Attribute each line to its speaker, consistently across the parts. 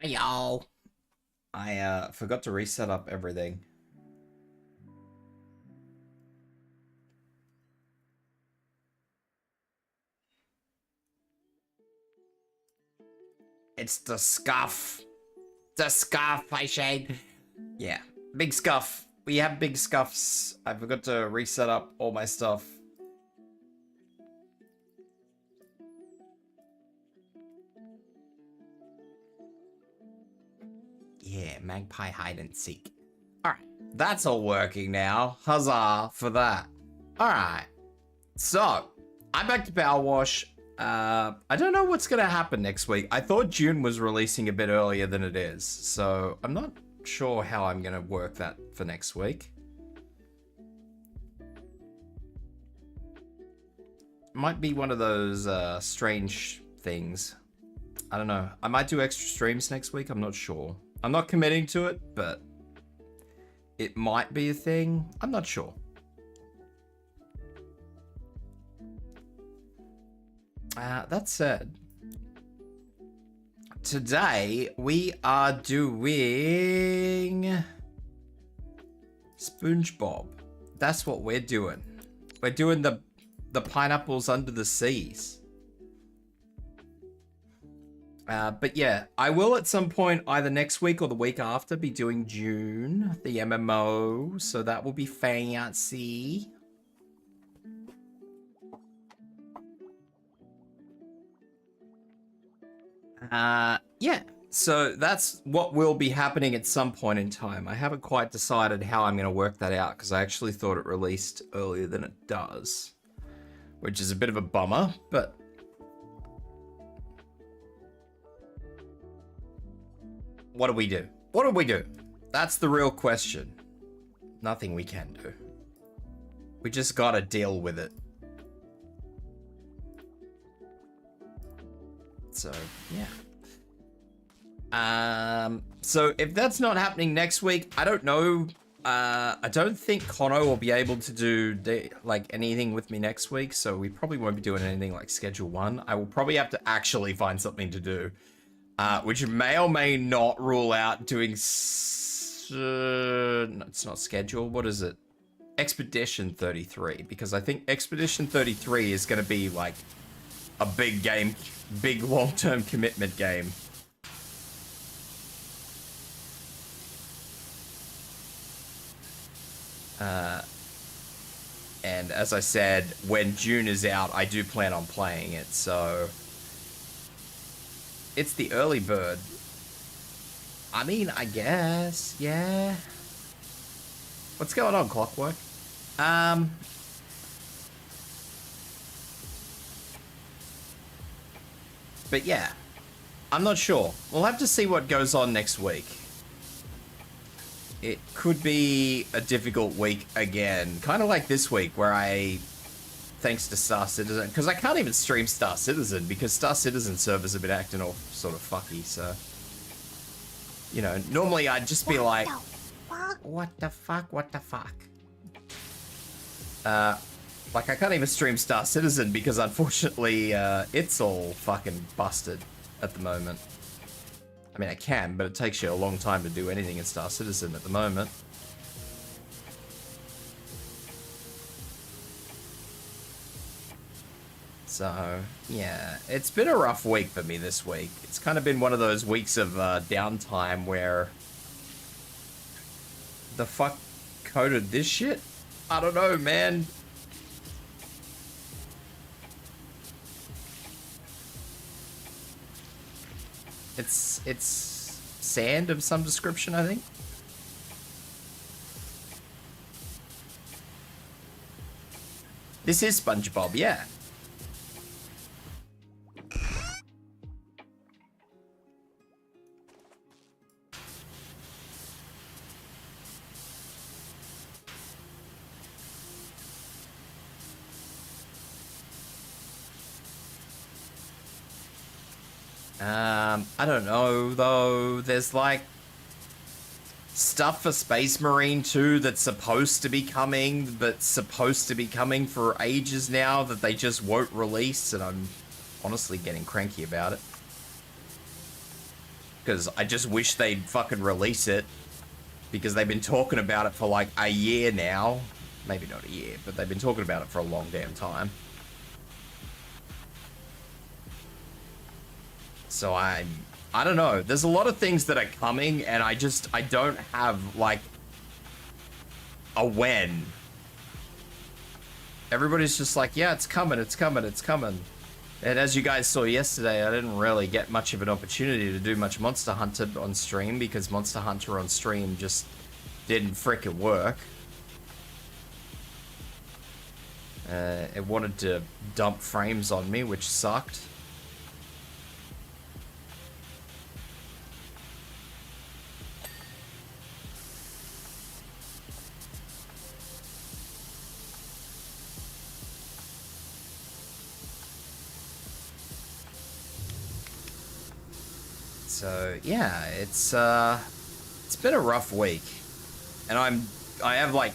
Speaker 1: Hey y'all. I forgot to reset up everything. It's the scuff. The scuff, I shade. Yeah, big scuff. We have big scuffs. I forgot to reset up all my stuff. Yeah, magpie hide and seek. Alright, that's all working now. Huzzah for that. Alright, so I'm back to Powerwash. I don't know what's gonna happen next week. I thought June was releasing a bit earlier than it is, so I'm not sure how I'm gonna work that for next week. Might be one of those strange things. I don't know. I might do extra streams next week. I'm not sure. I'm not committing to it, but it might be a thing. I'm not sure. That said, today we are doing SpongeBob. That's what we're doing. We're doing the pineapples under the seas. But yeah, I will at some point, either next week or the week after, be doing June, the MMO. So that will be fancy. Yeah, so that's what will be happening at some point in time. I haven't quite decided how I'm going to work that out because I actually thought it released earlier than it does, which is a bit of a bummer, but what do we do? What do we do? That's the real question. Nothing we can do. We just gotta deal with it. So, yeah. So if that's not happening next week, I don't know. I don't think Conno will be able to do like anything with me next week, so we probably won't be doing anything like Schedule 1. I will probably have to actually find something to do, which may or may not rule out doing... no, it's not Schedule. What is it? Expedition 33, because I think Expedition 33 is going to be like a big game, big long-term commitment game. And as I said, when June is out, I do plan on playing it, so... It's the early bird. I mean, I guess, yeah. What's going on, Clockwork? But yeah, I'm not sure. We'll have to see what goes on next week. It could be a difficult week again. Kind of like this week where thanks to Star Citizen, because I can't even stream Star Citizen because Star Citizen servers have been acting all sort of fucky, so... You know, normally I'd just be like... What the fuck? What the fuck? Like I can't even stream Star Citizen because unfortunately it's all fucking busted at the moment. I mean, I can, but it takes you a long time to do anything in Star Citizen at the moment. So, yeah, it's been a rough week for me this week. It's kind of been one of those weeks of downtime where... The fuck coded this shit? I don't know, man. It's sand of some description, I think. This is SpongeBob, yeah. I don't know, though. There's, like, stuff for Space Marine 2 that's supposed to be coming, but supposed to be coming for ages now that they just won't release, and I'm honestly getting cranky about it. because I just wish they'd fucking release it, because they've been talking about it for like a year now. Maybe not a year, but they've been talking about it for a long damn time. So I don't know. There's a lot of things that are coming, and I don't have like a when. Everybody's just like, yeah, it's coming, it's coming, it's coming. And as you guys saw yesterday, I didn't really get much of an opportunity to do much Monster Hunter on stream, because Monster Hunter on stream just didn't frickin' work. It wanted to dump frames on me, which sucked. So yeah, it's been a rough week, and I have like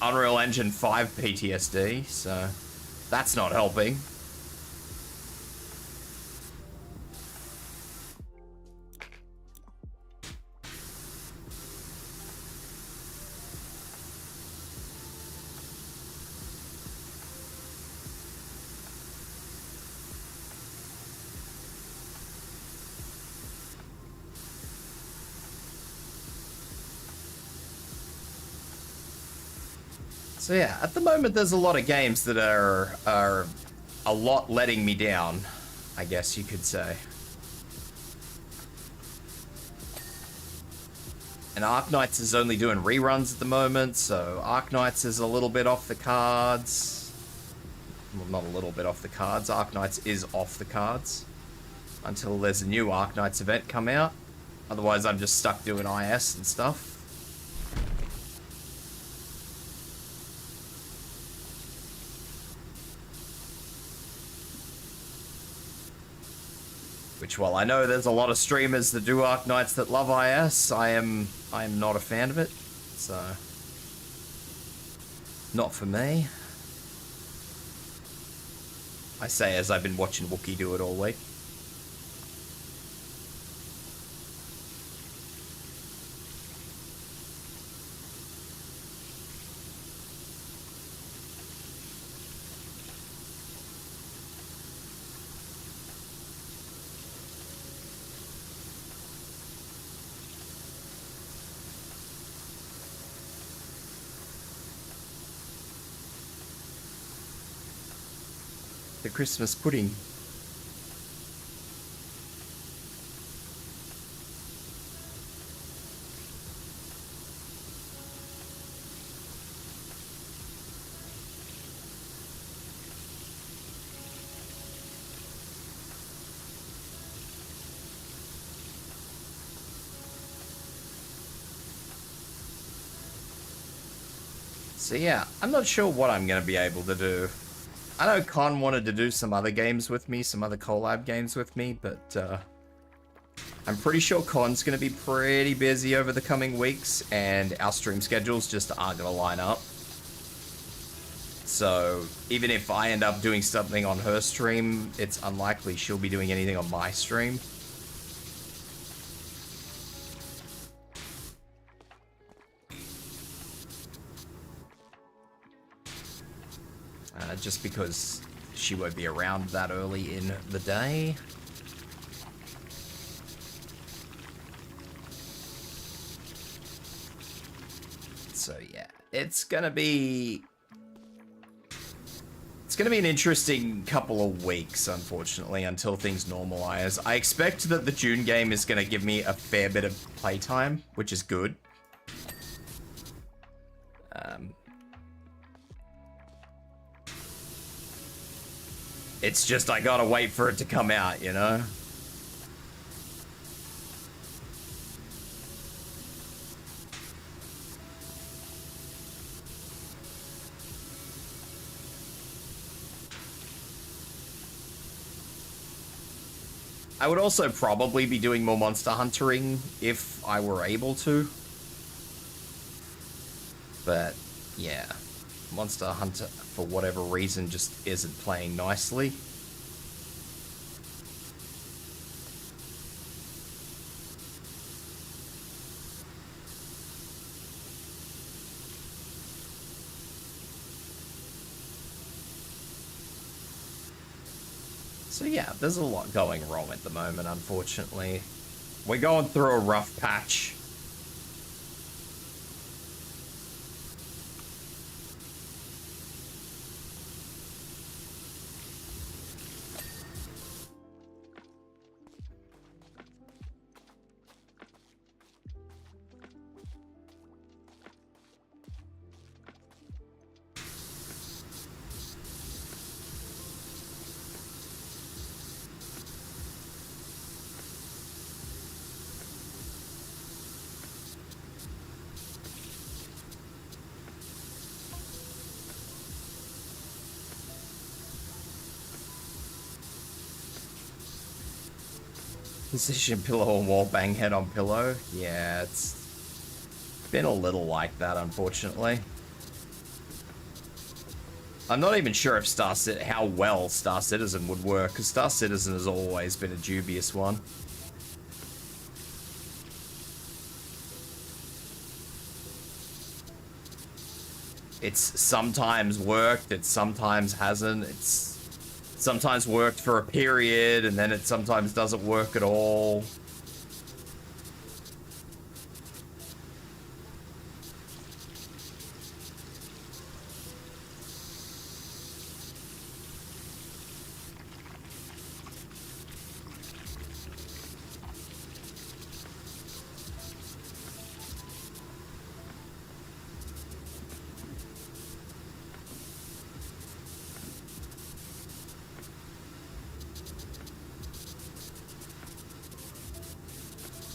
Speaker 1: Unreal Engine 5 PTSD, so that's not helping. So yeah, at the moment there's a lot of games that are a lot letting me down, I guess you could say. And Arknights is only doing reruns at the moment, so Arknights is a little bit off the cards. Well, not a little bit off the cards, Arknights is off the cards. Until there's a new Arknights event come out. Otherwise I'm just stuck doing IS and stuff. Which, while I know there's a lot of streamers that do Arknights that love IS, I am not a fan of it, so not for me. I say as I've been watching Wookie do it all week. The Christmas pudding. So yeah, I'm not sure what I'm going to be able to do. I know Con wanted to do some other games with me, some other collab games with me, but I'm pretty sure Con's going to be pretty busy over the coming weeks, and our stream schedules just aren't going to line up. So even if I end up doing something on her stream, it's unlikely she'll be doing anything on my stream. Just because she won't be around that early in the day. So yeah, it's gonna be an interesting couple of weeks, unfortunately, until things normalize. I expect that the June game is gonna give me a fair bit of playtime, which is good. It's just I gotta wait for it to come out, you know? I would also probably be doing more Monster Huntering if I were able to. But, yeah. Monster Hunter, for whatever reason, just isn't playing nicely. So yeah, there's a lot going wrong at the moment, unfortunately. We're going through a rough patch. Position pillow on wall, bang head on pillow. Yeah, it's been a little like that, unfortunately. I'm not even sure if how well Star Citizen would work, because Star Citizen has always been a dubious one. It's sometimes worked, it sometimes hasn't. It's sometimes worked for a period, and then it sometimes doesn't work at all.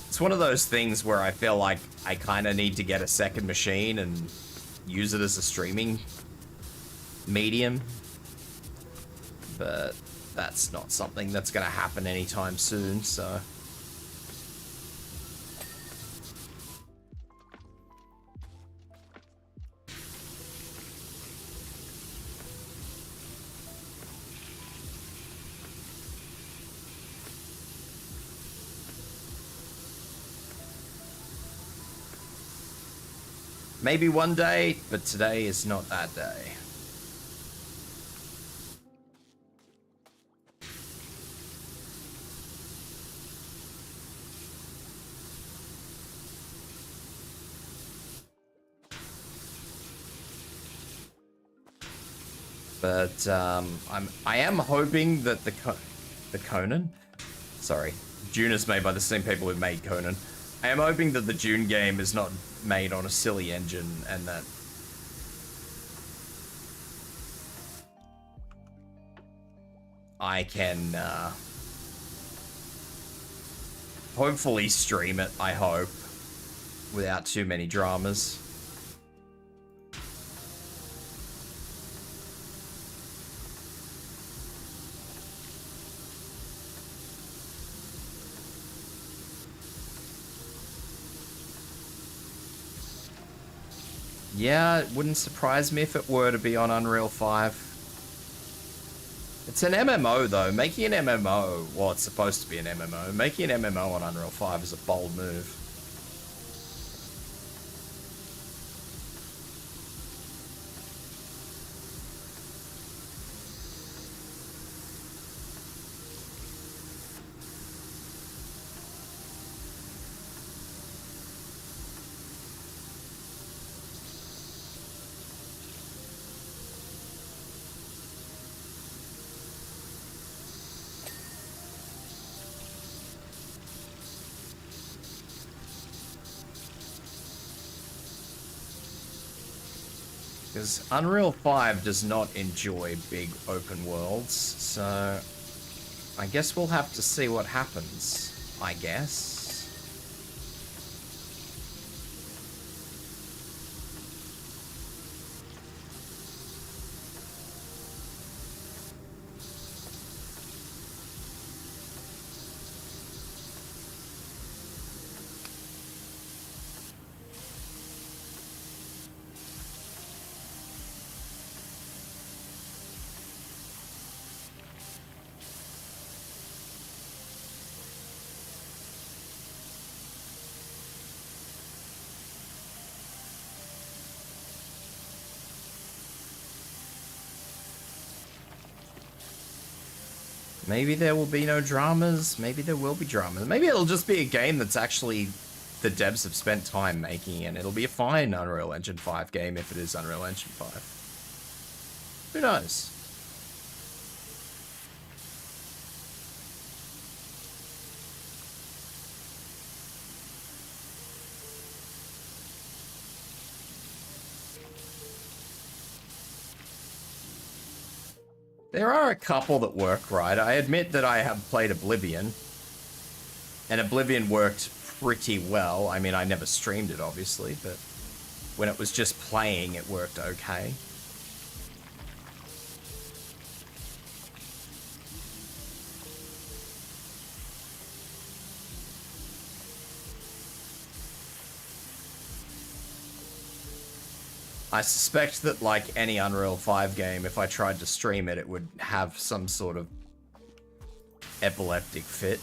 Speaker 1: It's one of those things where I feel like I kind of need to get a second machine and use it as a streaming medium. But that's not something that's going to happen anytime soon, so... Maybe one day, but today is not that day. But I am hoping that the Conan, sorry, Dune is made by the same people who made Conan. I am hoping that the Dune game is not made on a silly engine, and that I can hopefully stream it, I hope, without too many dramas. Yeah, it wouldn't surprise me if it were to be on Unreal 5. It's an MMO though. Making an MMO, well, it's supposed to be an MMO. Making an MMO on Unreal 5 is a bold move. Because Unreal 5 does not enjoy big open worlds, so I guess we'll have to see what happens, I guess. Maybe there will be no dramas. Maybe there will be dramas. Maybe it'll just be a game that's actually the devs have spent time making, and it'll be a fine Unreal Engine 5 game if it is Unreal Engine 5. Who knows? There are a couple that work right. I admit that I have played Oblivion, and Oblivion worked pretty well. I mean, I never streamed it, obviously, but when it was just playing, it worked okay. I suspect that, like any Unreal 5 game, if I tried to stream it, it would have some sort of epileptic fit.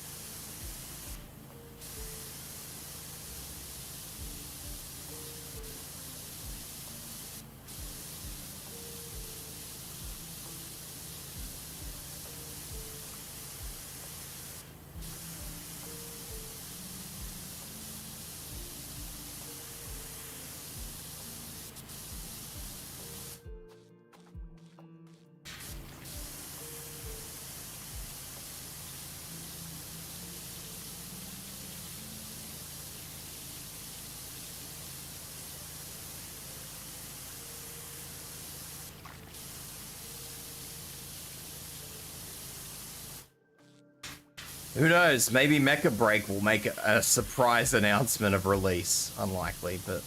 Speaker 1: Who knows? Maybe Mecha Break will make a surprise announcement of release. Unlikely, but...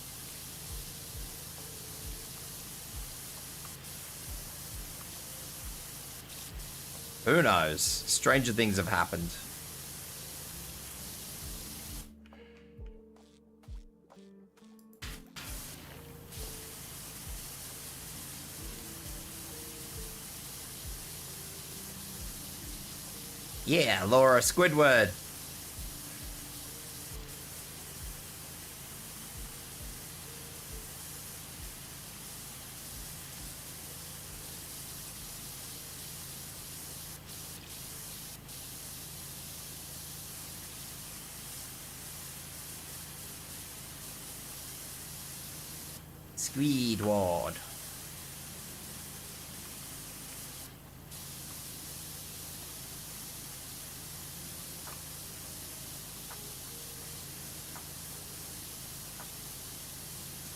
Speaker 1: who knows? Stranger things have happened. Yeah, Laura Squidward. Squidward.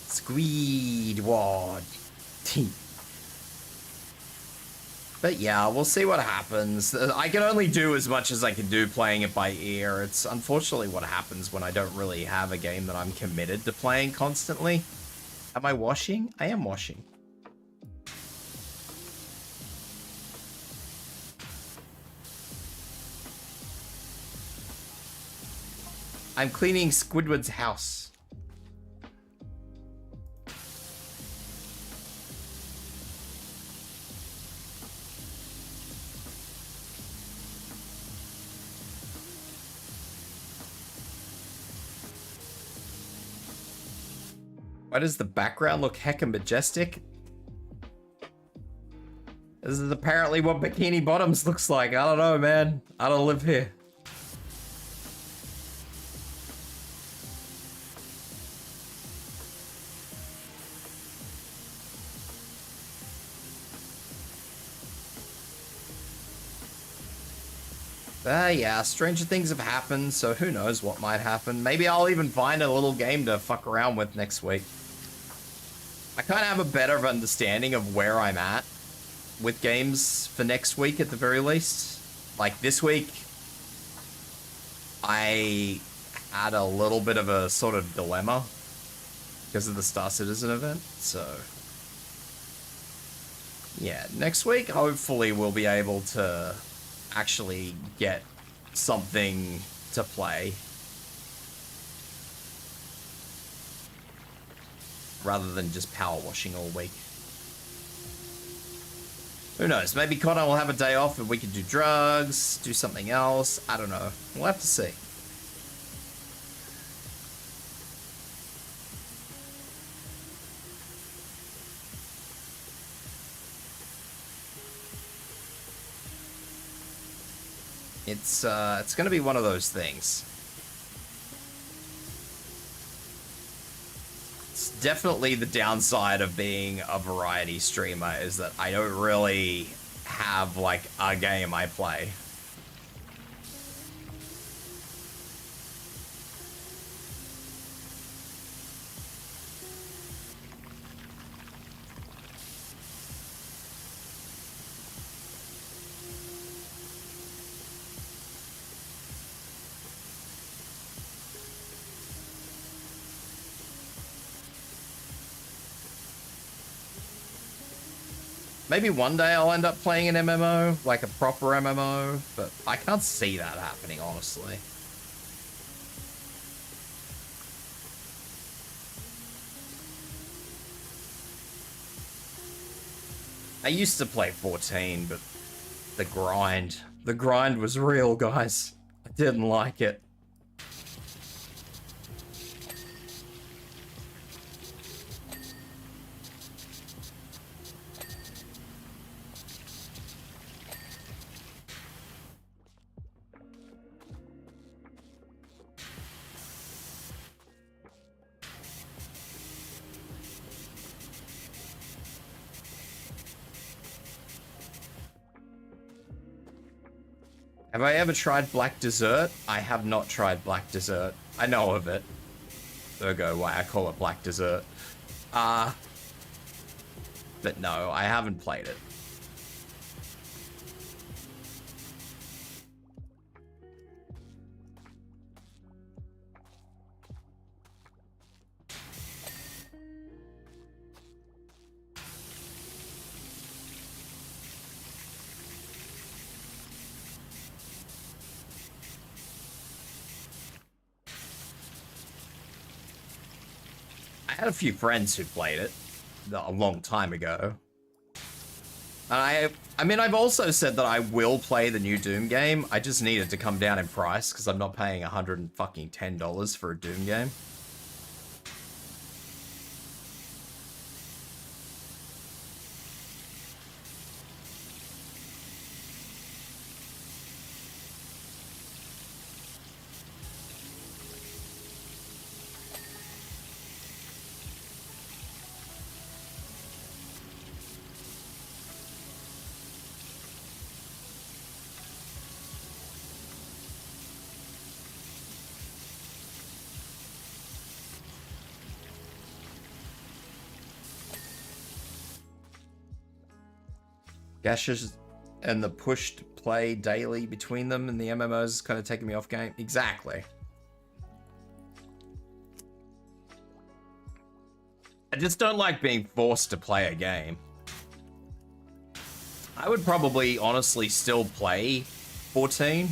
Speaker 1: Squidward. But yeah, we'll see what happens. I can only do as much as I can do playing it by ear. It's unfortunately what happens when I don't really have a game that I'm committed to playing constantly. Am I washing? I am washing. I'm cleaning Squidward's house. Why does the background look heckin' majestic? This is apparently what Bikini Bottoms looks like. I don't know, man. I don't live here. Yeah, stranger things have happened, so who knows what might happen. Maybe I'll even find a little game to fuck around with next week. I kind of have a better understanding of where I'm at with games for next week at the very least. Like this week, I had a little bit of a sort of dilemma because of the Star Citizen event, so... yeah, next week, hopefully we'll be able to actually get something to play rather than just power washing all week. Who knows? Maybe Connor will have a day off and we can do drugs, do something else. I don't know. We'll have to see. It's gonna be one of those things. It's definitely the downside of being a variety streamer is that I don't really have like a game I play. Maybe one day I'll end up playing an MMO, like a proper MMO, but I can't see that happening, honestly. I used to play 14, but the grind was real, guys. I didn't like it. Have I ever tried Black Dessert? I have not tried Black Dessert. I know of it. Ergo, why I call it Black Dessert. But no, I haven't played it. I had a few friends who played it a long time ago. I mean, I've also said that I will play the new Doom game. I just need it to come down in price because I'm not paying $110 for a Doom game. Gashes and the pushed play daily between them and the MMOs is kind of taking me off game. Exactly. I just don't like being forced to play a game. I would probably honestly still play 14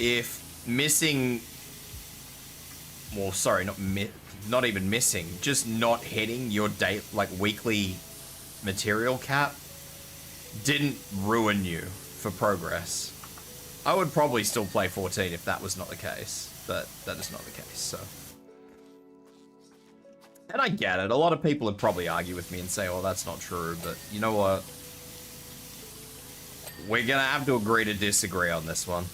Speaker 1: if missing, well, sorry, not even missing, just not hitting your weekly material cap didn't ruin you for progress. I would probably still play 14 if that was not the case, but that is not the case, so. And I get it, a lot of people would probably argue with me and say, oh, that's not true, but you know what? We're gonna have to agree to disagree on this one.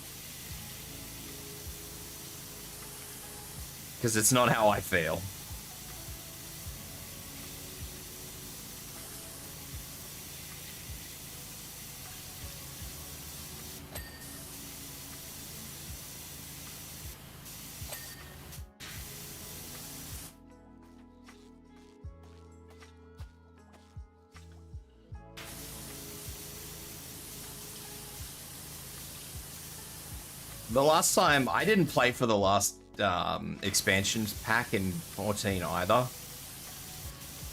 Speaker 1: Because it's not how I feel. The last time, I didn't play for the last expansions pack in 14 either.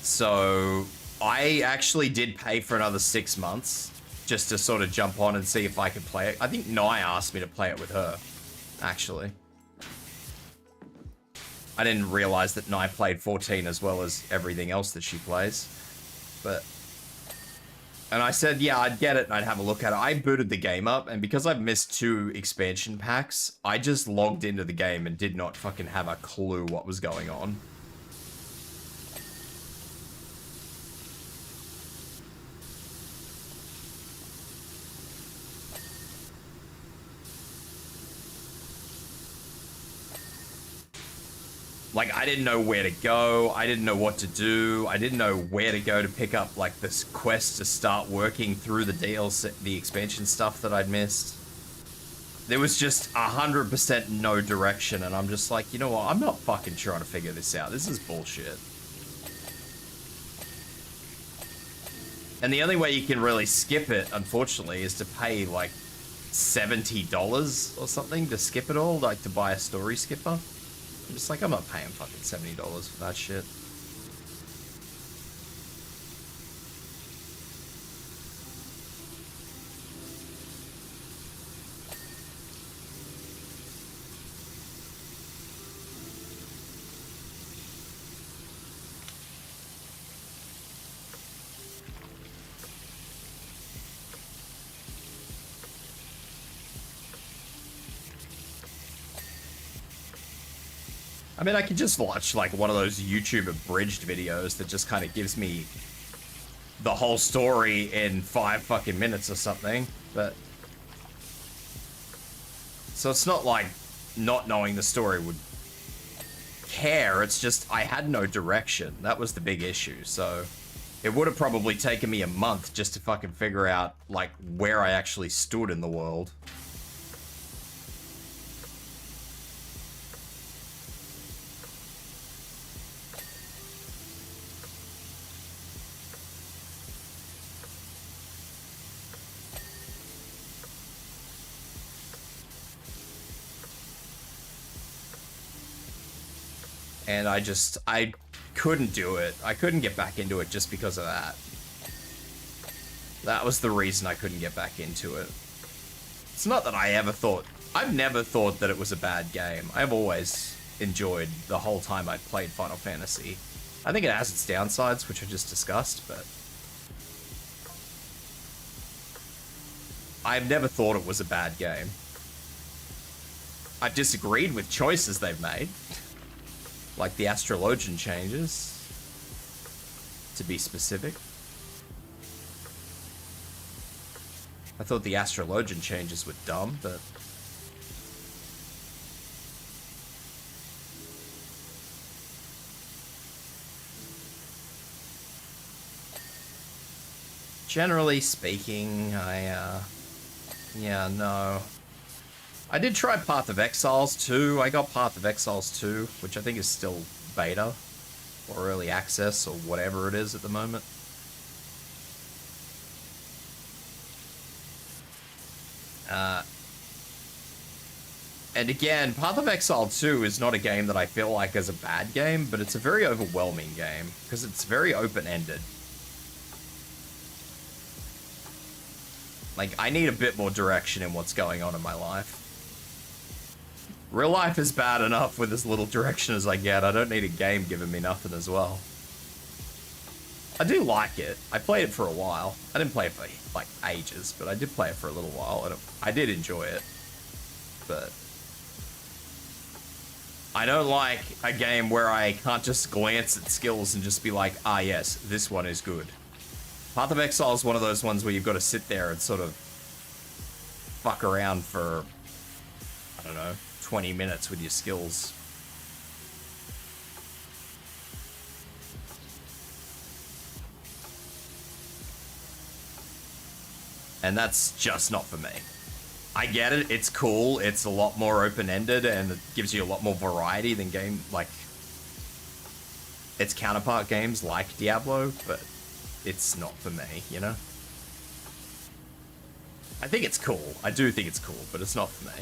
Speaker 1: So I actually did pay for another 6 months just to sort of jump on and see if I could play it. I think Nai asked me to play it with her, actually. I didn't realize that Nai played 14 as well as everything else that she plays. And I said, yeah, I'd get it and I'd have a look at it. I booted the game up, and because I've missed 2 expansion packs, I just logged into the game and did not fucking have a clue what was going on. Like, I didn't know where to go. I didn't know what to do. I didn't know where to go to pick up, like, this quest to start working through the DLC, the expansion stuff that I'd missed. There was just 100% no direction, and I'm just like, you know what? I'm not fucking trying to figure this out. This is bullshit. And the only way you can really skip it, unfortunately, is to pay, like, $70 or something to skip it all, like, to buy a story skipper. I'm just like, I'm not paying fucking $70 for that shit. I mean, I could just watch, like, one of those YouTube abridged videos that just kind of gives me the whole story in 5 fucking minutes or something, but... So it's not like not knowing the story would care, it's just I had no direction. That was the big issue, so... It would have probably taken me a month just to fucking figure out, like, where I actually stood in the world. And I couldn't do it. I couldn't get back into it just because of that. That was the reason I couldn't get back into it. It's not that I've never thought that it was a bad game. I've always enjoyed the whole time I played Final Fantasy. I think it has its downsides, which I just discussed, but... I've never thought it was a bad game. I've disagreed with choices they've made. Like the astrologian changes, to be specific. I thought the astrologian changes were dumb, but... Generally speaking, yeah, no. I did try Path of Exiles 2. I got Path of Exiles 2, which I think is still beta or early access or whatever it is at the moment. And again, Path of Exile 2 is not a game that I feel like is a bad game, but it's a very overwhelming game because it's very open-ended. Like, I need a bit more direction in what's going on in my life. Real life is bad enough with as little direction as I get. I don't need a game giving me nothing as well. I do like it. I played it for a while. I didn't play it for, like, ages, but I did play it for a little while, and I did enjoy it. But... I don't like a game where I can't just glance at skills and just be like, ah, yes, this one is good. Path of Exile is one of those ones where you've got to sit there and sort of fuck around for, I don't know, 20 minutes with your skills. And that's just not for me. I get it, it's cool, it's a lot more open-ended and it gives you a lot more variety than game, like, its counterpart games like Diablo, but it's not for me, you know? I think it's cool. I do think it's cool, but it's not for me.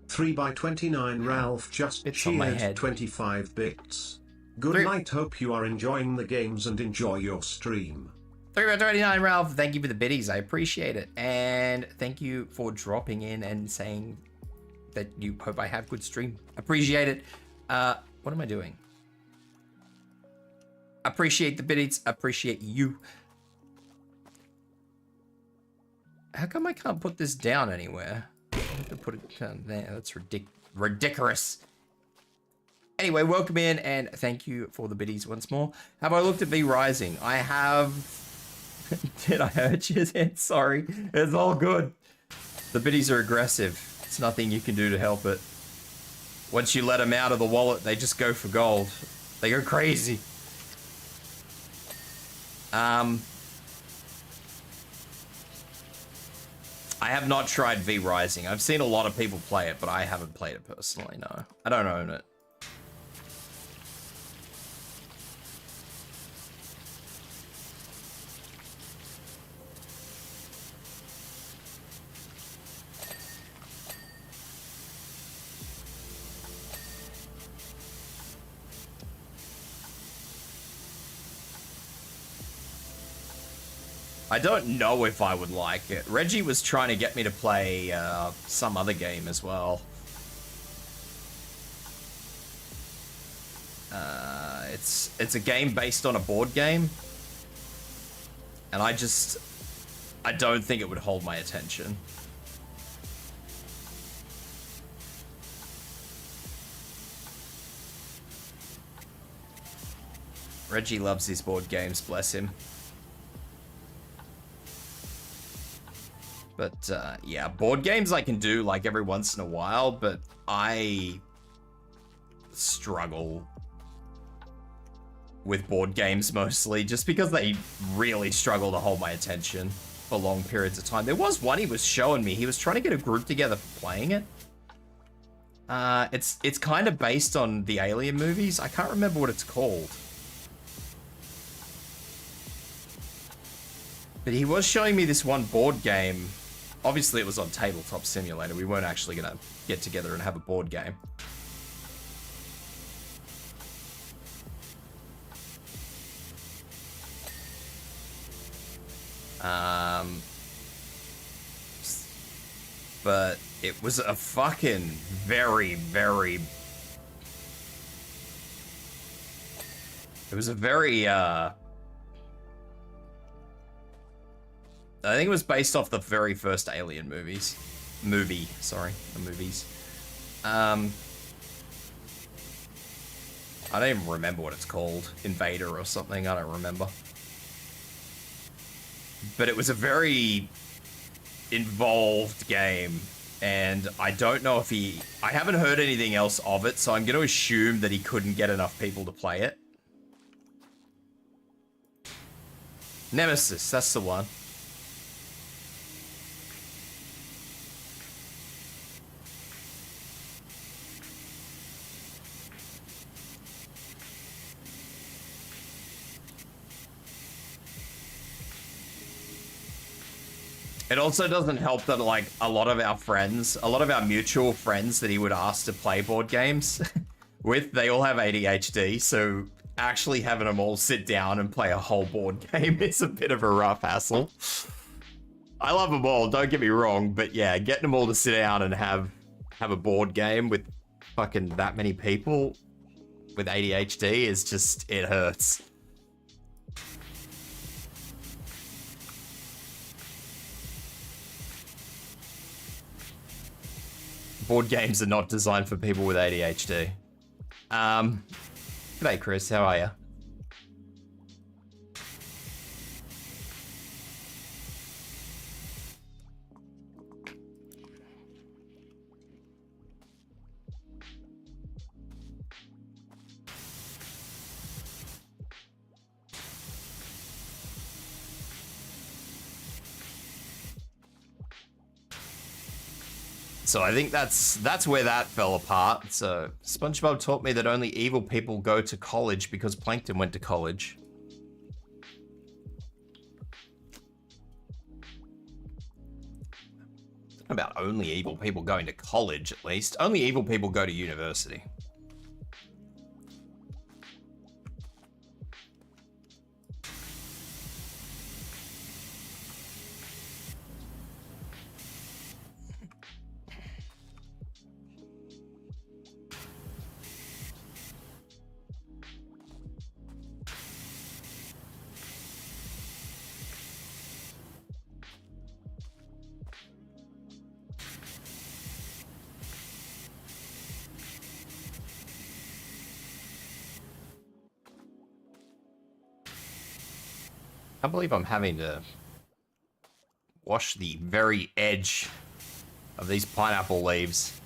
Speaker 2: 3x29 Ralph just cheered 25 bits. Good night, hope you are enjoying the games and enjoy your stream.
Speaker 1: 3x29 Ralph, thank you for the biddies, I appreciate it. And thank you for dropping in and saying that you hope I have good stream. Appreciate it. What am I doing? Appreciate the biddies, appreciate you. How come I can't put this down anywhere? I have to put it down there. That's ridiculous. Anyway, welcome in and thank you for the biddies once more. Have I looked at V Rising? I have Did I hurt you? Sorry. It's all good. The biddies are aggressive. It's nothing you can do to help it. Once you let them out of the wallet, they just go for gold. They go crazy. I have not tried V Rising. I've seen a lot of people play it, but I haven't played it personally, no. I don't own it. I don't know if I would like it. Reggie was trying to get me to play some other game as well. It's a game based on a board game. And I don't think it would hold my attention. Reggie loves his board games, bless him. But, yeah, board games I can do, like, every once in a while, but I struggle with board games mostly, just because they really struggle to hold my attention for long periods of time. There was one he was showing me. He was trying to get a group together for playing it. It's kind of based on the Alien movies. I can't remember what it's called. But he was showing me this one board game. Obviously, it was on Tabletop Simulator. We weren't actually going to get together and have a board game. But it was a fucking very, very... It was a very, I think it was based off the very first Alien movies. The movies. I don't even remember what it's called. Invader or something, I don't remember. But it was a very involved game, and I don't know if I haven't heard anything else of it, so I'm going to assume that he couldn't get enough people to play it. Nemesis, that's the one. It also doesn't help that, like, a lot of our mutual friends that he would ask to play board games with, they all have ADHD, so actually having them all sit down and play a whole board game is a bit of a rough hassle. I love them all, don't get me wrong, but yeah, getting them all to sit down and have a board game with fucking that many people with ADHD is just, it hurts. Board games are not designed for people with ADHD. G'day, Chris. How are you? So I think that's where that fell apart. So SpongeBob taught me that only evil people go to college because Plankton went to college. About only evil people going to college, at least. Only evil people go to university. I believe I'm having to wash the very edge of these pineapple leaves.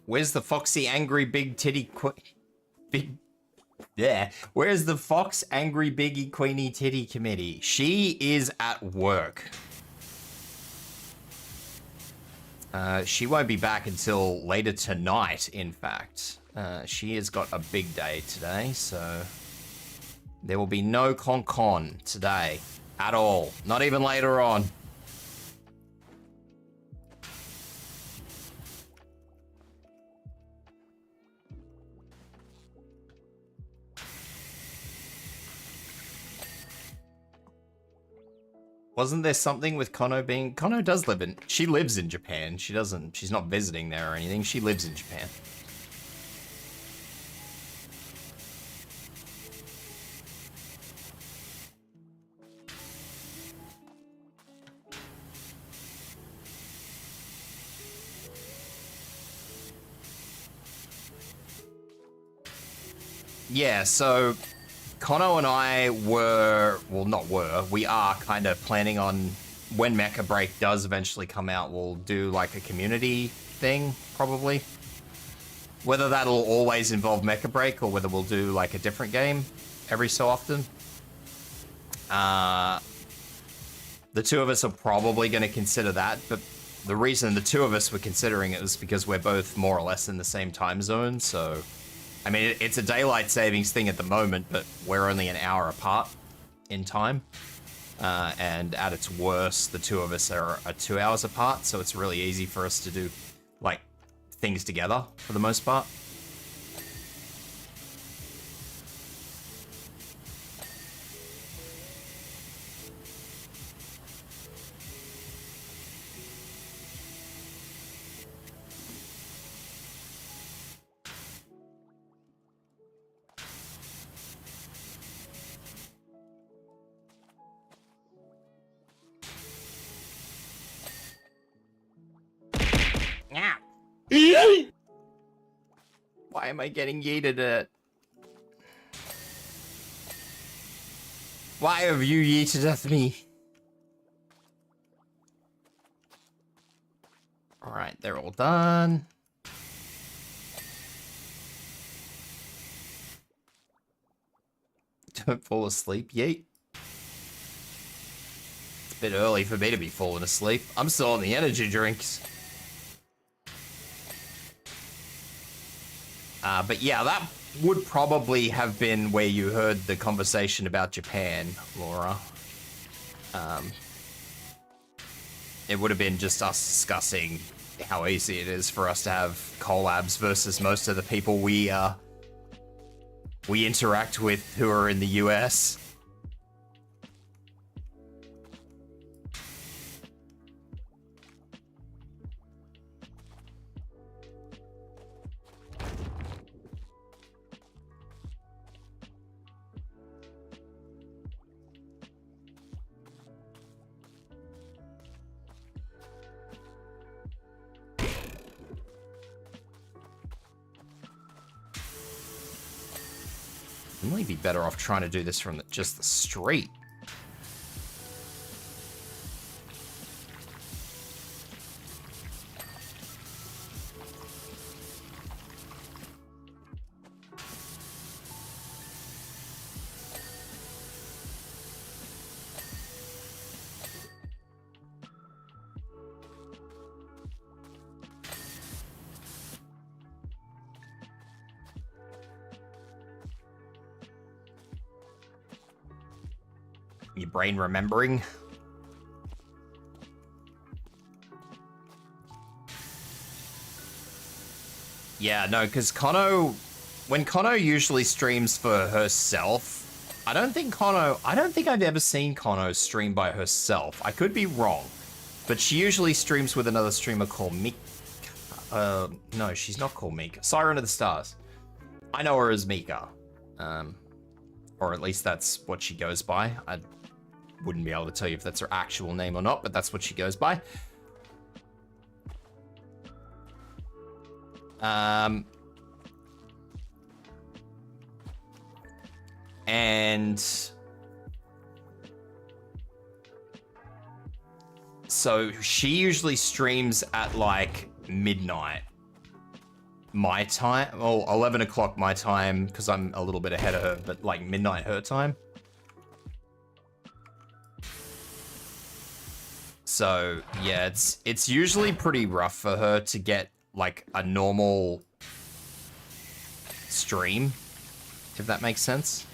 Speaker 1: Where's the foxy angry big titty big yeah, where's the fox angry biggie queenie titty committee? She is at work. She won't be back until later tonight, in fact. She has got a big day today, so there will be no con today at all. Not even later on. Wasn't there something with Kono being... Kono does live in... She lives in Japan. She's not visiting there or anything. She lives in Japan. Yeah, so... Kono and I we are kind of planning on when Mecha Break does eventually come out, we'll do like a community thing, probably. Whether that'll always involve Mecha Break or whether we'll do like a different game every so often. The two of us are probably going to consider that, but the reason the two of us were considering it was because we're both more or less in the same time zone, so... I mean, it's a daylight savings thing at the moment, but we're only an hour apart in time. And at its worst, the two of us are 2 hours apart, so it's really easy for us to do, like, things together for the most part. Why am I getting yeeted at? Why have you yeeted at me? Alright, they're all done. Don't fall asleep, yeet. It's a bit early for me to be falling asleep. I'm still on the energy drinks. But yeah, that would probably have been where you heard the conversation about Japan, Laura. It would have been just us discussing how easy it is for us to have collabs versus most of the people we interact with who are in the US. You might be better off trying to do this from just the street. Your brain remembering. Yeah, no, because when Kono usually streams for herself, I don't think I've ever seen Kono stream by herself. I could be wrong, but she usually streams with another streamer called Mika. No, she's not called Mika. Siren of the Stars. I know her as Mika. Or at least that's what she goes by. wouldn't be able to tell you if that's her actual name or not, but that's what she goes by. And so she usually streams at like midnight my time, or 11 o'clock my time, because I'm a little bit ahead of her, but like midnight her time. So yeah, it's usually pretty rough for her to get like a normal stream, if that makes sense.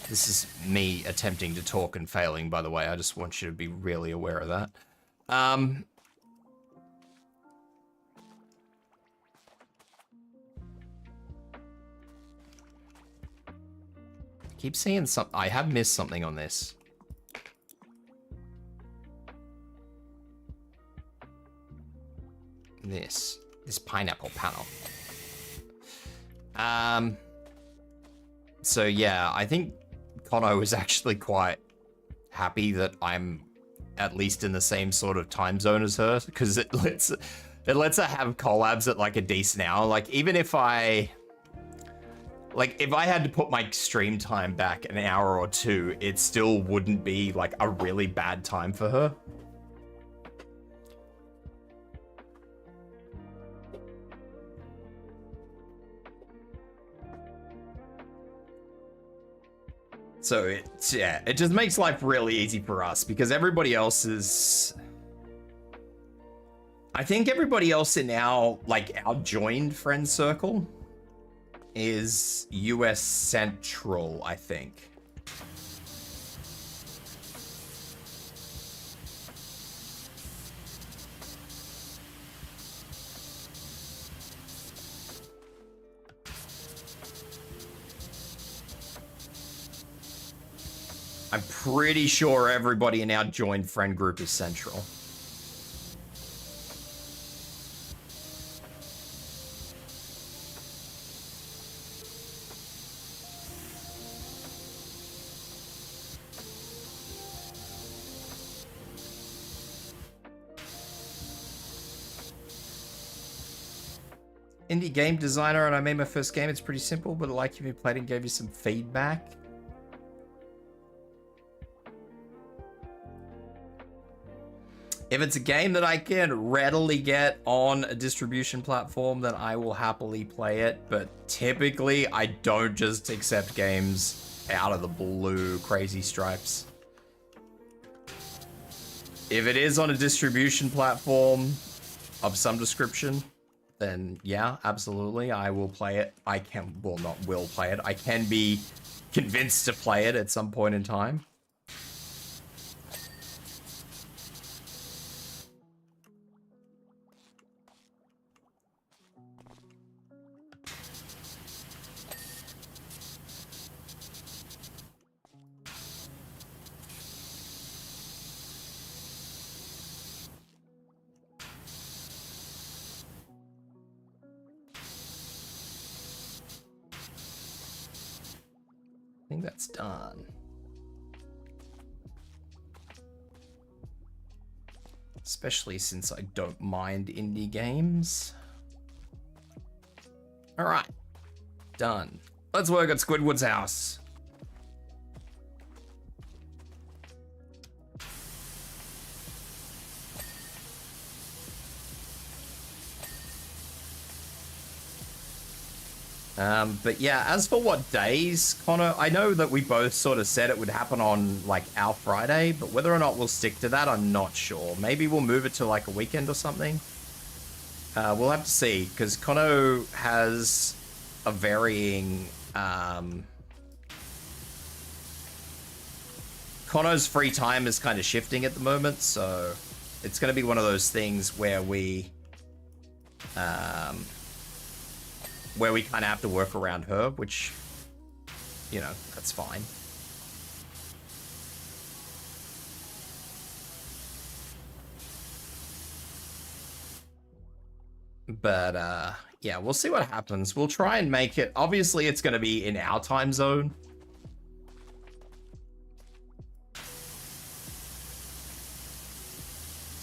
Speaker 1: This is me attempting to talk and failing, by the way. I just want you to be really aware of that. Keep seeing something. I have missed something on this. This pineapple panel. So yeah, I think Kono is actually quite happy that I'm at least in the same sort of time zone as her, because it lets her have collabs at like a decent hour. Like even if I had to put my stream time back an hour or two, it still wouldn't be like a really bad time for her. So it just makes life really easy for us, because everybody else is... I think everybody else in our joined friend circle is US Central, I think. I'm pretty sure everybody in our joined friend group is Central. Indie game designer, and I made my first game. It's pretty simple, but I like if you played and gave you some feedback. If it's a game that I can readily get on a distribution platform, then I will happily play it. But typically, I don't just accept games out of the blue, crazy stripes. If it is on a distribution platform of some description, then yeah, absolutely, I will play it. I can, well, not will play it. I can be convinced to play it at some point in time. I think that's done. Especially since I don't mind indie games. All right, done. Let's work at Squidward's house. But yeah, as for what days, Connor, I know that we both sort of said it would happen on like our Friday, but whether or not we'll stick to that, I'm not sure. Maybe we'll move it to like a weekend or something. We'll have to see, because Connor has a varying... Connor's free time is kind of shifting at the moment, so it's going to be one of those things where we kind of have to work around her, which, you know, that's fine. But, yeah, we'll see what happens. We'll try and make it... Obviously, it's going to be in our time zone.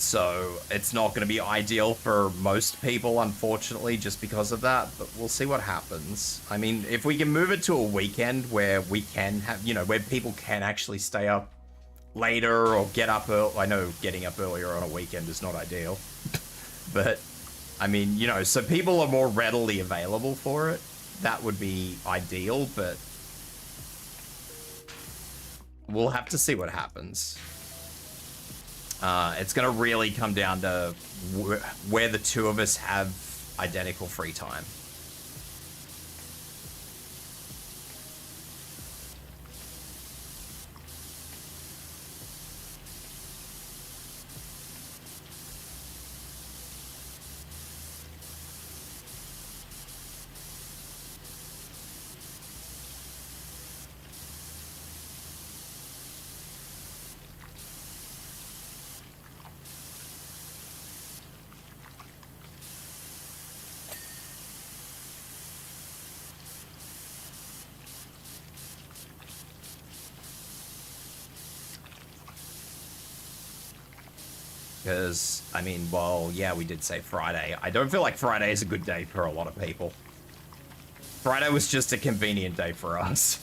Speaker 1: So it's not going to be ideal for most people, unfortunately, just because of that. But we'll see what happens. I mean, if we can move it to a weekend where we can have, you know, where people can actually stay up later or get up early. I know getting up earlier on a weekend is not ideal. But, I mean, you know, so people are more readily available for it. That would be ideal, but we'll have to see what happens. It's going to really come down to where the two of us have identical free time. Because, I mean, well, yeah, we did say Friday. I don't feel like Friday is a good day for a lot of people. Friday was just a convenient day for us.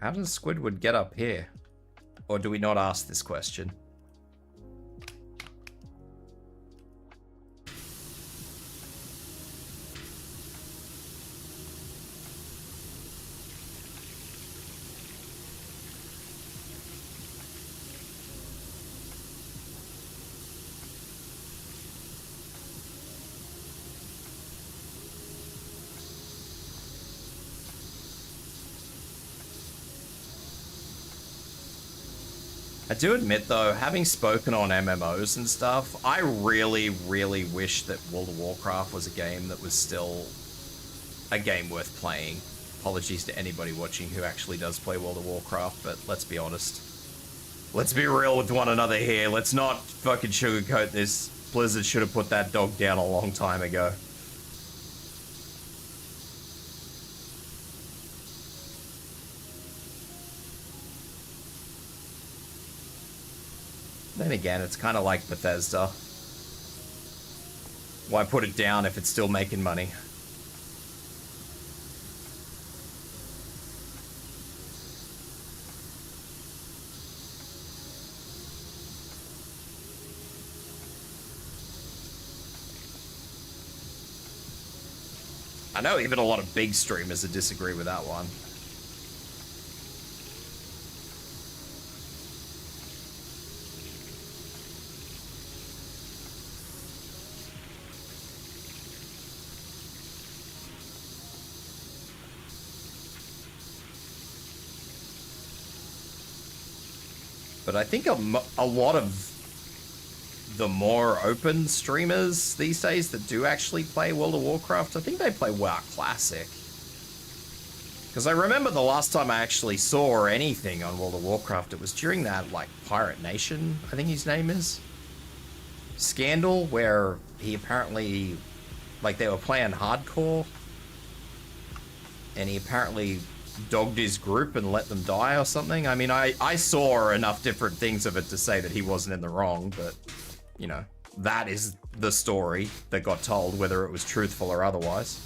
Speaker 1: How does Squidward get up here? Or do we not ask this question? I do admit, though, having spoken on MMOs and stuff, I really, really wish that World of Warcraft was a game that was still a game worth playing. Apologies to anybody watching who actually does play World of Warcraft, but let's be honest. Let's be real with one another here. Let's not fucking sugarcoat this. Blizzard should have put that dog down a long time ago. Then again, it's kind of like Bethesda. Why put it down if it's still making money? I know even a lot of big streamers that disagree with that one. But I think a lot of the more open streamers these days that do actually play World of Warcraft, I think they play WoW Classic. Because I remember the last time I actually saw anything on World of Warcraft, it was during that, like, Pirate Nation, I think his name is, scandal, where he apparently, like, they were playing hardcore, and he apparently dogged his group and let them die or something. I mean, I saw enough different things of it to say that he wasn't in the wrong, but, you know, that is the story that got told, whether it was truthful or otherwise.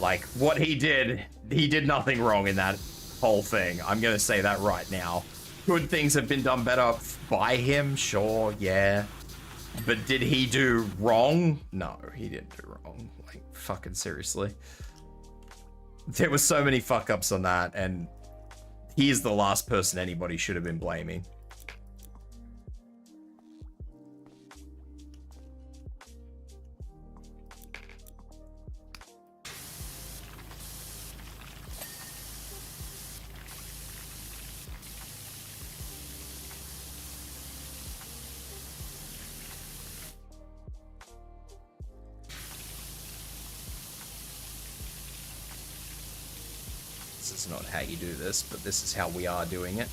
Speaker 1: Like, what he did nothing wrong in that whole thing. I'm gonna say that right now. Could things have been done better by him? Sure, yeah. But did he do wrong? No, he didn't do wrong. Like, fucking seriously. There were so many fuck-ups on that, and he's the last person anybody should have been blaming. This is not how you do this, but this is how we are doing it.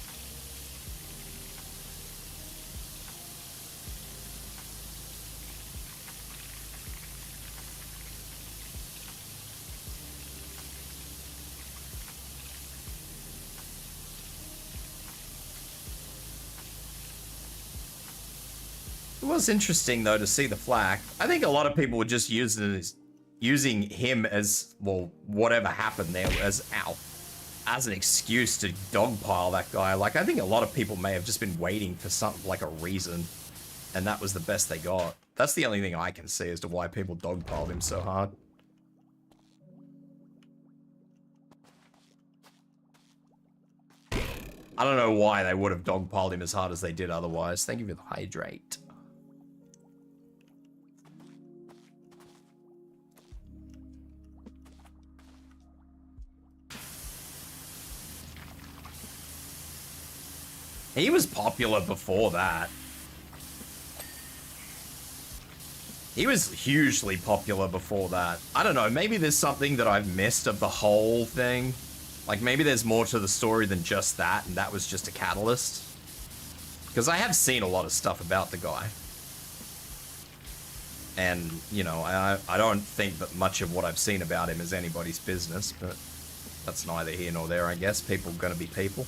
Speaker 1: It was interesting, though, to see the flak. I think a lot of people were just using him as, well, whatever happened there as an excuse to dogpile that guy. Like, I think a lot of people may have just been waiting for something, like a reason, and that was the best they got. That's the only thing I can see as to why people dogpiled him so hard. I don't know why they would have dogpiled him as hard as they did otherwise. Thank you for the hydrate. He was popular before that. He was hugely popular before that. I don't know, maybe there's something that I've missed of the whole thing. Like, maybe there's more to the story than just that, and that was just a catalyst. Because I have seen a lot of stuff about the guy. And, you know, I don't think that much of what I've seen about him is anybody's business, but that's neither here nor there, I guess. People are gonna be people.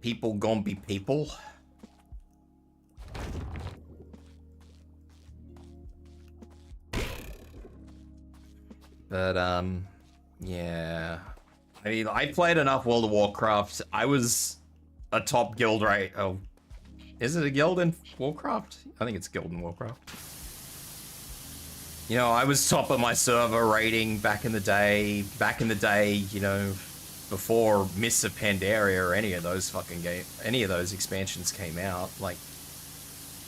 Speaker 1: People gon' be people. But, yeah. I mean, I played enough World of Warcraft. I was a top guild rate. Oh, is it a guild in Warcraft? I think it's guild in Warcraft. You know, I was top of my server rating back in the day. Back in the day, you know, before Mists of Pandaria or any of those expansions came out. Like,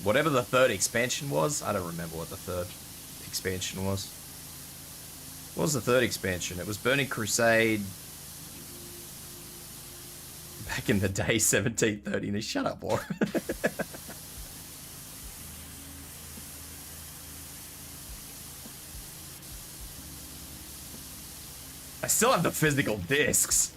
Speaker 1: whatever the third expansion was, I don't remember what the third expansion was. What was the third expansion? It was Burning Crusade. Back in the day, 1730. Shut up, War. I still have the physical discs.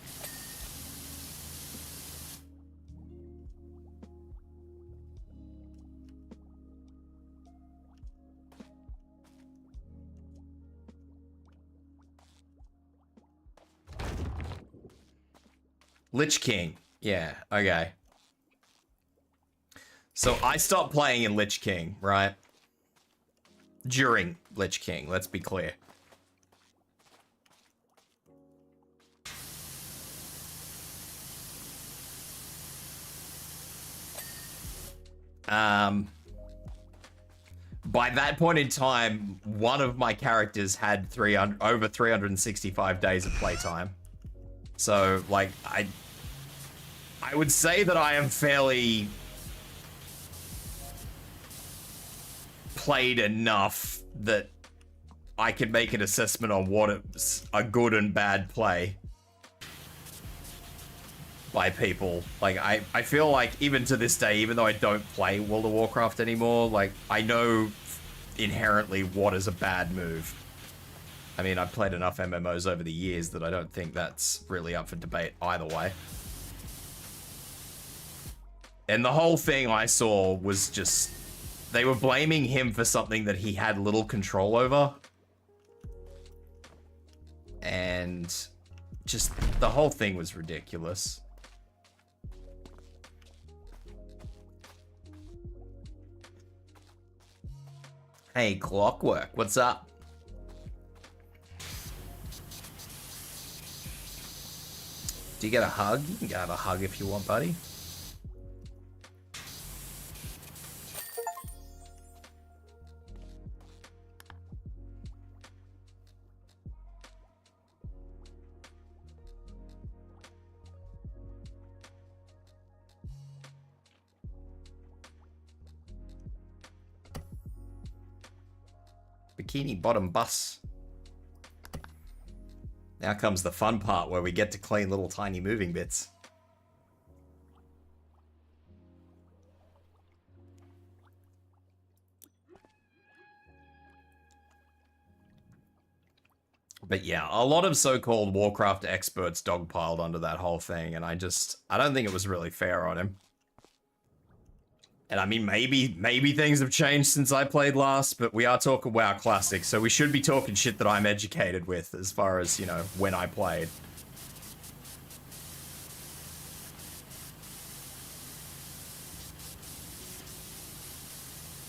Speaker 1: Lich King. Yeah, okay. So I stopped playing in Lich King, right? During Lich King, let's be clear. By that point in time, one of my characters had over 365 days of playtime. So, like, I would say that I am fairly played enough that I can make an assessment on what it's a good and bad play by people. Like, I feel like even to this day, even though I don't play World of Warcraft anymore, like, I know inherently what is a bad move. I mean, I've played enough MMOs over the years that I don't think that's really up for debate either way. And the whole thing I saw was just, they were blaming him for something that he had little control over. And just, the whole thing was ridiculous. Hey, Clockwork, what's up? Do you get a hug? You can have a hug if you want, buddy. Bikini Bottom Bus. Now comes the fun part where we get to clean little tiny moving bits. But yeah, a lot of so-called Warcraft experts dogpiled under that whole thing, and I don't think it was really fair on him. And I mean, maybe things have changed since I played last, but we are talking WoW Classic, so we should be talking shit that I'm educated with as far as, you know, when I played.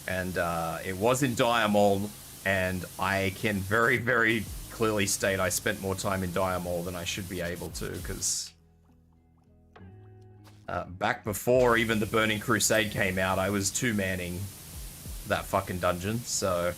Speaker 1: And it was in Diamond, and I can very, very clearly state I spent more time in Diamond than I should be able to, because back before even the Burning Crusade came out, I was two-manning that fucking dungeon, so...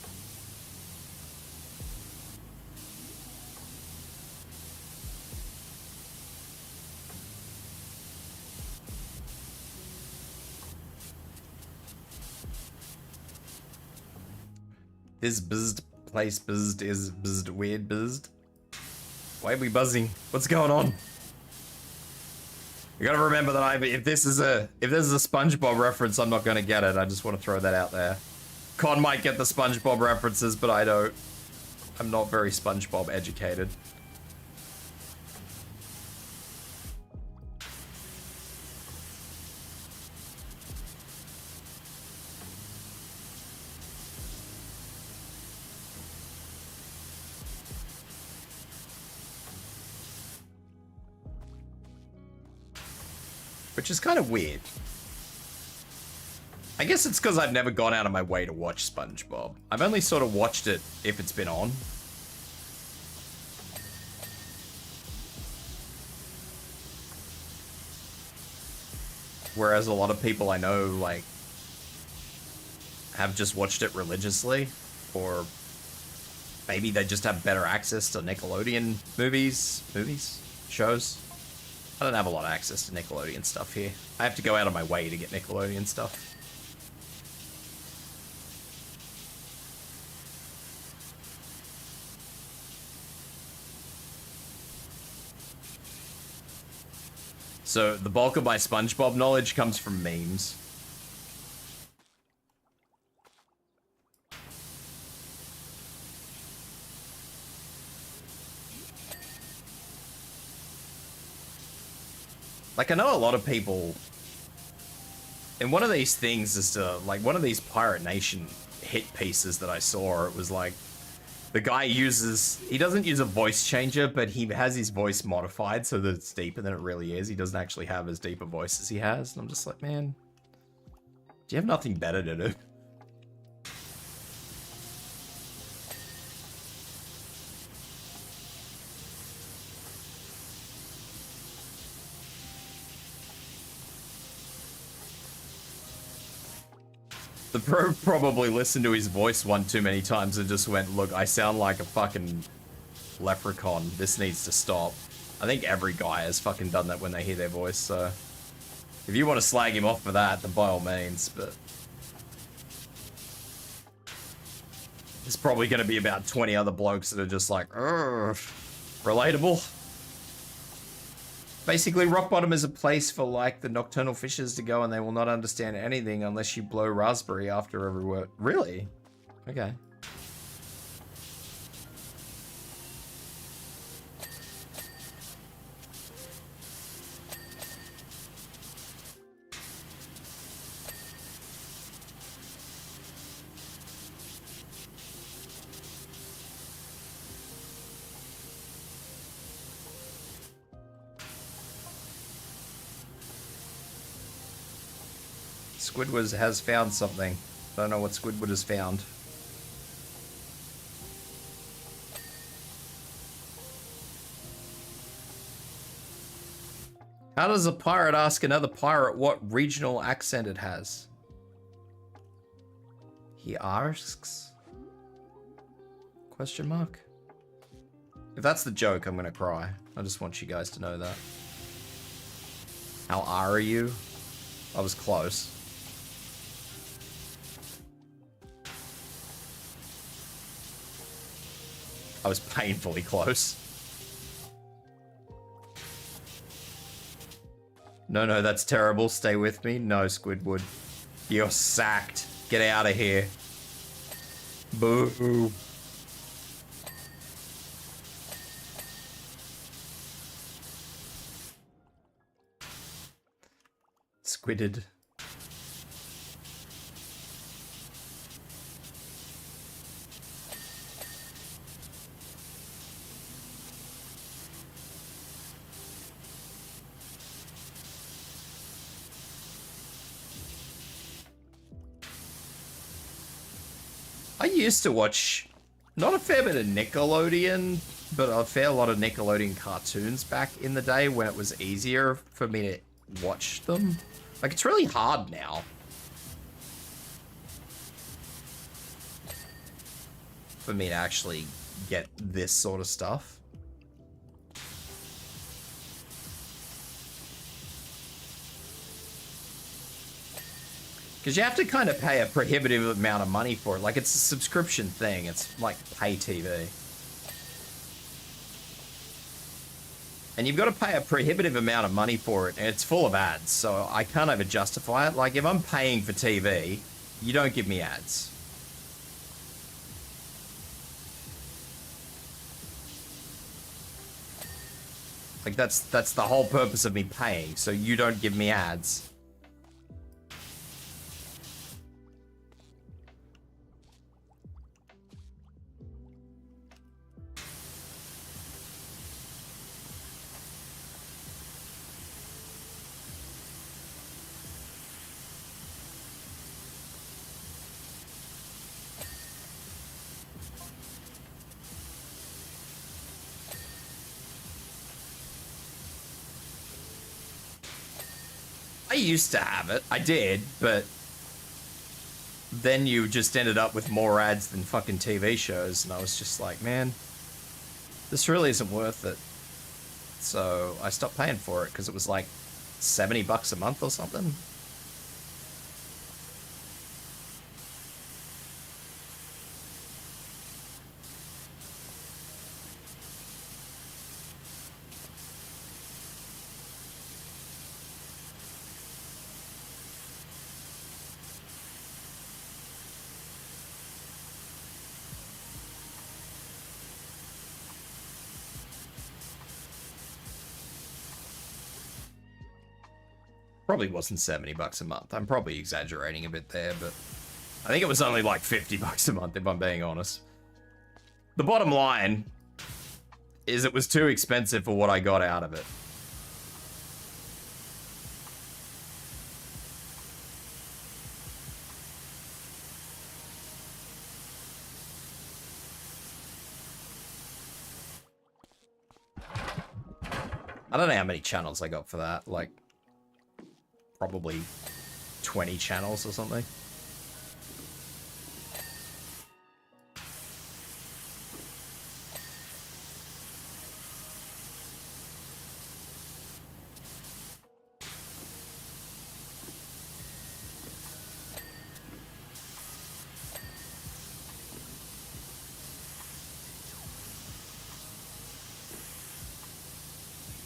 Speaker 1: This buzzed place buzzed is buzzed weird buzzed. Why are we buzzing? What's going on? You gotta remember that if this is a SpongeBob reference, I'm not gonna get it. I just want to throw that out there. Con might get the SpongeBob references, but I don't. I'm not very SpongeBob educated. Which is kind of weird. I guess it's because I've never gone out of my way to watch SpongeBob. I've only sort of watched it if it's been on. Whereas a lot of people I know, like, have just watched it religiously. Or maybe they just have better access to Nickelodeon shows. I don't have a lot of access to Nickelodeon stuff here. I have to go out of my way to get Nickelodeon stuff. So the bulk of my SpongeBob knowledge comes from memes. Like, I know a lot of people, in one of these things is to, like, one of these Pirate Nation hit pieces that I saw, it was like, the guy he doesn't use a voice changer, but he has his voice modified so that it's deeper than it really is. He doesn't actually have as deep a voice as he has. And I'm just like, man, do you have nothing better to do? The pro probably listened to his voice one too many times and just went, look, I sound like a fucking leprechaun. This needs to stop. I think every guy has fucking done that when they hear their voice, so... If you want to slag him off for that, then by all means, but... There's probably going to be about 20 other blokes that are just like, relatable. Basically, rock bottom is a place for, like, the nocturnal fishes to go and they will not understand anything unless you blow raspberry after every word. Really? Okay. Squidward has found something. I don't know what Squidward has found. How does a pirate ask another pirate what regional accent it has? He asks? Question mark? If that's the joke, I'm gonna cry. I just want you guys to know that. How are you? I was close. I was painfully close. No, that's terrible. Stay with me. No, Squidward. You're sacked. Get out of here. Boo. Squidded. I used to watch not a fair bit of Nickelodeon, but a fair lot of Nickelodeon cartoons back in the day when it was easier for me to watch them. Like, it's really hard now. For me to actually get this sort of stuff. Because you have to kind of pay a prohibitive amount of money for it. Like, it's a subscription thing. It's like pay TV. And you've got to pay a prohibitive amount of money for it. And it's full of ads. So I can't ever justify it. Like, if I'm paying for TV, you don't give me ads. Like, that's the whole purpose of me paying. So you don't give me ads. I used to have it. I did, but then you just ended up with more ads than fucking TV shows, and I was just like, man, this really isn't worth it. So I stopped paying for it because it was like $70 a month or something. Probably wasn't $70 a month. I'm probably exaggerating a bit there, but I think it was only like $50 a month, if I'm being honest. The bottom line is it was too expensive for what I got out of it. I don't know how many channels I got for that. Like, probably 20 channels or something.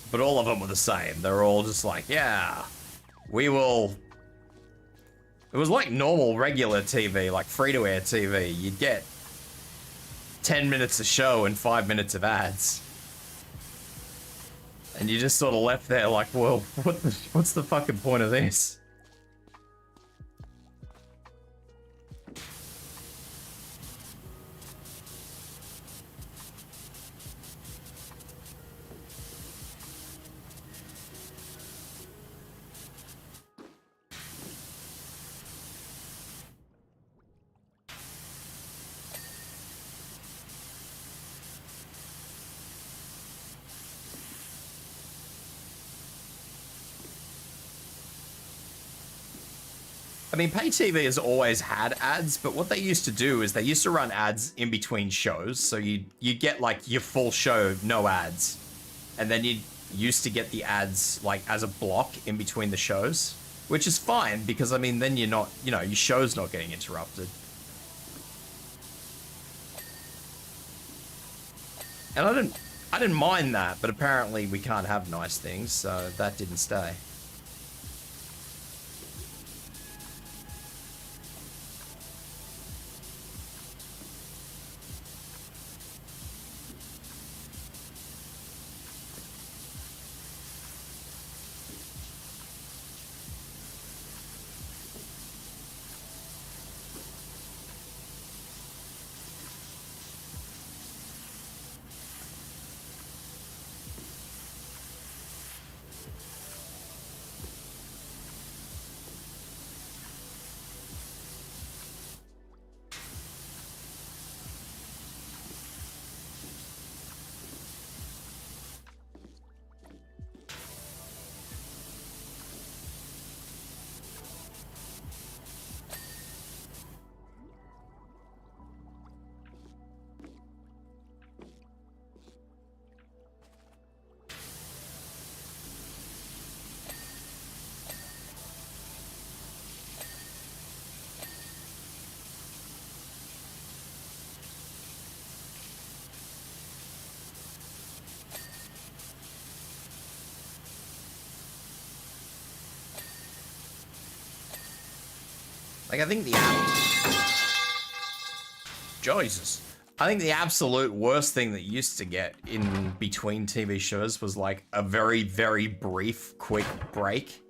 Speaker 1: But all of them were the same. They're all just like, yeah, we will... It was like normal, regular TV, like free-to-air TV. You'd get 10 minutes of show and 5 minutes of ads. And you just sort of left there like, well, what's the fucking point of this? I mean, pay TV has always had ads, but what they used to do is they used to run ads in between shows. So you get like your full show, no ads. And then you used to get the ads like as a block in between the shows, which is fine because I mean, then you're not, you know, your show's not getting interrupted. And I didn't mind that, but apparently we can't have nice things, so that didn't stay. Like, I think Jesus. I think the absolute worst thing that used to get in between TV shows was like a very, very brief, quick break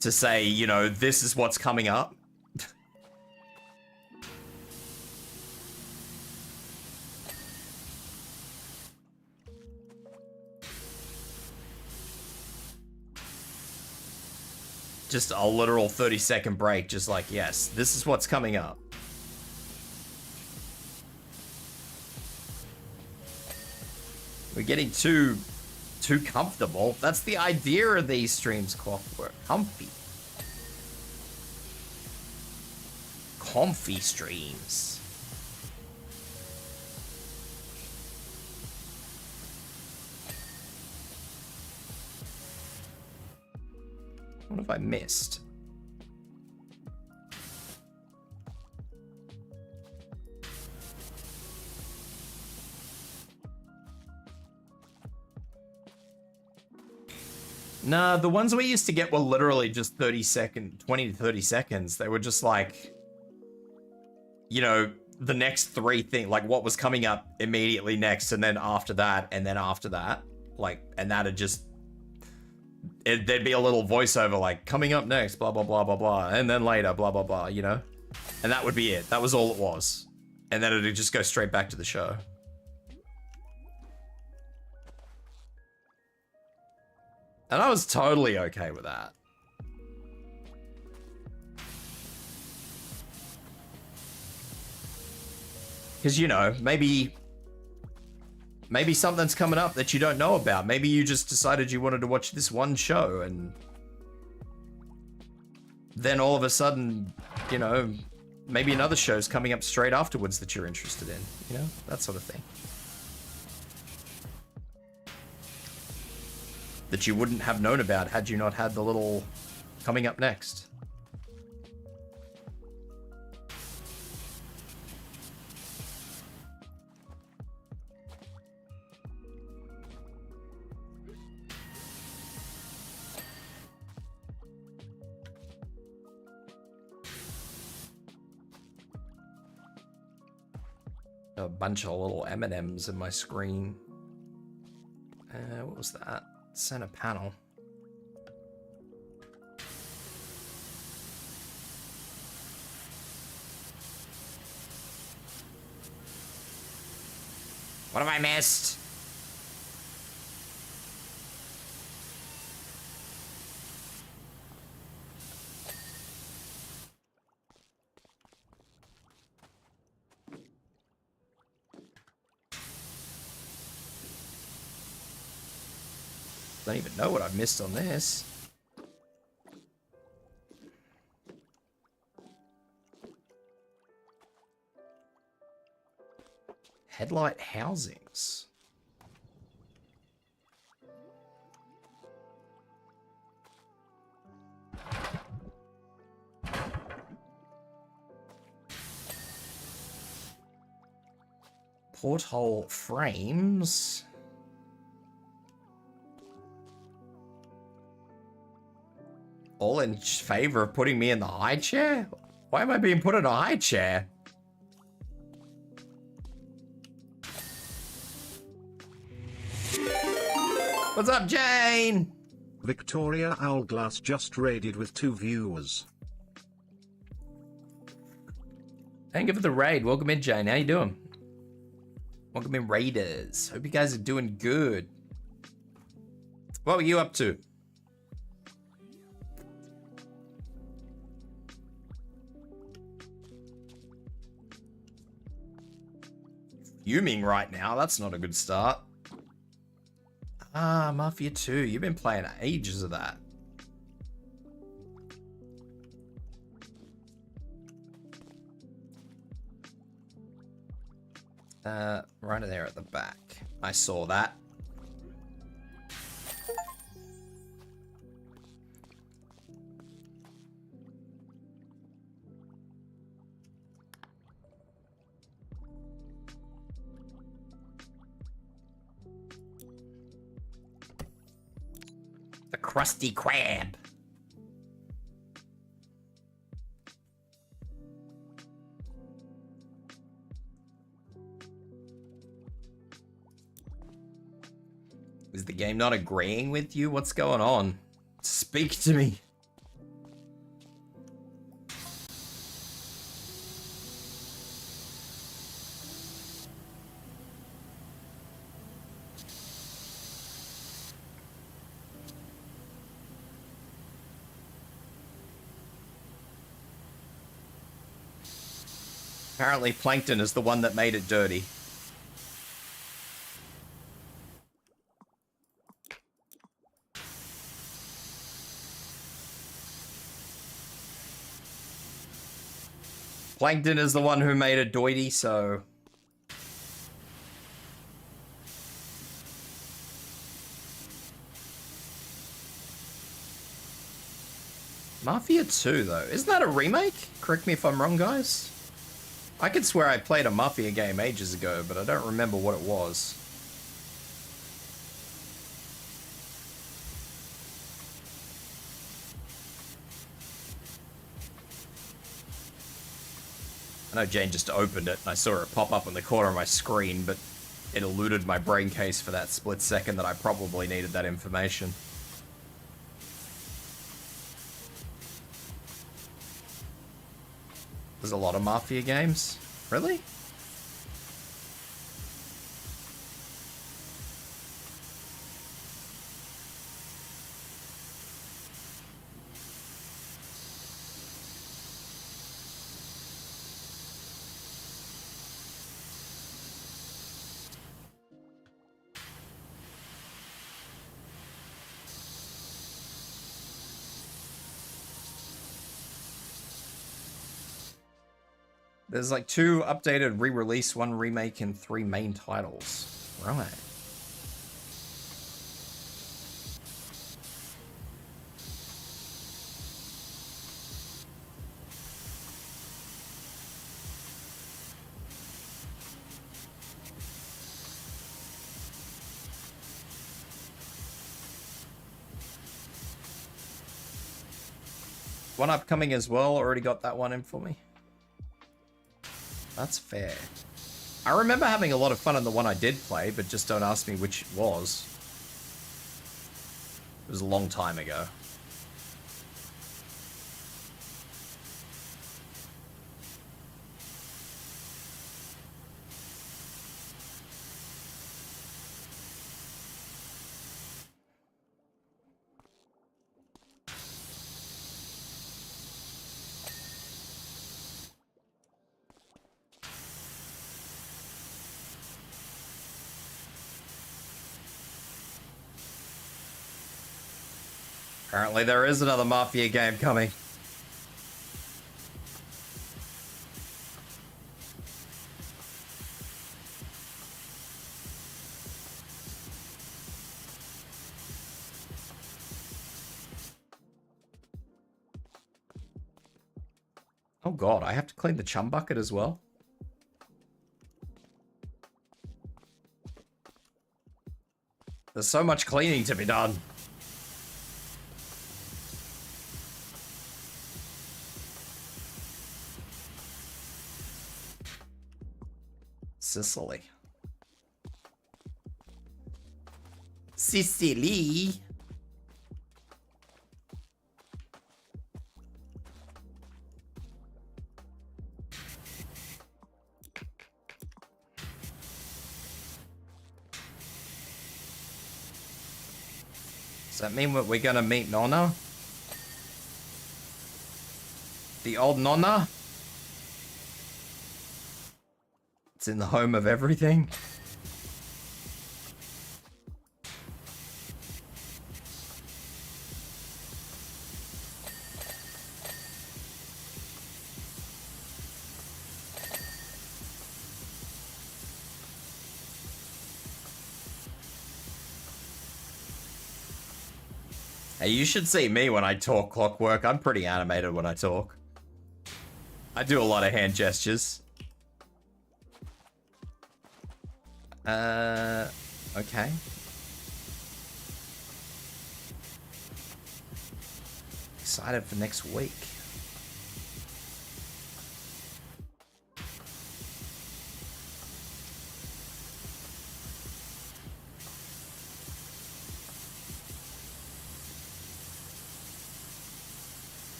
Speaker 1: to say, you know, this is what's coming up. Just a literal 30-second break, just like, yes, this is what's coming up. We're getting too comfortable. That's the idea of these streams, Clockwork. Comfy. Comfy streams. What have I missed? Nah, the ones we used to get were literally just 20 to 30 seconds. They were just like, you know, the next three things, like what was coming up immediately next, and then after that, and then after that. Like, and that'd just, there'd be a little voiceover like, coming up next, blah, blah, blah, blah, blah, and then later, blah, blah, blah, you know? And that would be it. That was all it was. And then it'd just go straight back to the show. And I was totally okay with that. Because, you know, maybe something's coming up that you don't know about. Maybe you just decided you wanted to watch this one show, and then all of a sudden, you know, maybe another show's coming up straight afterwards that you're interested in. You know, that sort of thing. That you wouldn't have known about had you not had the little coming up next. A bunch of little M&Ms in my screen. What was that? Center panel. What have I missed? I don't even know what I missed on this. Headlight housings. Porthole frames. All in favor of putting me in the high chair? Why am I being put in a high chair? What's up, Jane?
Speaker 2: Victoria Owlglass just raided with 2 viewers.
Speaker 1: Thank you for the raid. Welcome in, Jane. How you doing? Welcome in, raiders. Hope you guys are doing good. What were you up to? Fuming right now. That's not a good start. Ah, Mafia 2. You've been playing ages of that. Right there at the back. I saw that. The Krusty Krab. Is the game not agreeing with you? What's going on? Speak to me. Apparently Plankton is the one that made it dirty. Plankton is the one who made it doity, so... Mafia 2, though. Isn't that a remake? Correct me if I'm wrong, guys. I could swear I played a Mafia game ages ago, but I don't remember what it was. I know Jane just opened it, and I saw it pop up in the corner of my screen, but it eluded my brain case for that split second that I probably needed that information. There's a lot of Mafia games? Really? There's like 2 updated re-release, 1 remake, and 3 main titles. Right. One upcoming as well, already got that one in for me. That's fair. I remember having a lot of fun in the one I did play, but just don't ask me which it was. It was a long time ago. Apparently there is another Mafia game coming. Oh god, I have to clean the chum bucket as well? There's so much cleaning to be done. Sicily. Sicily. Does that mean that we're gonna meet Nonna? The old Nonna? It's in the home of everything. Hey, you should see me when I talk, Clockwork. I'm pretty animated when I talk. I do a lot of hand gestures. Okay. Excited for next week.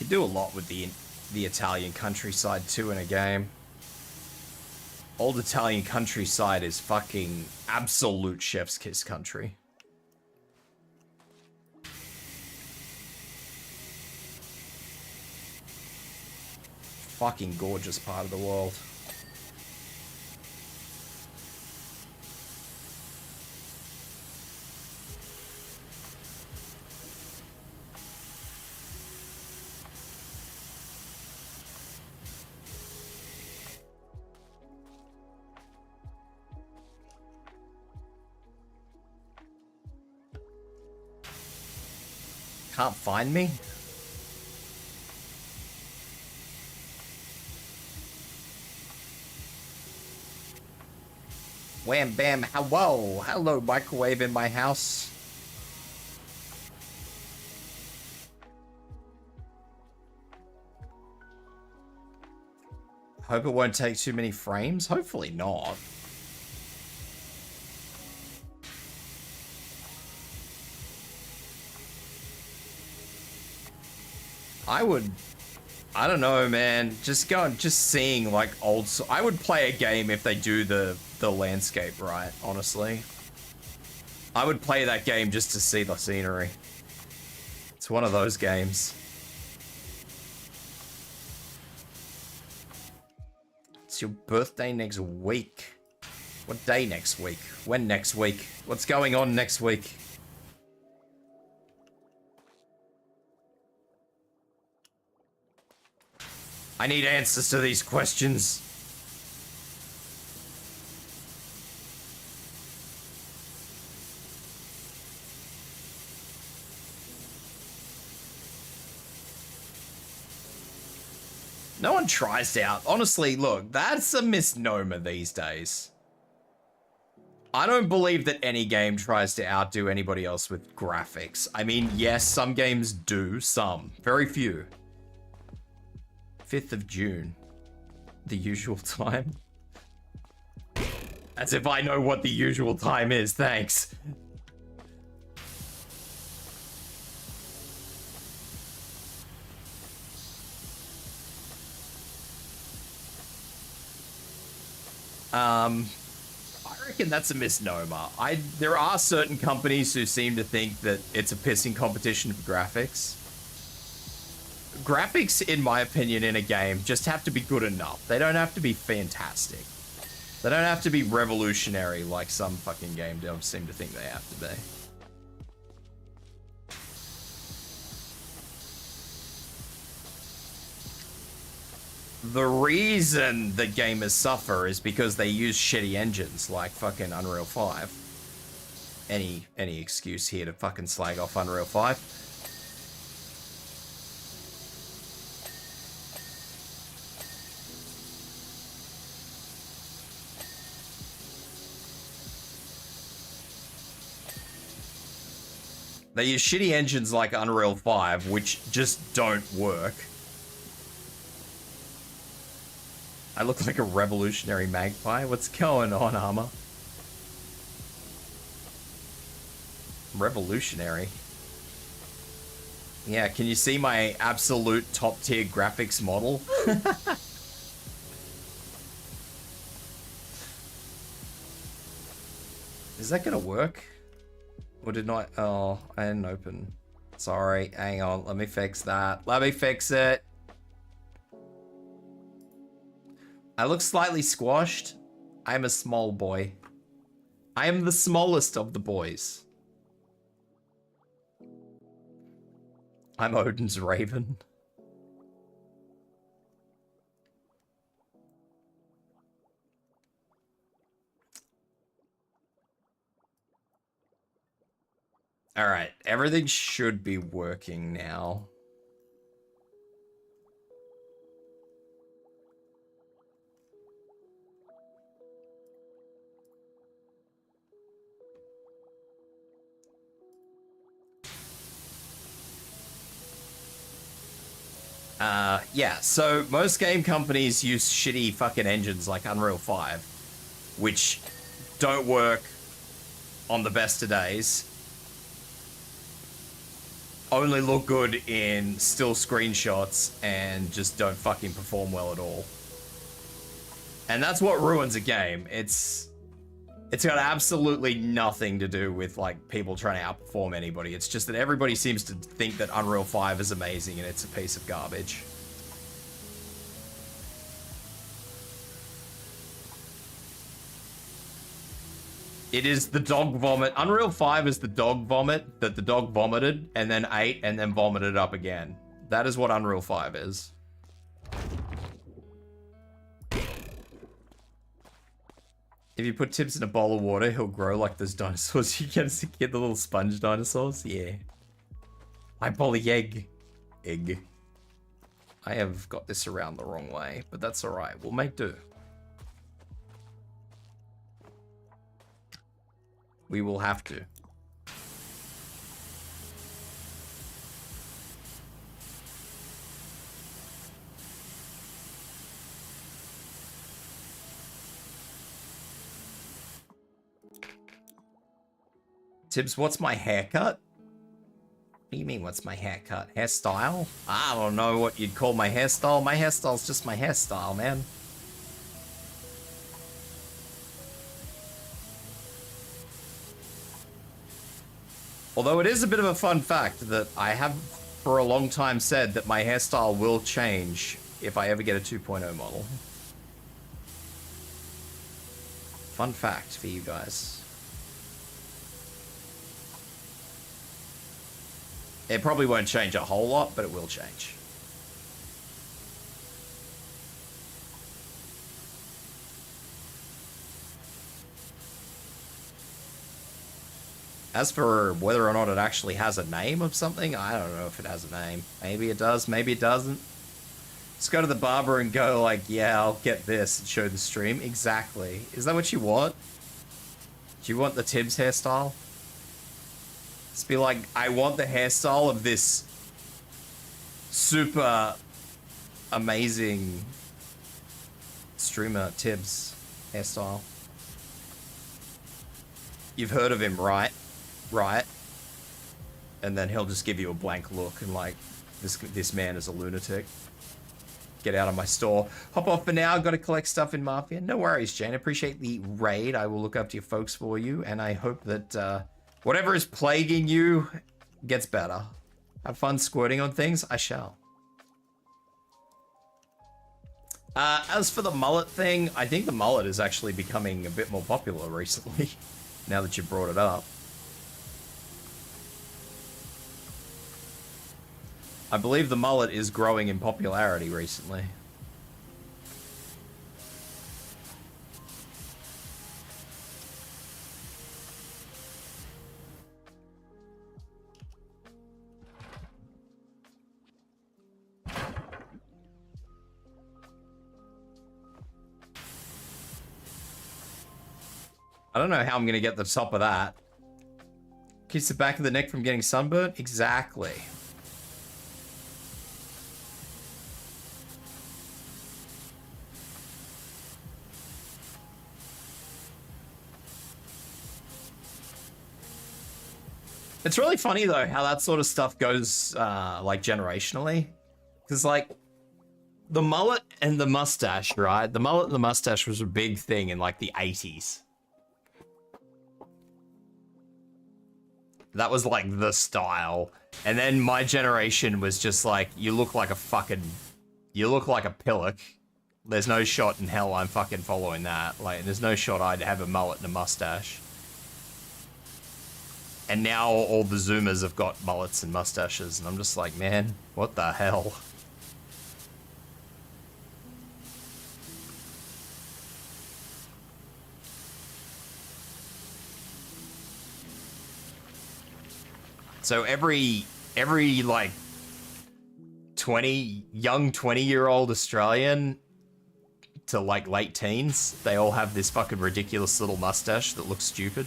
Speaker 1: You do a lot with the Italian countryside too in a game. Old Italian countryside is fucking absolute chef's kiss country. Fucking gorgeous part of the world. Can't find me? Wham bam, hello, hello, microwave in my house. Hope it won't take too many frames. Hopefully not. I don't know, man. Just seeing like I would play a game if they do the landscape right, honestly. I would play that game just to see the scenery. It's one of those games. It's your birthday next week. What day next week? When next week? What's going on next week? I need answers to these questions. No one tries to honestly, look, that's a misnomer these days. I don't believe that any game tries to outdo anybody else with graphics. I mean, yes, some games do, some. Very few. 5th of June. The usual time? As if I know what the usual time is, thanks. I reckon that's a misnomer. There are certain companies who seem to think that it's a pissing competition for graphics. Graphics, in my opinion, in a game just have to be good enough. They don't have to be fantastic. They don't have to be revolutionary like some fucking game devs seem to think they have to be. The reason that gamers suffer is because they use shitty engines like fucking Unreal 5. Any excuse here to fucking slag off Unreal 5. They use shitty engines like Unreal 5, which just don't work. I look like a revolutionary magpie. What's going on, Armor? Revolutionary? Yeah, can you see my absolute top tier graphics model? Is that gonna work? Or did not? Oh, I didn't open. Sorry, hang on. Let me fix that. Let me fix it. I look slightly squashed. I'm a small boy. I am the smallest of the boys. I'm Odin's Raven. All right, everything should be working now. Yeah, so most game companies use shitty fucking engines like Unreal 5, which don't work on the best of days. only look good in still screenshots and just don't fucking perform well at all. And that's what ruins a game. It's got absolutely nothing to do with like people trying to outperform anybody. It's just that everybody seems to think that Unreal 5 is amazing and it's a piece of garbage. It is the dog vomit. Unreal 5 is the dog vomit that the dog vomited and then ate and then vomited up again. That is what Unreal 5 is. If you put Tibs in a bowl of water, he'll grow like those dinosaurs. You get the little sponge dinosaurs? Yeah. I polyegg. Egg. I have got this around the wrong way, but that's alright. We'll make do. We will have to. Tibs, what's my haircut? What do you mean, what's my haircut? Hairstyle? I don't know what you'd call my hairstyle. My hairstyle's just my hairstyle, man. Although it is a bit of a fun fact that I have for a long time said that my hairstyle will change if I ever get a 2.0 model. Fun fact for you guys. It probably won't change a whole lot, but it will change. As for whether or not it actually has a name of something, I don't know if it has a name. Maybe it does, maybe it doesn't. Just go to the barber and go like, yeah, I'll get this and show the stream. Exactly. Is that what you want? Do you want the Tibs hairstyle? Just be like, I want the hairstyle of this super amazing streamer Tibs hairstyle. You've heard of him, right? Right? And then he'll just give you a blank look and like, this man is a lunatic. Get out of my store. Hop off for now. Got to collect stuff in Mafia. No worries, Jane. Appreciate the raid. I will look after your folks for you. And I hope that whatever is plaguing you gets better. Have fun squirting on things. I shall. As for the mullet thing, I think the mullet is actually becoming a bit more popular recently. Now that you brought it up. I believe the mullet is growing in popularity recently. I don't know how I'm gonna get the top of that. Keeps the back of the neck from getting sunburnt? Exactly. It's really funny though how that sort of stuff goes like generationally, because like the mullet and the mustache, right? The mullet and the mustache was a big thing in like the 80s. That was like the style. And then my generation was just like, you look like a pillock. There's no shot in hell I'm fucking following that. Like, there's no shot I'd have a mullet and a mustache. And now all the Zoomers have got mullets and mustaches, and I'm just like, man, what the hell? So every like young 20-year-old Australian to like late teens, they all have this fucking ridiculous little mustache that looks stupid.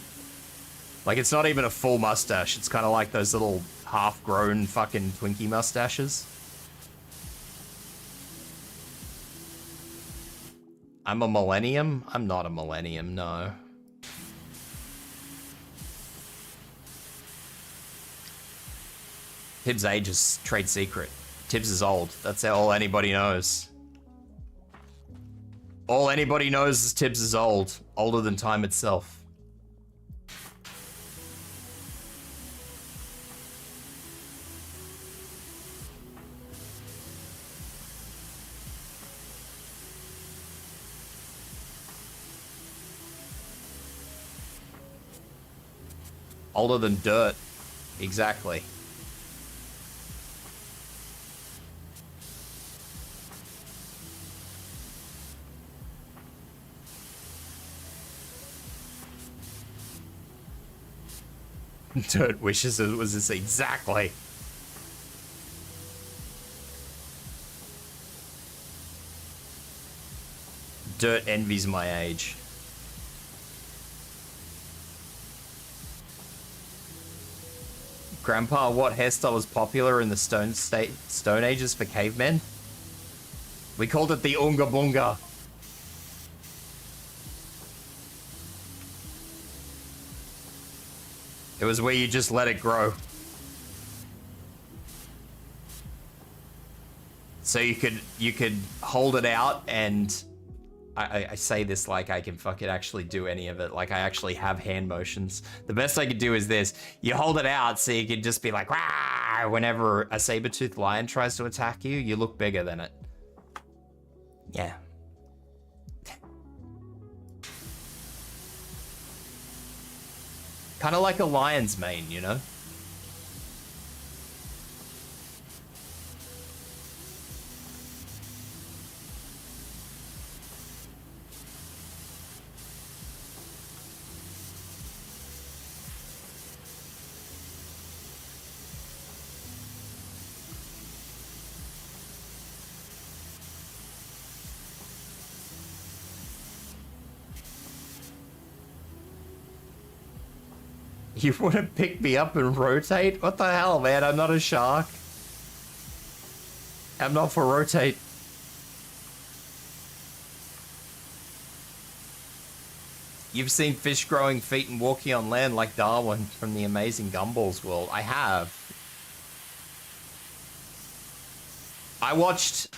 Speaker 1: Like, it's not even a full mustache. It's kind of like those little half-grown fucking Twinkie mustaches. I'm a millennium? I'm not a millennium, no. Tibs' age is trade secret. Tibs is old. That's all anybody knows. All anybody knows is Tibs is old. Older than time itself. Older than dirt. Exactly. Dirt wishes it was this exactly. Dirt envies my age. Grandpa, what hairstyle was popular in the Stone Ages for cavemen? We called it the Unga Bunga. It was where you just let it grow. So you could hold it out, and I say this like I can fucking actually do any of it. Like I actually have hand motions. The best I could do is this. You hold it out so you can just be like, "Rah!" Whenever a saber-toothed lion tries to attack you, you look bigger than it. Yeah. Kind of like a lion's mane, you know? You want to pick me up and rotate? What the hell, man? I'm not a shark. I'm not for rotate. You've seen fish growing feet and walking on land like Darwin from the Amazing Gumballs world. I have. I watched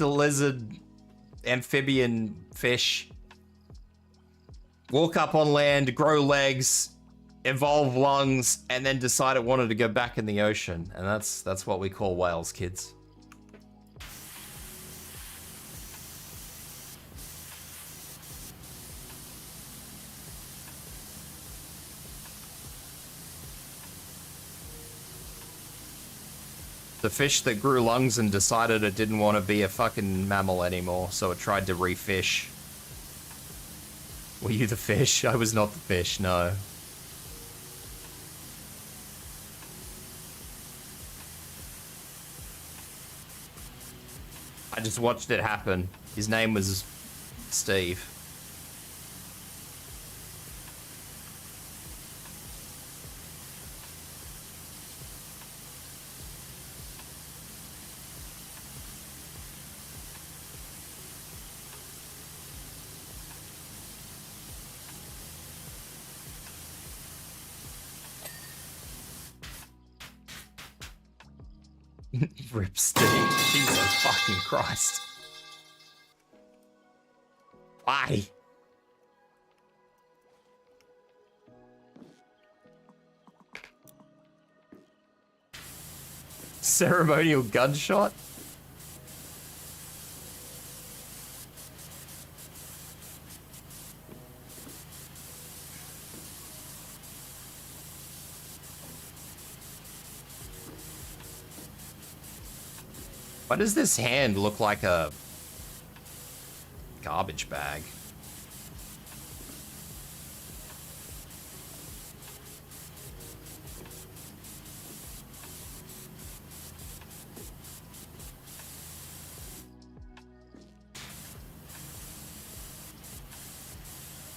Speaker 1: a lizard amphibian fish walk up on land, grow legs, evolve lungs, and then decide it wanted to go back in the ocean. And that's what we call whales, kids. The fish that grew lungs and decided it didn't want to be a fucking mammal anymore, so it tried to refish. Were you the fish? I was not the fish, no. I just watched it happen. His name was Steve. Rip Steve. Jesus fucking Christ. Why? Ceremonial gunshot? Why does this hand look like a garbage bag?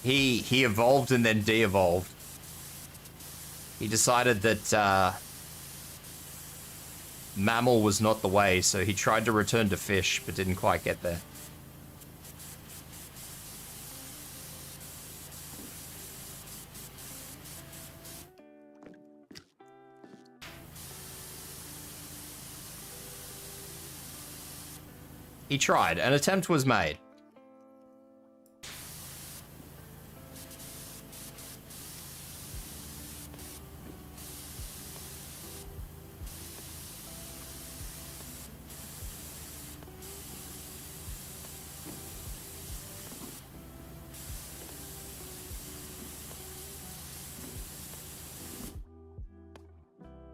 Speaker 1: He evolved and then de-evolved. He decided that mammal was not the way, so he tried to return to fish, but didn't quite get there. He tried. An attempt was made.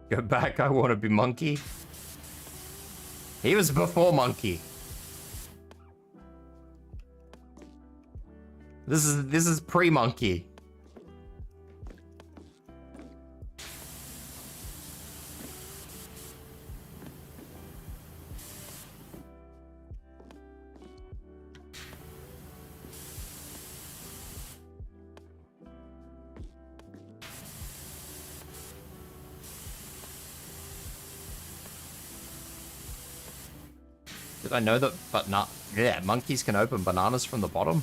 Speaker 1: Go back, I want to be monkey. He was before monkey. This is pre-monkey. Did I know that? But not. Yeah, monkeys can open bananas from the bottom.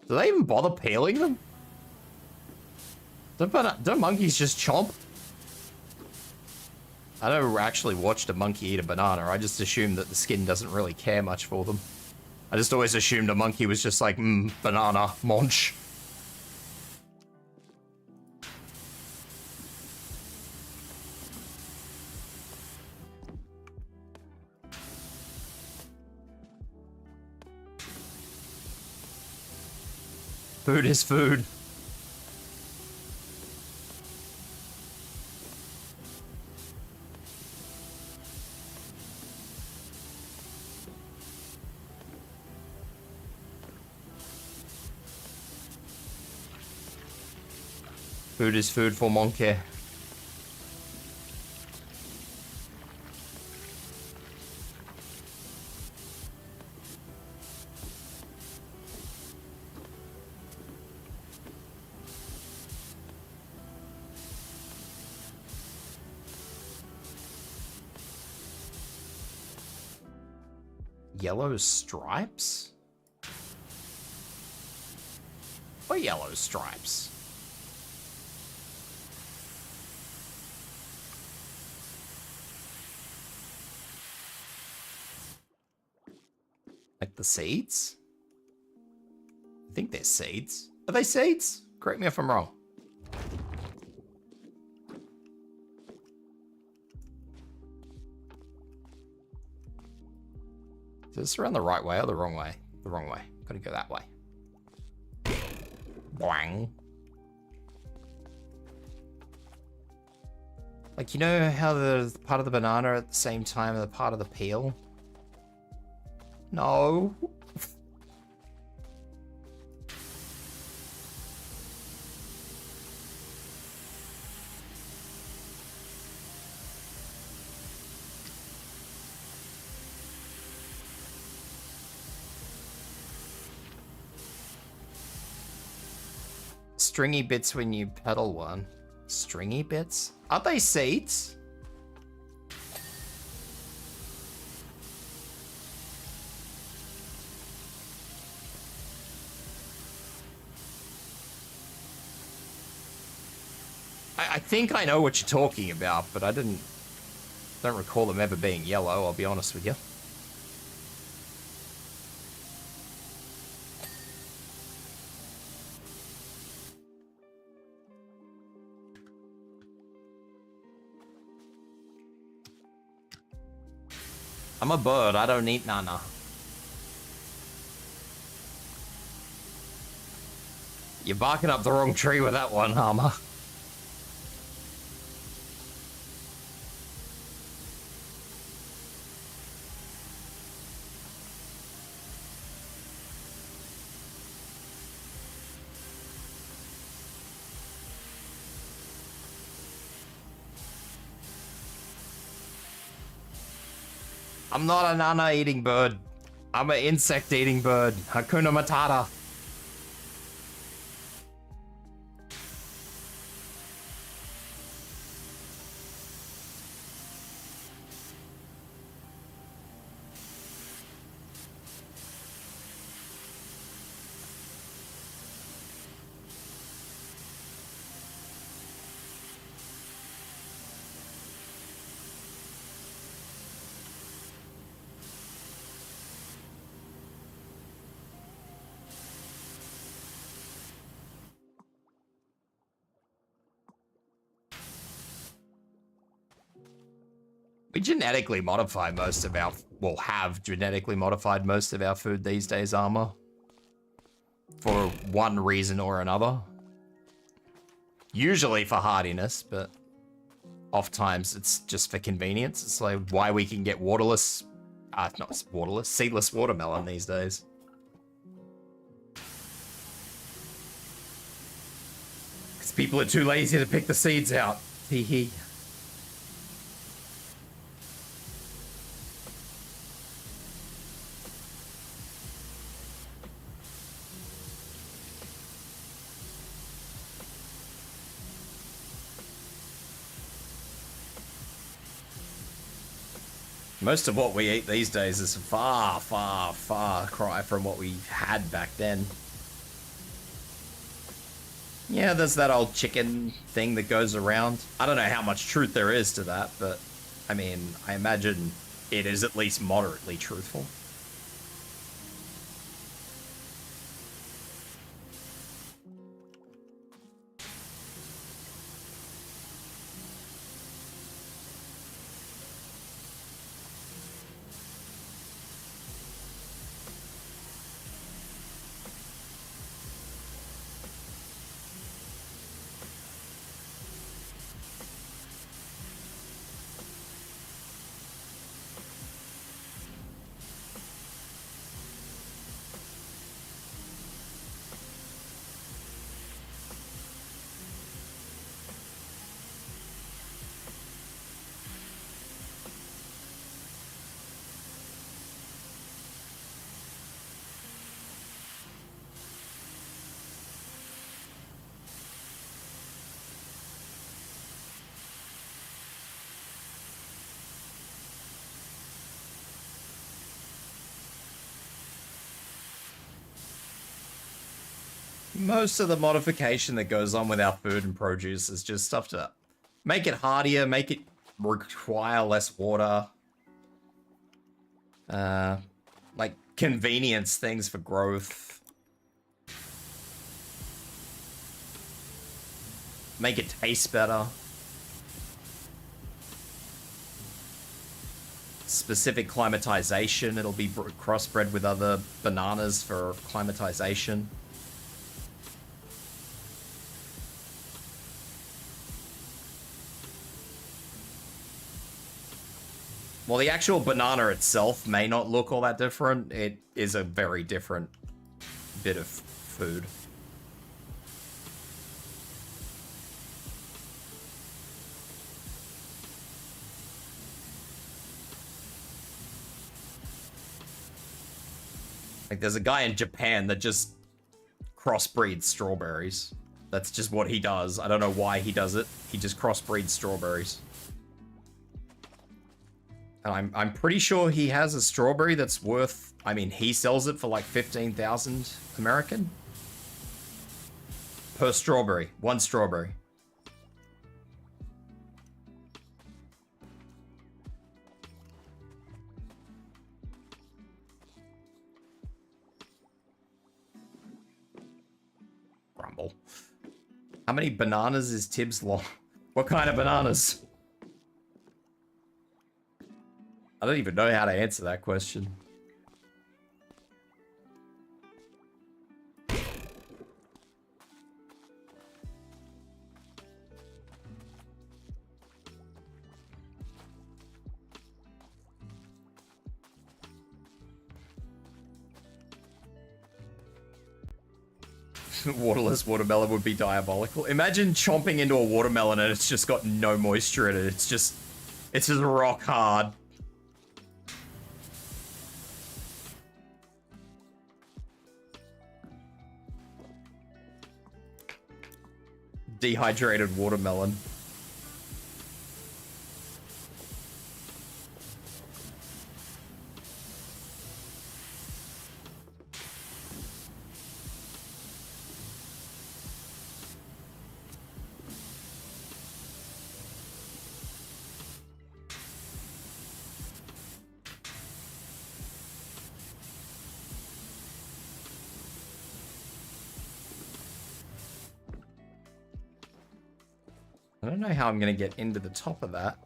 Speaker 1: Do they even bother peeling them? Don't monkeys just chomp? I never actually watched a monkey eat a banana. I just assumed that the skin doesn't really care much for them. I just always assumed a monkey was just like, banana, munch. Food is food. Food is food for monkey. Yellow stripes? What yellow stripes? Like the seeds? I think they're seeds. Are they seeds? Correct me if I'm wrong. Is this around the right way or the wrong way? The wrong way. Gotta go that way. Boing. Like, you know how the part of the banana at the same time as the part of the peel? No. Stringy bits when you pedal one. Stringy bits? Aren't they seeds? I think I know what you're talking about, but I don't recall them ever being yellow, I'll be honest with you. I'm a bird, I don't eat nana. You're barking up the wrong tree with that one, Harmer. I'm not a nana eating bird. I'm an insect eating bird. Hakuna Matata. We genetically modify most of our, well, have genetically modified most of our food these days, Armor. For one reason or another. Usually for hardiness, but oft times it's just for convenience. It's like why we can get waterless, not waterless, seedless watermelon these days. Because people are too lazy to pick the seeds out. Hee hee. Most of what we eat these days is far, far, far cry from what we had back then. Yeah, there's that old chicken thing that goes around. I don't know how much truth there is to that, but I mean, I imagine it is at least moderately truthful. Most of the modification that goes on with our food and produce is just stuff to make it hardier, make it require less water. Like convenience things for growth. Make it taste better. Specific climatization, it'll be crossbred with other bananas for climatization. Well, the actual banana itself may not look all that different. It is a very different bit of food. Like, there's a guy in Japan that just crossbreeds strawberries. That's just what he does. I don't know why he does it. He just crossbreeds strawberries. I'm pretty sure he has a strawberry that's worth, I mean, he sells it for like 15,000 American per strawberry, one strawberry. Grumble. How many bananas is Tibs long? What kind of bananas? I don't even know how to answer that question. Waterless watermelon would be diabolical. Imagine chomping into a watermelon and it's just got no moisture in it. It's just rock hard. Dehydrated watermelon. I don't know how I'm going to get into the top of that.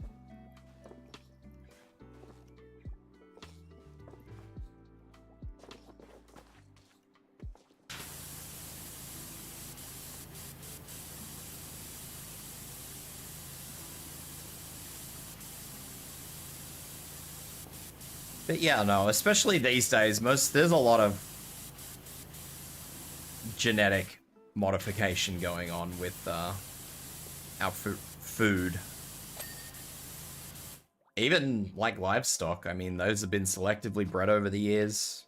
Speaker 1: But yeah, no, especially these days, there's a lot of genetic modification going on with our food. Even like livestock, I mean, those have been selectively bred over the years.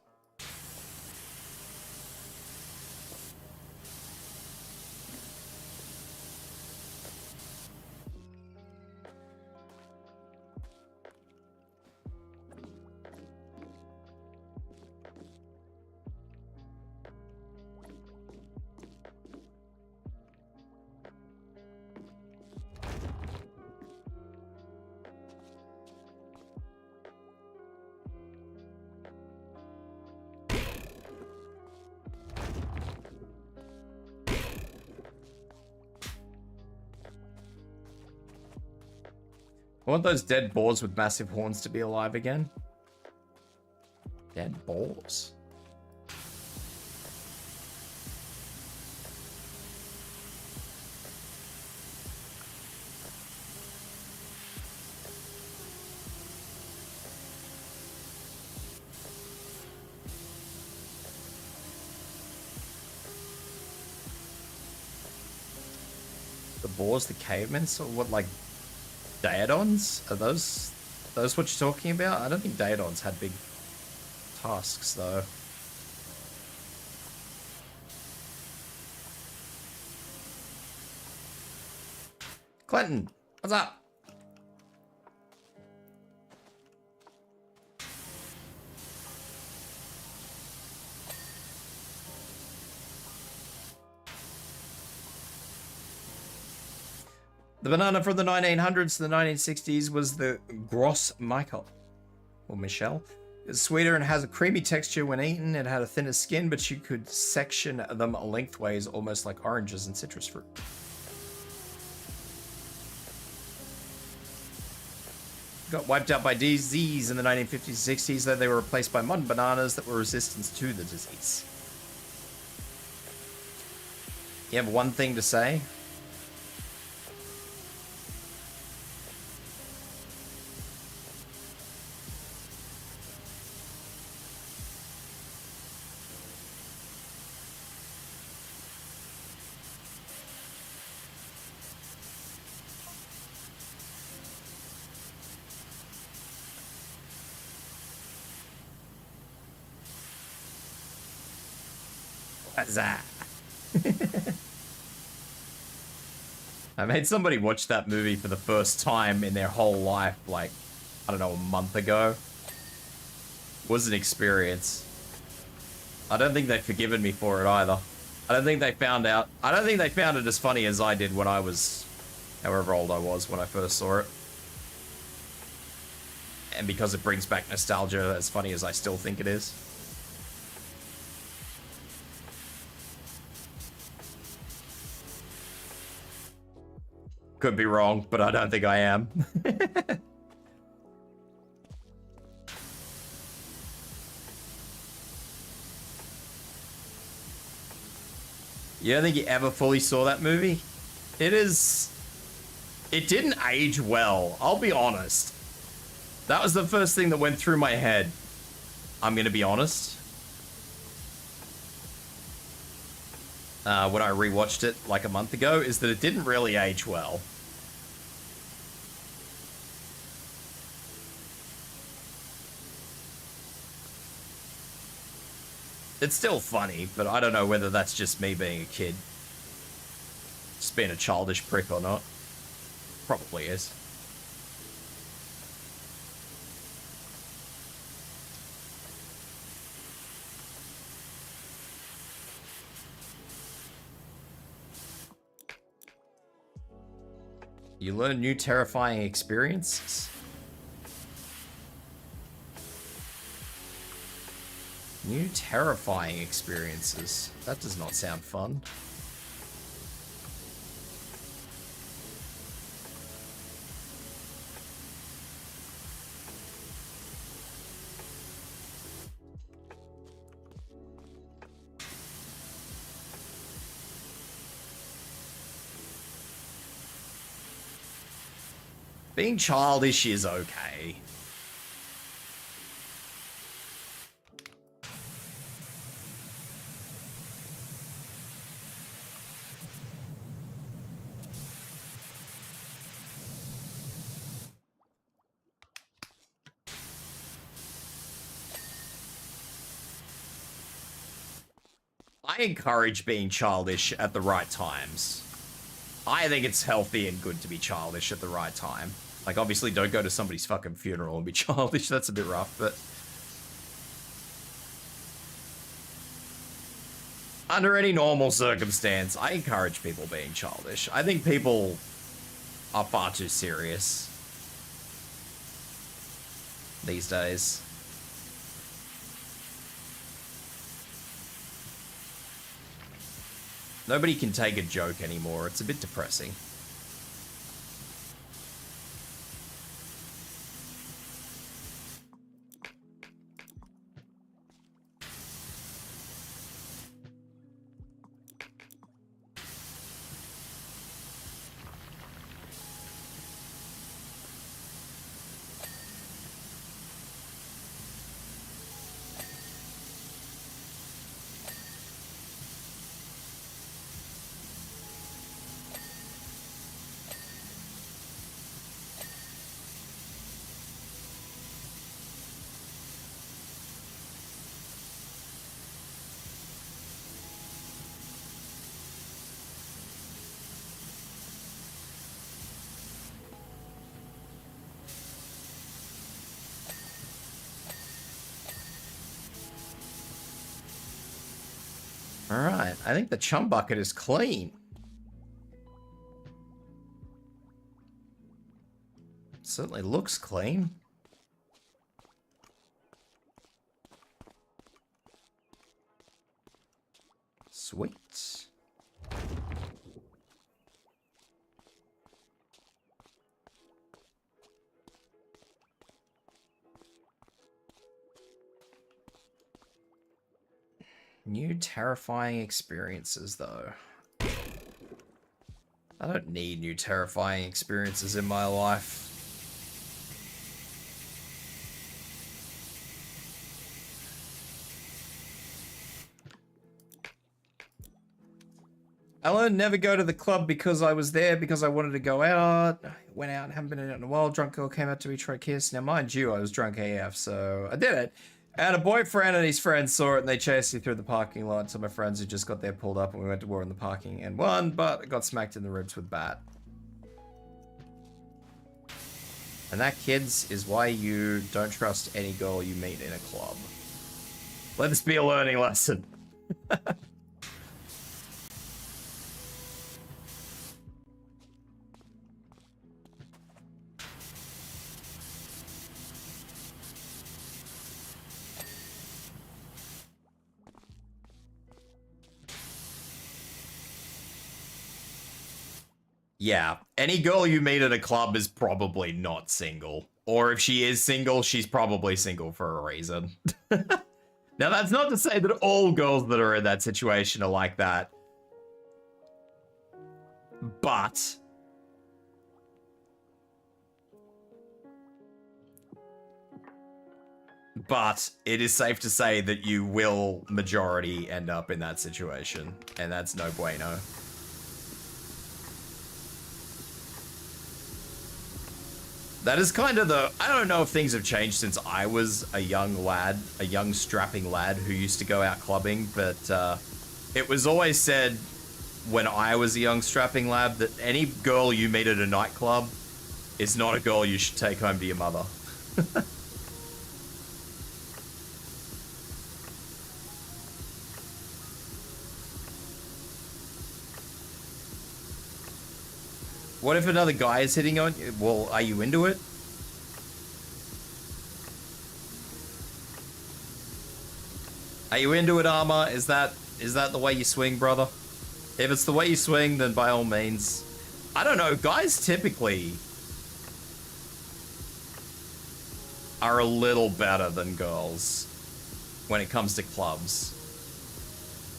Speaker 1: I want those dead boars with massive horns to be alive again. Dead boars? The boars, the cavemen? So what, like Daedons? Are those what you're talking about? I don't think Daedons had big tusks, though. Clinton, what's up? The banana from the 1900s to the 1960s was the Gros Michael, or Michelle. It's sweeter and has a creamy texture when eaten. It had a thinner skin, but you could section them lengthways, almost like oranges and citrus fruit. Got wiped out by disease in the 1950s and 60s, though they were replaced by modern bananas that were resistant to the disease. You have one thing to say? I made somebody watch that movie for the first time in their whole life, like, I don't know, a month ago. It was an experience. I don't think they've forgiven me for it either. I don't think they found it as funny as I did when I was, however old I was when I first saw it. And because it brings back nostalgia, as funny as I still think it is. Could be wrong, but I don't think I am. You don't think you ever fully saw that movie? It didn't age well, I'll be honest. That was the first thing that went through my head. I'm gonna be honest. When I rewatched it like a month ago, is that it didn't really age well. It's still funny, but I don't know whether that's just me being a kid. Just being a childish prick or not. Probably is. You learn new terrifying experiences. New terrifying experiences. That does not sound fun. Being childish is okay. I encourage being childish at the right times. I think it's healthy and good to be childish at the right time. Like, obviously, don't go to somebody's fucking funeral and be childish. That's a bit rough, but... under any normal circumstance, I encourage people being childish. I think people are far too serious these days. Nobody can take a joke anymore. It's a bit depressing. Alright, I think the chum bucket is clean. Certainly looks clean. Sweet. New terrifying experiences, though. I don't need new terrifying experiences in my life. I learned never go to the club because I was there because I wanted to go out. Went out, haven't been out in a while. Drunk girl came up to me, tried to kiss. Now, mind you, I was drunk AF, so I did it. And a boyfriend and his friends saw it and they chased me through the parking lot. So my friends who just got there pulled up and we went to war in the parking and won, but I got smacked in the ribs with bat. And that, kids, is why you don't trust any girl you meet in a club. Let this be a learning lesson. Yeah, any girl you meet at a club is probably not single. Or if she is single, she's probably single for a reason. Now, that's not to say that all girls that are in that situation are like that. But it is safe to say that you will majority end up in that situation. And that's no bueno. That is kind of the... I don't know if things have changed since I was a young lad, a young strapping lad who used to go out clubbing, but it was always said when I was a young strapping lad that any girl you meet at a nightclub is not a girl you should take home to your mother. What if another guy is hitting on you? Well, are you into it? Are you into it, Armor? Is that the way you swing, brother? If it's the way you swing, then by all means. I don't know, guys typically are a little better than girls when it comes to clubs.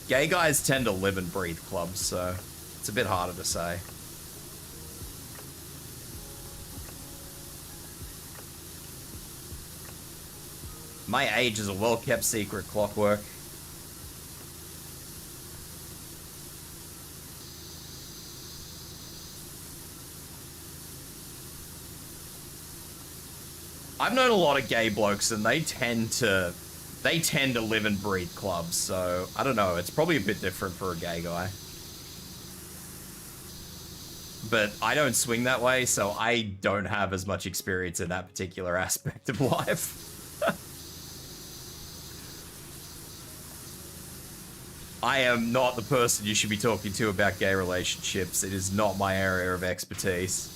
Speaker 1: Gay guys tend to live and breathe clubs, so it's a bit harder to say. My age is a well-kept secret, Clockwork. I've known a lot of gay blokes and they tend to They tend to live and breathe clubs, so I don't know. It's probably a bit different for a gay guy. But I don't swing that way, so I don't have as much experience in that particular aspect of life. I am not the person you should be talking to about gay relationships. It is not my area of expertise.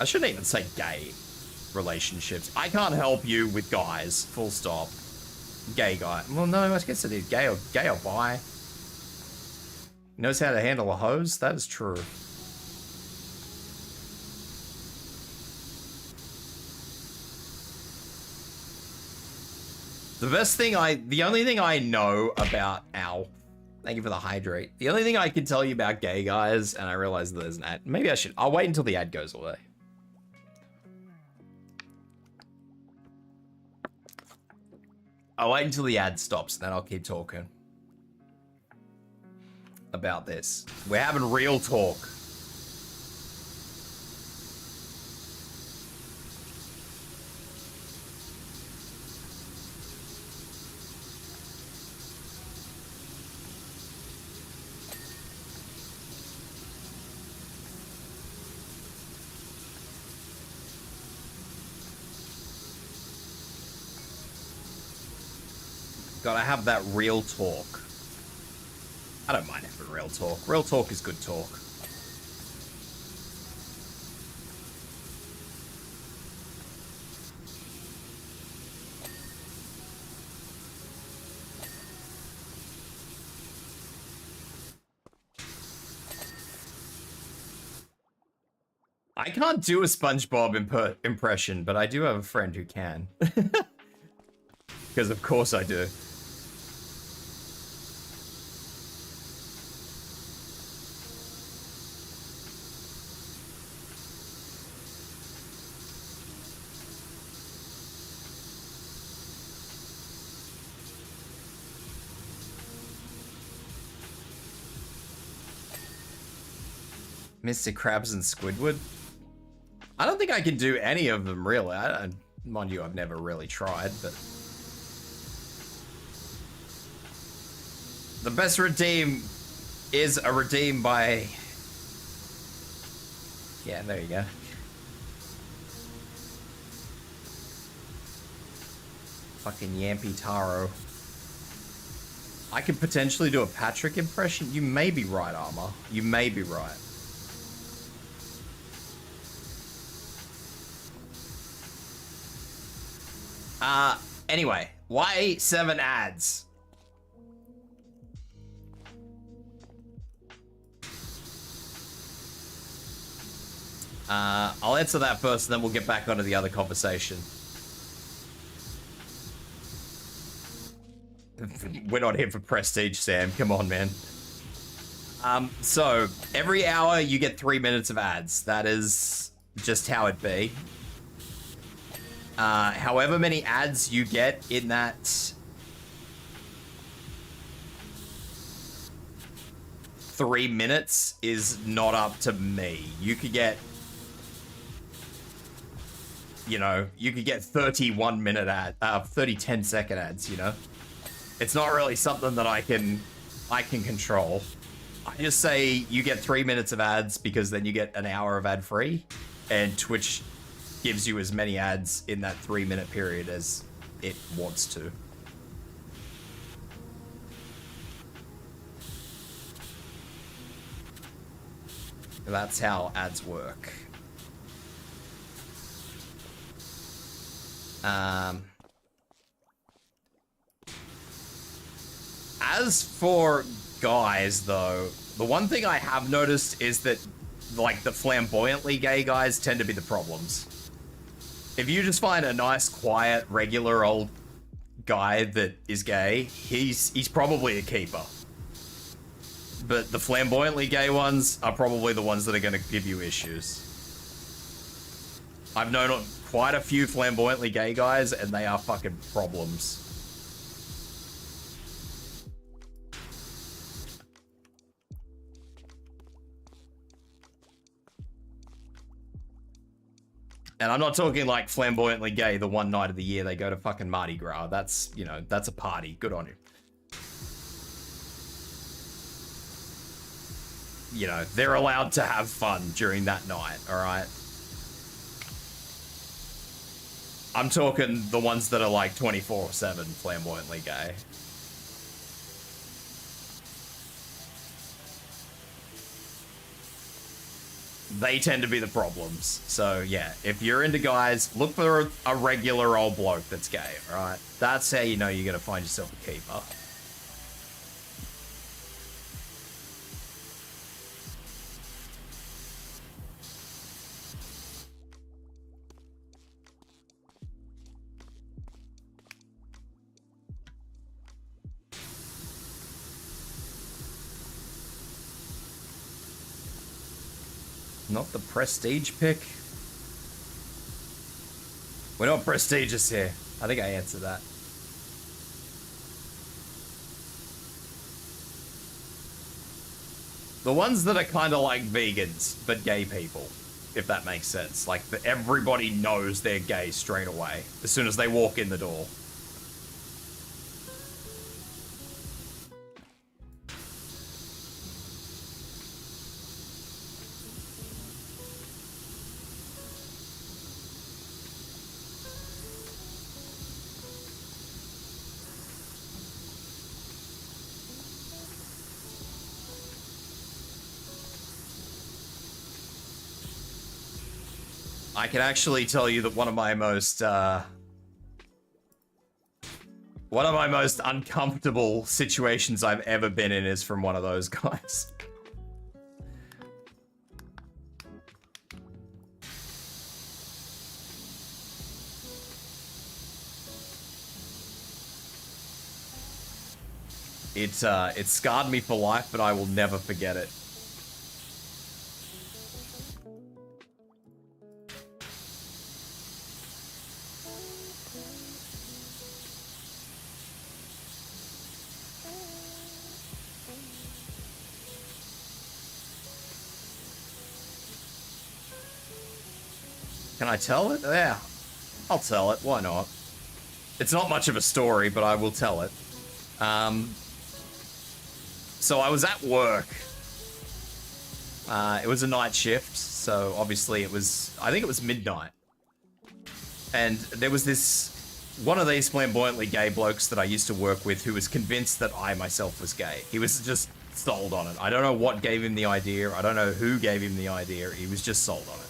Speaker 1: I shouldn't even say gay relationships. I can't help you with guys. Full stop. Gay guy. Well, no, I guess it is gay or bi. Knows how to handle a hose? That is true. The only thing I know about, ow, thank you for the hydrate. The only thing I can tell you about gay guys, and I realize there's an ad, maybe I should, I'll wait until the ad goes away. I'll wait until the ad stops, then I'll keep talking about this. We're having real talk. Gotta have that real talk. I don't mind having real talk. Real talk is good talk. I can't do a SpongeBob impression, but I do have a friend who can. Because of course I do. Mr. Krabs and Squidward? I don't think I can do any of them, really. Mind you, I've never really tried, but... The best redeem is a redeem by... Yeah, there you go. Fucking Yampy Taro. I could potentially do a Patrick impression. You may be right, Armor. You may be right. Anyway, why 7 ads? I'll answer that first, and then we'll get back onto the other conversation. We're not here for prestige, Sam. Come on, man. So, every hour you get 3 minutes of ads. That is just how it be. However many ads you get in that 3 minutes is not up to me. You could get, you know, you could get 31 minute ad, 30 10-second ads, you know? It's not really something that I can control. I just say you get 3 minutes of ads because then you get an hour of ad free, and Twitch gives you as many ads in that 3 minute period as it wants to. That's how ads work. As for guys, though, the one thing I have noticed is that, like, the flamboyantly gay guys tend to be the problems. If you just find a nice, quiet, regular old guy that is gay, he's probably a keeper. But the flamboyantly gay ones are probably the ones that are going to give you issues. I've known quite a few flamboyantly gay guys, and they are fucking problems. And I'm not talking like flamboyantly gay the one night of the year they go to fucking Mardi Gras. That's, you know, that's a party. Good on you. You know, they're allowed to have fun during that night, all right? I'm talking the ones that are like 24/7 flamboyantly gay. They tend to be the problems. So yeah, if you're into guys, look for a regular old bloke that's gay, all right? That's how you know you're gonna find yourself a keeper. Not the prestige pick. We're not prestigious here. I think I answered that. The ones that are kind of like vegans, but gay people, if that makes sense. Like, everybody knows they're gay straight away, as soon as they walk in the door. I can actually tell you that one of my most uncomfortable situations I've ever been in is from one of those guys. It scarred me for life, but I will never forget it. Can I tell it? Yeah, I'll tell it. Why not? It's not much of a story, but I will tell it. So I was at work. It was a night shift, so obviously it was, I think it was midnight. And there was one of these flamboyantly gay blokes that I used to work with who was convinced that I myself was gay. He was just sold on it. I don't know what gave him the idea. I don't know who gave him the idea. He was just sold on it.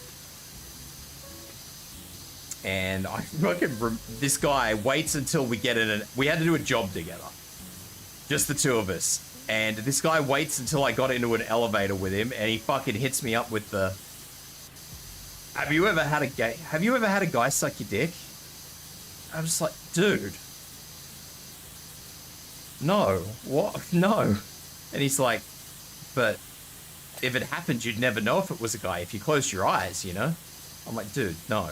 Speaker 1: And I fucking, this guy waits until we get in, we had to do a job together. Just the two of us. And this guy waits until I got into an elevator with him, and he fucking hits me up with the, have you ever had a guy suck your dick? I'm just like, dude. No. What? No. And he's like, but if it happened, you'd never know if it was a guy if you closed your eyes, you know? I'm like, dude, no.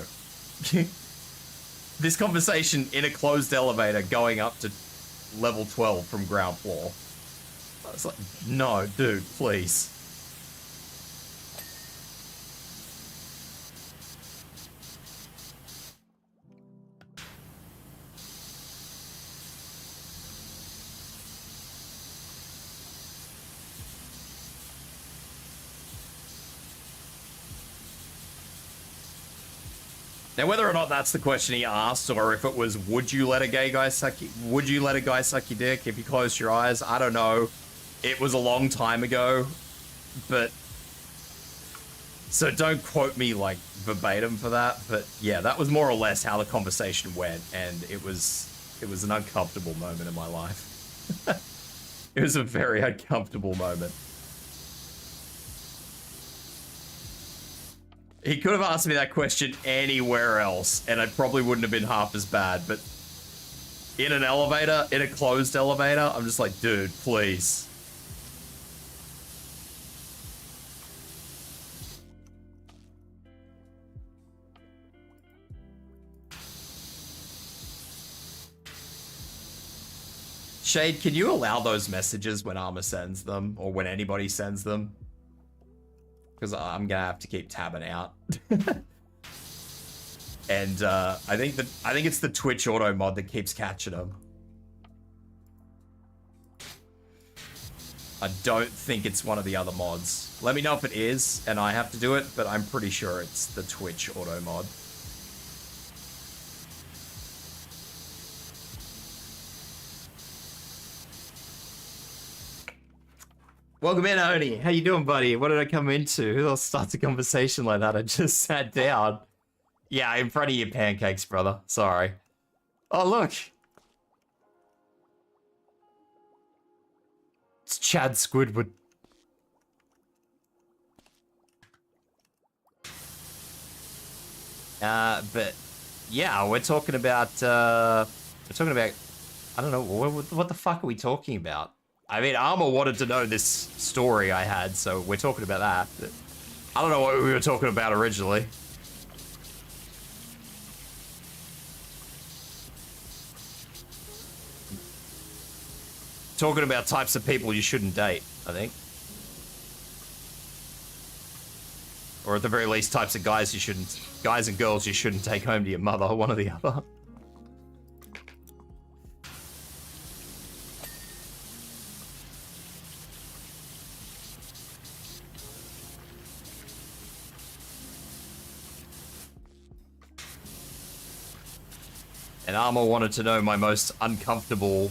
Speaker 1: This conversation in a closed elevator going up to level 12 from ground floor. I was like, no, dude, please. Now, whether or not that's the question he asked, or if it was, would you let a guy suck your dick if you closed your eyes? I don't know. It was a long time ago, but so don't quote me like verbatim for that. But yeah, that was more or less how the conversation went, and it was an uncomfortable moment in my life. It was a very uncomfortable moment. He could have asked me that question anywhere else, and it probably wouldn't have been half as bad, but in an elevator, in a closed elevator, I'm just like, dude, please. Shade, can you allow those messages when Armor sends them, or when anybody sends them? Because I'm gonna have to keep tabbing out. And I think it's the Twitch auto mod that keeps catching them. I don't think it's one of the other mods. Let me know if it is, and I have to do it, but I'm pretty sure it's the Twitch auto mod. Welcome in, Oni. How you doing, buddy? What did I come into? Who else starts a conversation like that? I just sat down. Yeah, in front of your pancakes, brother. Sorry. Oh, look. It's Chad Squidward. But yeah, we're talking about, I don't know, what the fuck are we talking about? I mean, Armor wanted to know this story I had, so we're talking about that. But I don't know what we were talking about originally. Talking about types of people you shouldn't date, I think. Or at the very least, types of guys and girls you shouldn't take home to your mother, one or the other. And Armor wanted to know my most uncomfortable...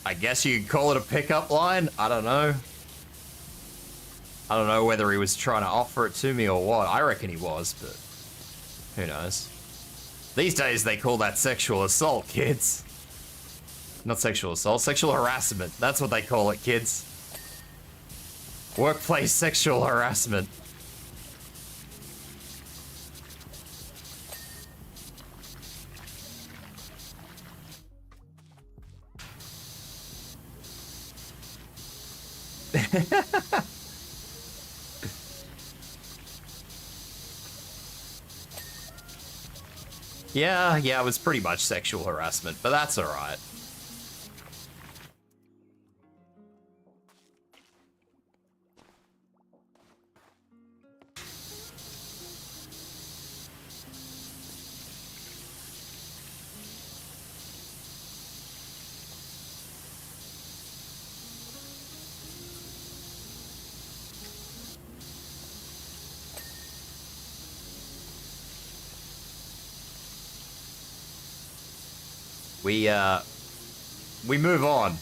Speaker 1: I guess you could call it a pickup line? I don't know. I don't know whether he was trying to offer it to me or what. I reckon he was, but who knows. These days they call that sexual assault, kids. Not sexual assault, sexual harassment. That's what they call it, kids. Workplace sexual harassment. Yeah, it was pretty much sexual harassment, but that's alright. We move on.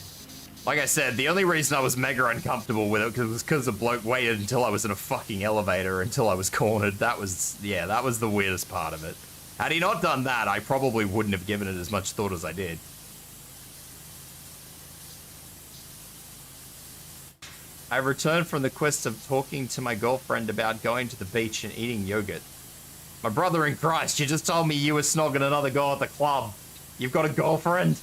Speaker 1: Like I said, the only reason I was mega uncomfortable with it was because the bloke waited until I was in a fucking elevator until I was cornered. That was the weirdest part of it. Had he not done that, I probably wouldn't have given it as much thought as I did. I returned from the quest of talking to my girlfriend about going to the beach and eating yogurt. My brother in Christ, you just told me you were snogging another girl at the club. You've got a girlfriend?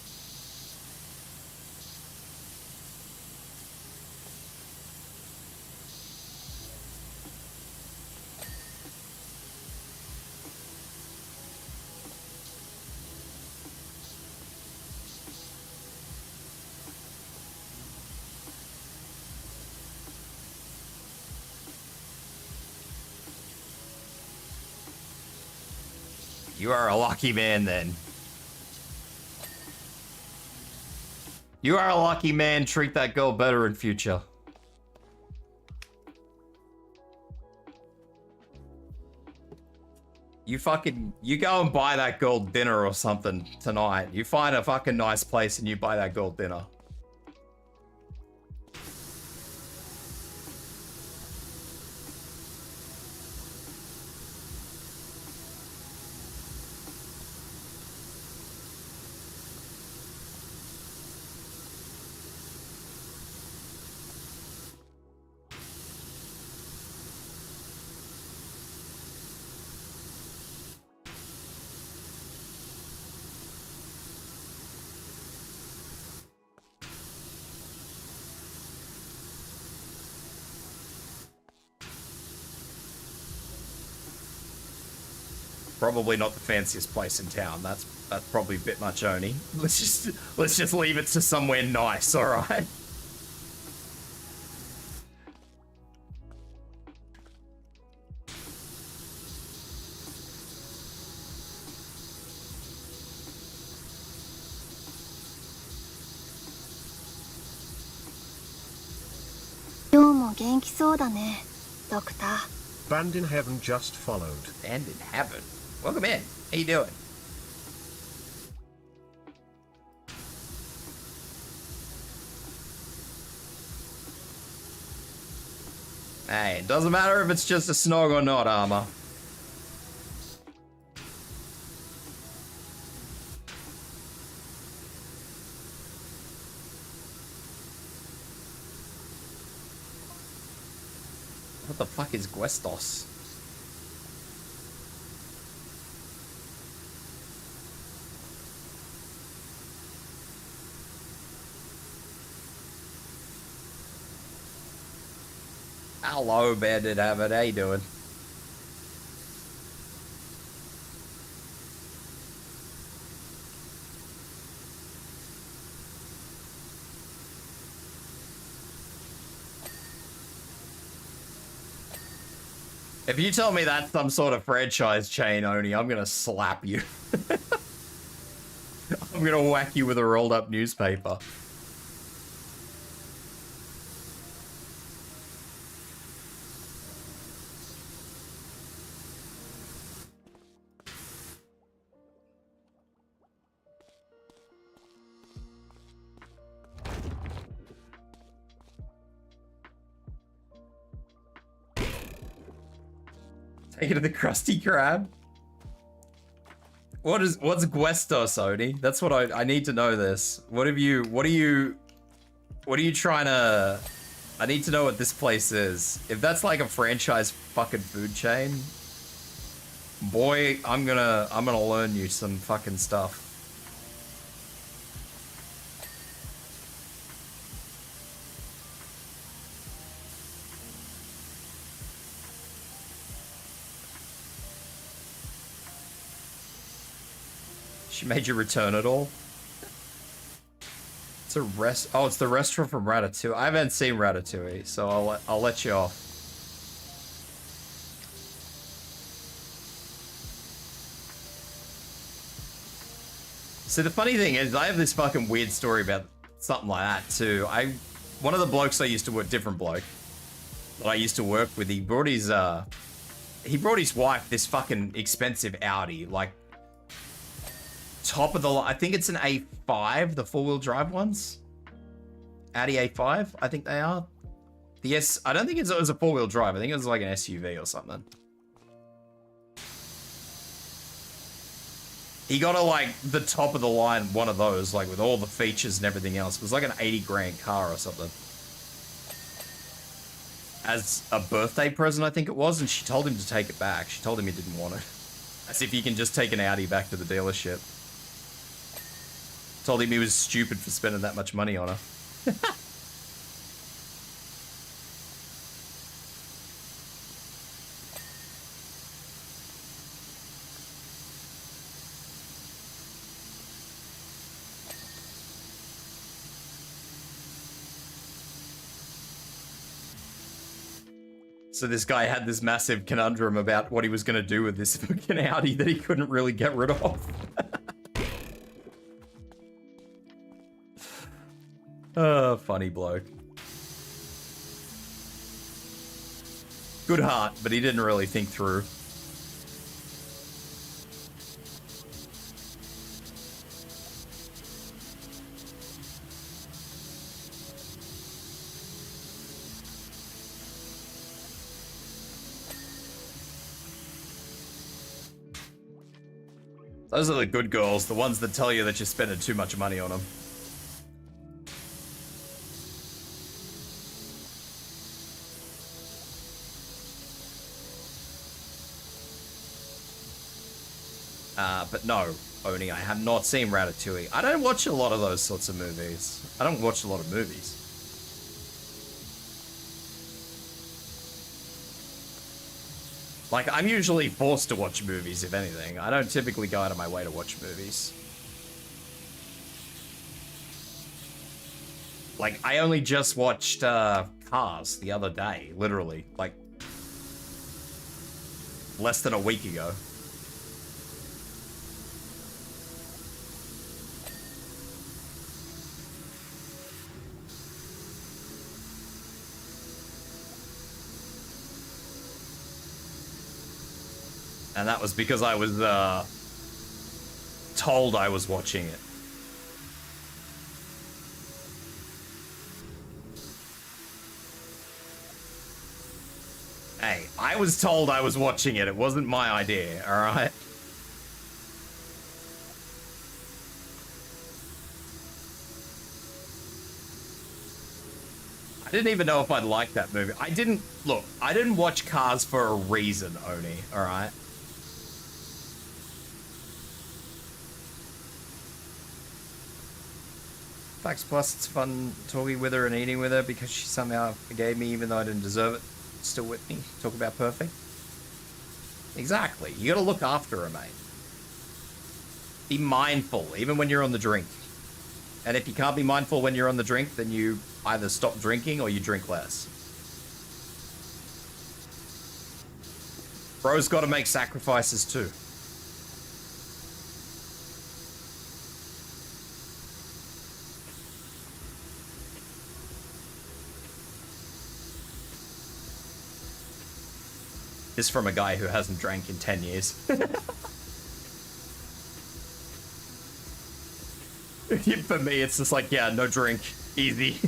Speaker 1: You are a lucky man, then. You are a lucky man. Treat that girl better in future. You go and buy that girl dinner or something tonight. You find a fucking nice place and you buy that girl dinner. Probably not the fanciest place in town. That's probably a bit much, Oni. Let's just leave it to somewhere nice, all right?
Speaker 2: Band in Heaven just followed.
Speaker 1: Band in Heaven? Welcome in. How you doing? Hey, it doesn't matter if it's just a snog or not, Armor. What the fuck is Guestos? Hello, Bandit Abbott. How you doing? If you tell me that's some sort of franchise chain, Oni, I'm gonna slap you. I'm gonna whack you with a rolled up newspaper. Take it to the Krusty Krab. What's Guestos, Oni? That's what I need to know this. What are you trying to... I need to know what this place is. If that's like a franchise fucking food chain, boy, I'm gonna learn you some fucking stuff. She made you return it all? It's a oh, it's the restaurant from Ratatouille. I haven't seen Ratatouille, so I'll let you off. So the funny thing is, I have this fucking weird story about something like that too. One of the blokes I used to work, different bloke that I used to work with, he brought his wife this fucking expensive Audi, like top of the line. I think it's an A5, the four-wheel drive ones. Audi A5, I think they are. Yes, I don't think it was a four-wheel drive. I think it was like an SUV or something. He got a like the top of the line one of those, like with all the features and everything else. It was like an 80 grand car or something. As a birthday present, I think it was, and she told him to take it back. She told him he didn't want it. As if you can just take an Audi back to the dealership. Told him he was stupid for spending that much money on her. So this guy had this massive conundrum about what he was going to do with this fucking Audi that he couldn't really get rid of. Oh, funny bloke. Good heart, but he didn't really think through. Those are the good girls, the ones that tell you that you're spending too much money on them. But no, Oni, I have not seen Ratatouille. I don't watch a lot of those sorts of movies. I don't watch a lot of movies. Like, I'm usually forced to watch movies, if anything. I don't typically go out of my way to watch movies. Like, I only just watched Cars the other day, literally. Like, less than a week ago. And that was because I was told I was watching it. Hey, I was told I was watching it. It wasn't my idea, all right? I didn't even know if I'd like that movie. I didn't watch Cars for a reason, Oni, all right? Facts Plus, it's fun talking with her and eating with her because she somehow forgave me even though I didn't deserve it. Still with me. Talk about perfect. Exactly. You gotta look after her, mate. Be mindful, even when you're on the drink. And if you can't be mindful when you're on the drink, then you either stop drinking or you drink less. Bro's gotta make sacrifices too. This from a guy who hasn't drank in 10 years. For me, it's just like, yeah, no drink. Easy.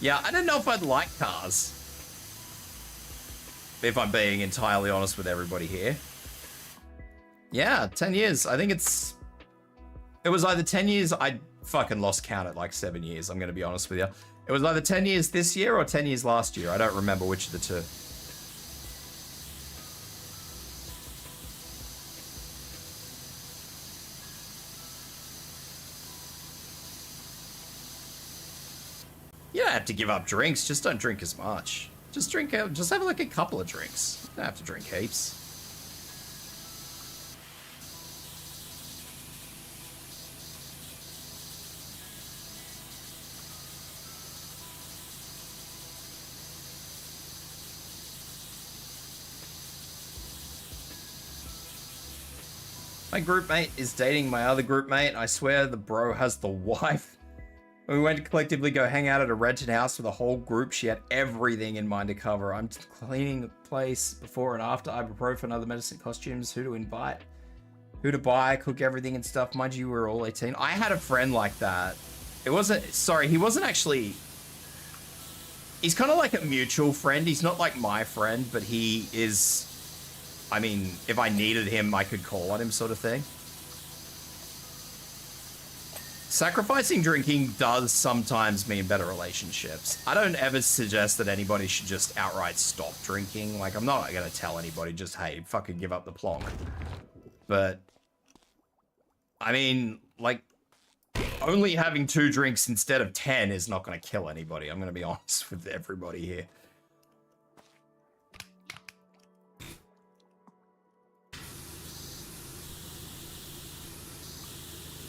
Speaker 1: Yeah, I don't know if I'd like Cars. If I'm being entirely honest with everybody here. Yeah, 10 years. I think it was either 10 years, I fucking lost count at like 7 years, I'm gonna be honest with you. It was either 10 years this year or 10 years last year. I don't remember which of the two. You don't have to give up drinks, just don't drink as much. Just have like a couple of drinks. You don't have to drink heaps. My group mate is dating my other group mate. I swear the bro has the wife. When we went to collectively go hang out at a rented house with a whole group, she had everything in mind to cover. I'm cleaning the place before and after, ibuprofen, other medicine, costumes, who to invite, who to buy, cook everything and stuff. Mind you, we were all 18. I had a friend like that. He wasn't actually... He's kind of like a mutual friend. He's not like my friend, but he is... I mean, if I needed him, I could call on him, sort of thing. Sacrificing drinking does sometimes mean better relationships. I don't ever suggest that anybody should just outright stop drinking. Like, I'm not going to tell anybody just, hey, fucking give up the plonk. But, I mean, like, only having 2 drinks instead of 10 is not going to kill anybody. I'm going to be honest with everybody here.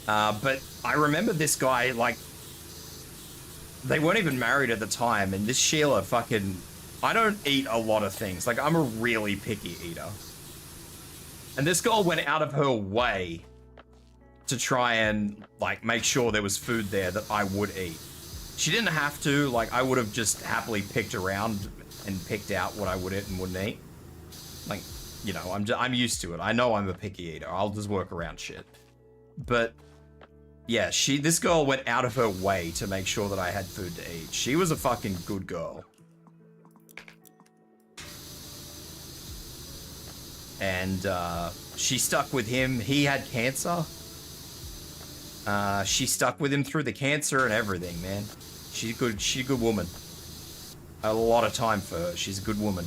Speaker 1: But I remember this guy, like, they weren't even married at the time, and this Sheila fucking... I don't eat a lot of things. Like, I'm a really picky eater. And this girl went out of her way to try and, like, make sure there was food there that I would eat. She didn't have to. Like, I would have just happily picked around and picked out what I would eat and wouldn't eat. Like, you know, I'm used to it. I know I'm a picky eater. I'll just work around shit. But... yeah, this girl went out of her way to make sure that I had food to eat. She was a fucking good girl. And, she stuck with him. He had cancer. She stuck with him through the cancer and everything, man. She's a good woman. A lot of time for her. She's a good woman.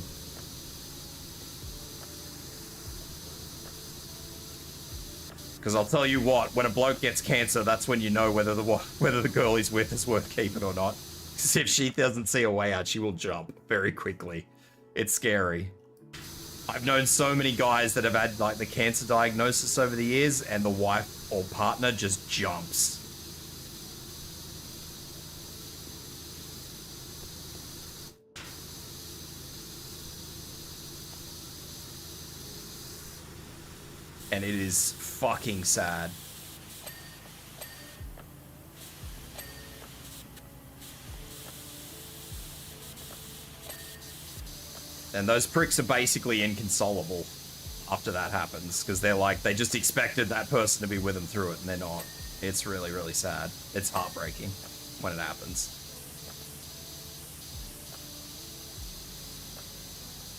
Speaker 1: Because I'll tell you what, when a bloke gets cancer, that's when you know whether the girl he's with is worth keeping or not. Because if she doesn't see a way out, she will jump very quickly. It's scary. I've known so many guys that have had like the cancer diagnosis over the years, and the wife or partner just jumps. And it is fucking sad. And those pricks are basically inconsolable after that happens, because they're like, they just expected that person to be with them through it, and they're not. It's really, really sad. It's heartbreaking when it happens.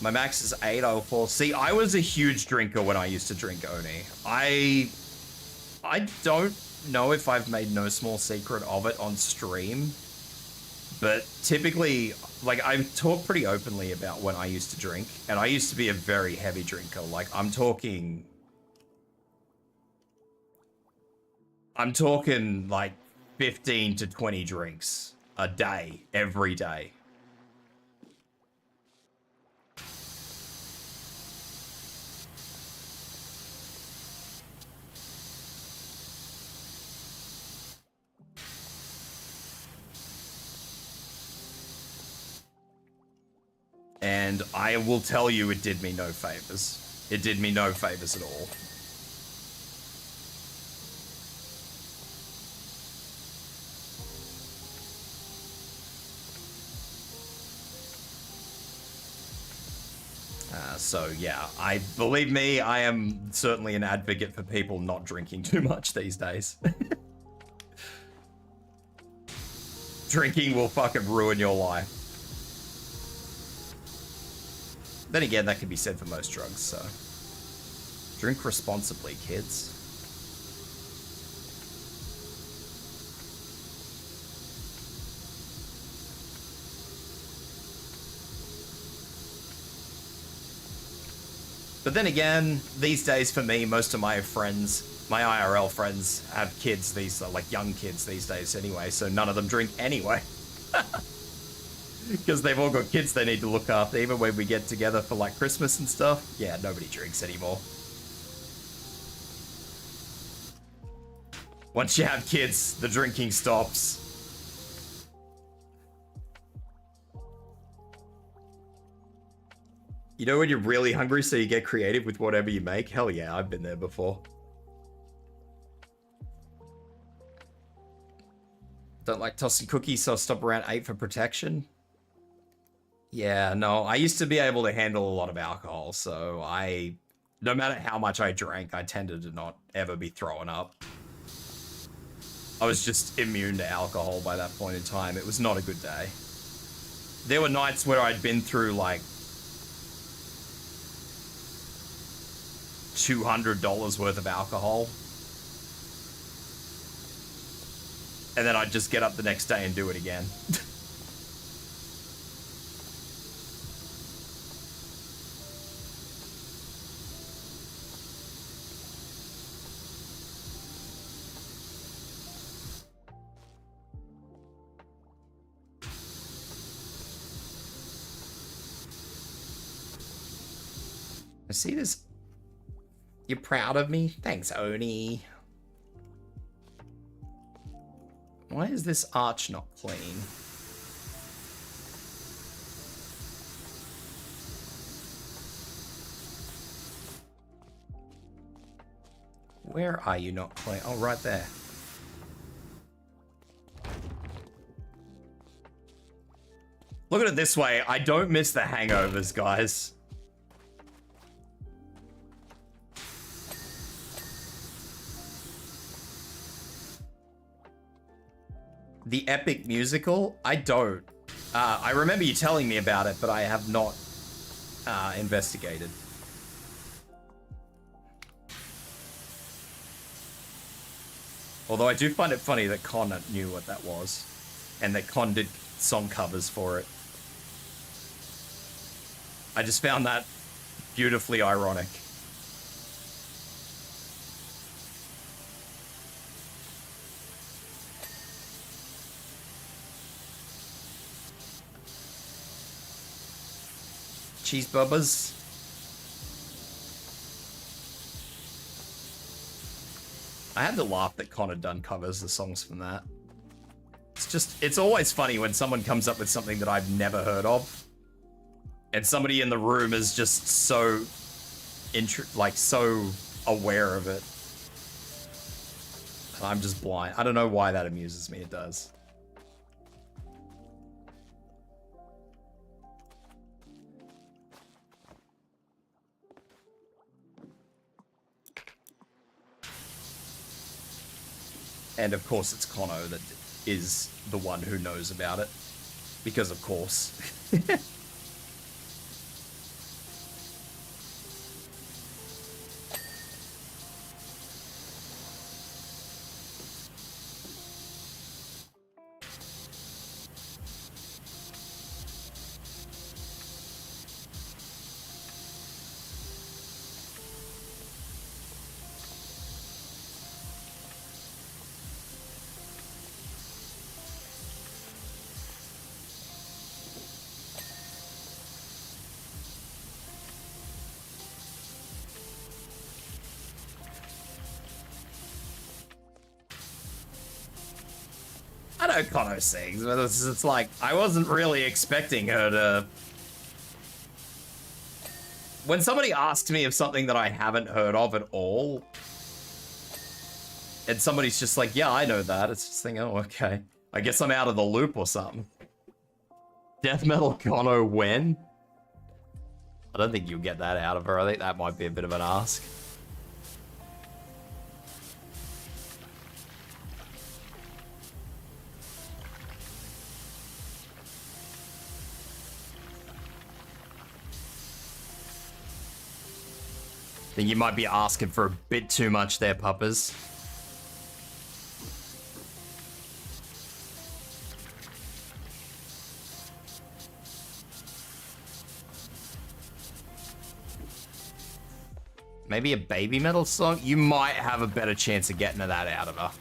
Speaker 1: My max is 804. See, I was a huge drinker when I used to drink Oni. I don't know if I've made no small secret of it on stream, but typically, like, I talk pretty openly about when I used to drink, and I used to be a very heavy drinker. Like, I'm talking like 15 to 20 drinks a day, every day. And I will tell you, it did me no favors. It did me no favors at all. So yeah, believe me, I am certainly an advocate for people not drinking too much these days. Drinking will fucking ruin your life. Then again, that can be said for most drugs, so. Drink responsibly, kids. But then again, these days for me, most of my friends, my IRL friends, have kids, these are like young kids these days anyway, so none of them drink anyway. Because they've all got kids they need to look after. Even when we get together for like Christmas and stuff, yeah, nobody drinks anymore. Once you have kids, the drinking stops. You know when you're really hungry, so you get creative with whatever you make? Hell yeah, I've been there before. Don't like tossing cookies, so I'll stop around 8 for protection. Yeah, no, I used to be able to handle a lot of alcohol, so no matter how much I drank, I tended to not ever be throwing up. I was just immune to alcohol by that point in time. It was not a good day. There were nights where I'd been through like $200 worth of alcohol. And then I'd just get up the next day and do it again. I see this. You're proud of me? Thanks, Oni. Why is this arch not clean? Where are you not clean? Oh, right there. Look at it this way. I don't miss the hangovers, guys. The epic musical? I don't. I remember you telling me about it, but I have not investigated. Although I do find it funny that Con knew what that was, and that Con did song covers for it. I just found that beautifully ironic. cheese bubbas. I had to laugh that Connor Dunn covers the songs from that. It's always funny when someone comes up with something that I've never heard of. And somebody in the room is just so, so aware of it. And I'm just blind. I don't know why that amuses me, it does. And of course it's Conno that is the one who knows about it. Because of course. I know Conno sings, but it's like, I wasn't really expecting her to... When somebody asks me of something that I haven't heard of at all, and somebody's just like, yeah, I know that, it's just thinking, oh, okay. I guess I'm out of the loop or something. Death Metal Conno when? I don't think you'll get that out of her. I think that might be a bit of an ask. Think you might be asking for a bit too much there, puppers. Maybe a baby metal song? You might have a better chance of getting that out of her.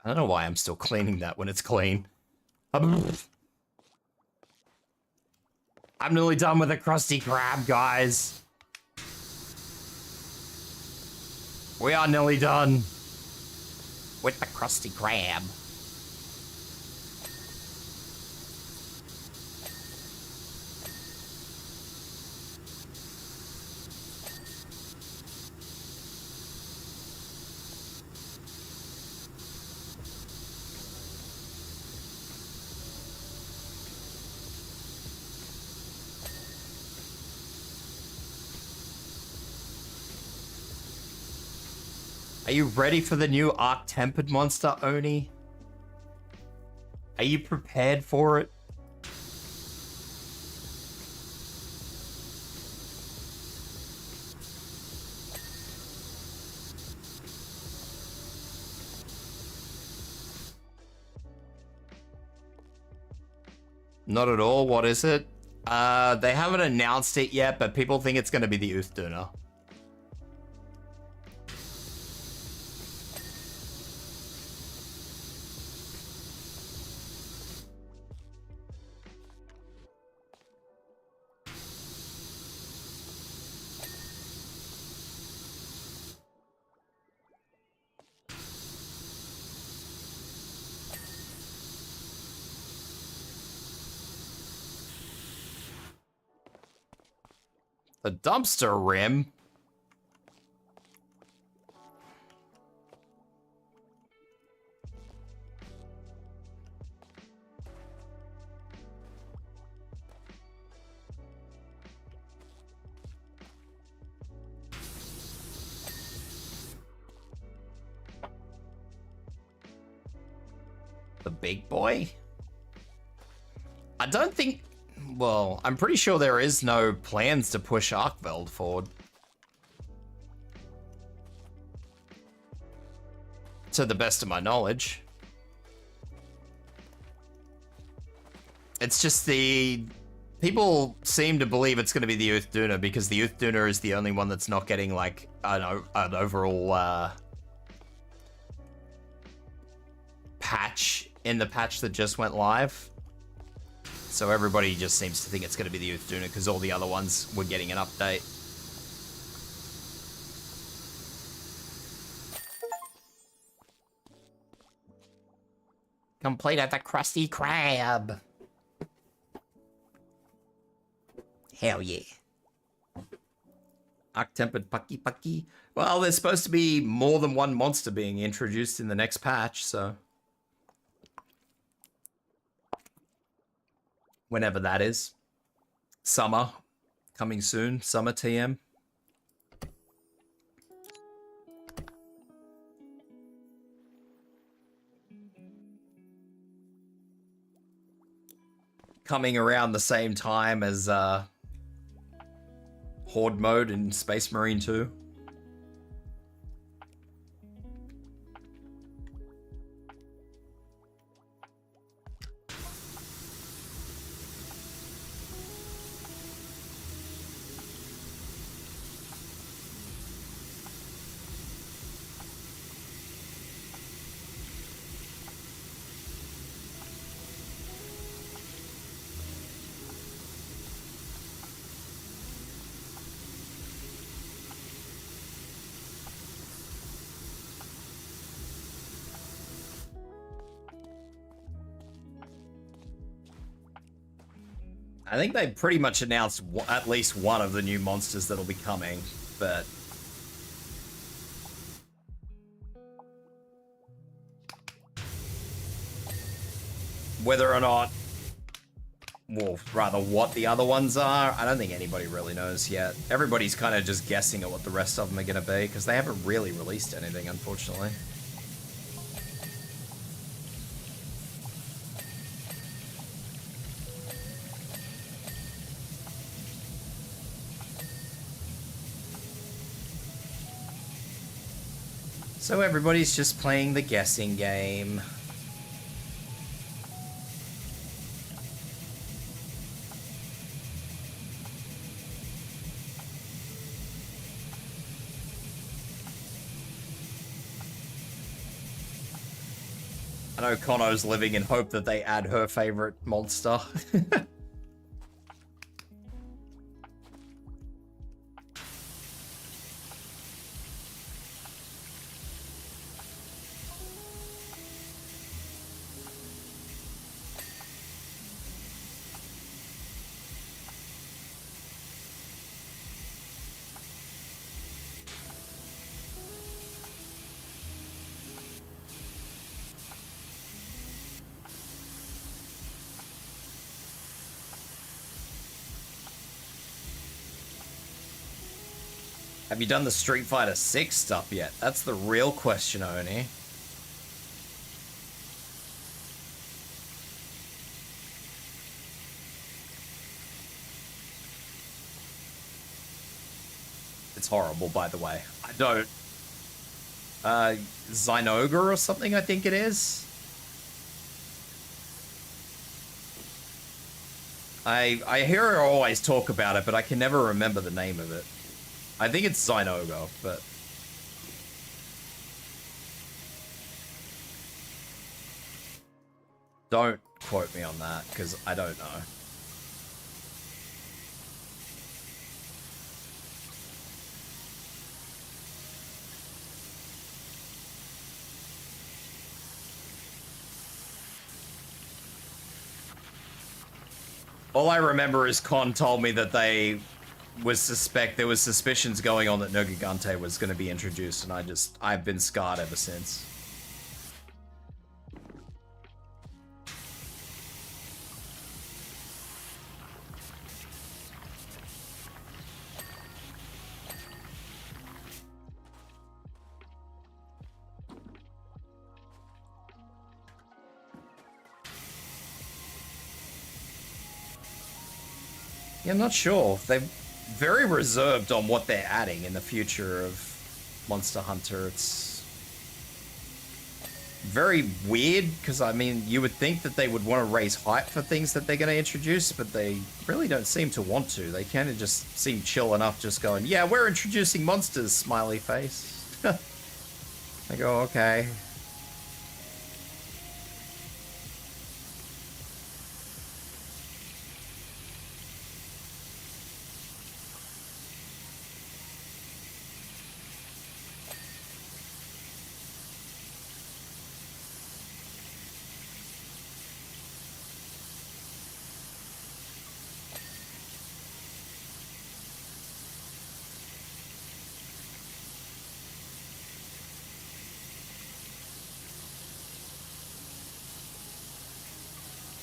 Speaker 1: I don't know why I'm still cleaning that when it's clean. I'm nearly done with the Krusty Krab, guys. We are nearly done with the Krusty Krab. Are you ready for the new Arc-Tempered monster, Oni? Are you prepared for it? Not at all. What is it? They haven't announced it yet, but people think it's going to be the Uthduna. The dumpster rim? The big boy? I don't think... Well, I'm pretty sure there is no plans to push Arkveld forward. To the best of my knowledge. It's just the People seem to believe it's going to be the Uthduner because the Uthduner is the only one that's not getting like an overall patch in the patch that just went live. So everybody just seems to think it's going to be the Uthduner because all the other ones were getting an update. Complete at the Krusty Krab. Hell yeah. Arc-tempered Pucky Pucky. Well, there's supposed to be more than one monster being introduced in the next patch, so... whenever that is. Summer. Coming soon. Summer TM. Coming around the same time as Horde mode in Space Marine 2. I think they pretty much announced at least one of the new monsters that'll be coming, but... whether or not... well, rather what the other ones are, I don't think anybody really knows yet. Everybody's kind of just guessing at what the rest of them are going to be, because they haven't really released anything, unfortunately. So everybody's just playing the guessing game. I know Kono's living in hope that they add her favorite monster. Have you done the Street Fighter 6 stuff yet? That's the real question, Oni. It's horrible, by the way. I don't... Zynoga or something, I think it is? I hear her always talk about it, but I can never remember the name of it. I think it's Zynoga, but... don't quote me on that, because I don't know. All I remember is Con told me that there was suspicions going on that Nergigante was going to be introduced, and I've been scarred ever since. Yeah, I'm not sure. They're very reserved on what they're adding in the future of Monster Hunter. very weird, because I mean, you would think that they would want to raise hype for things that they're going to introduce, but they really don't seem to want to. They kind of just seem chill enough, just going, yeah, we're introducing monsters, smiley face. I go, okay.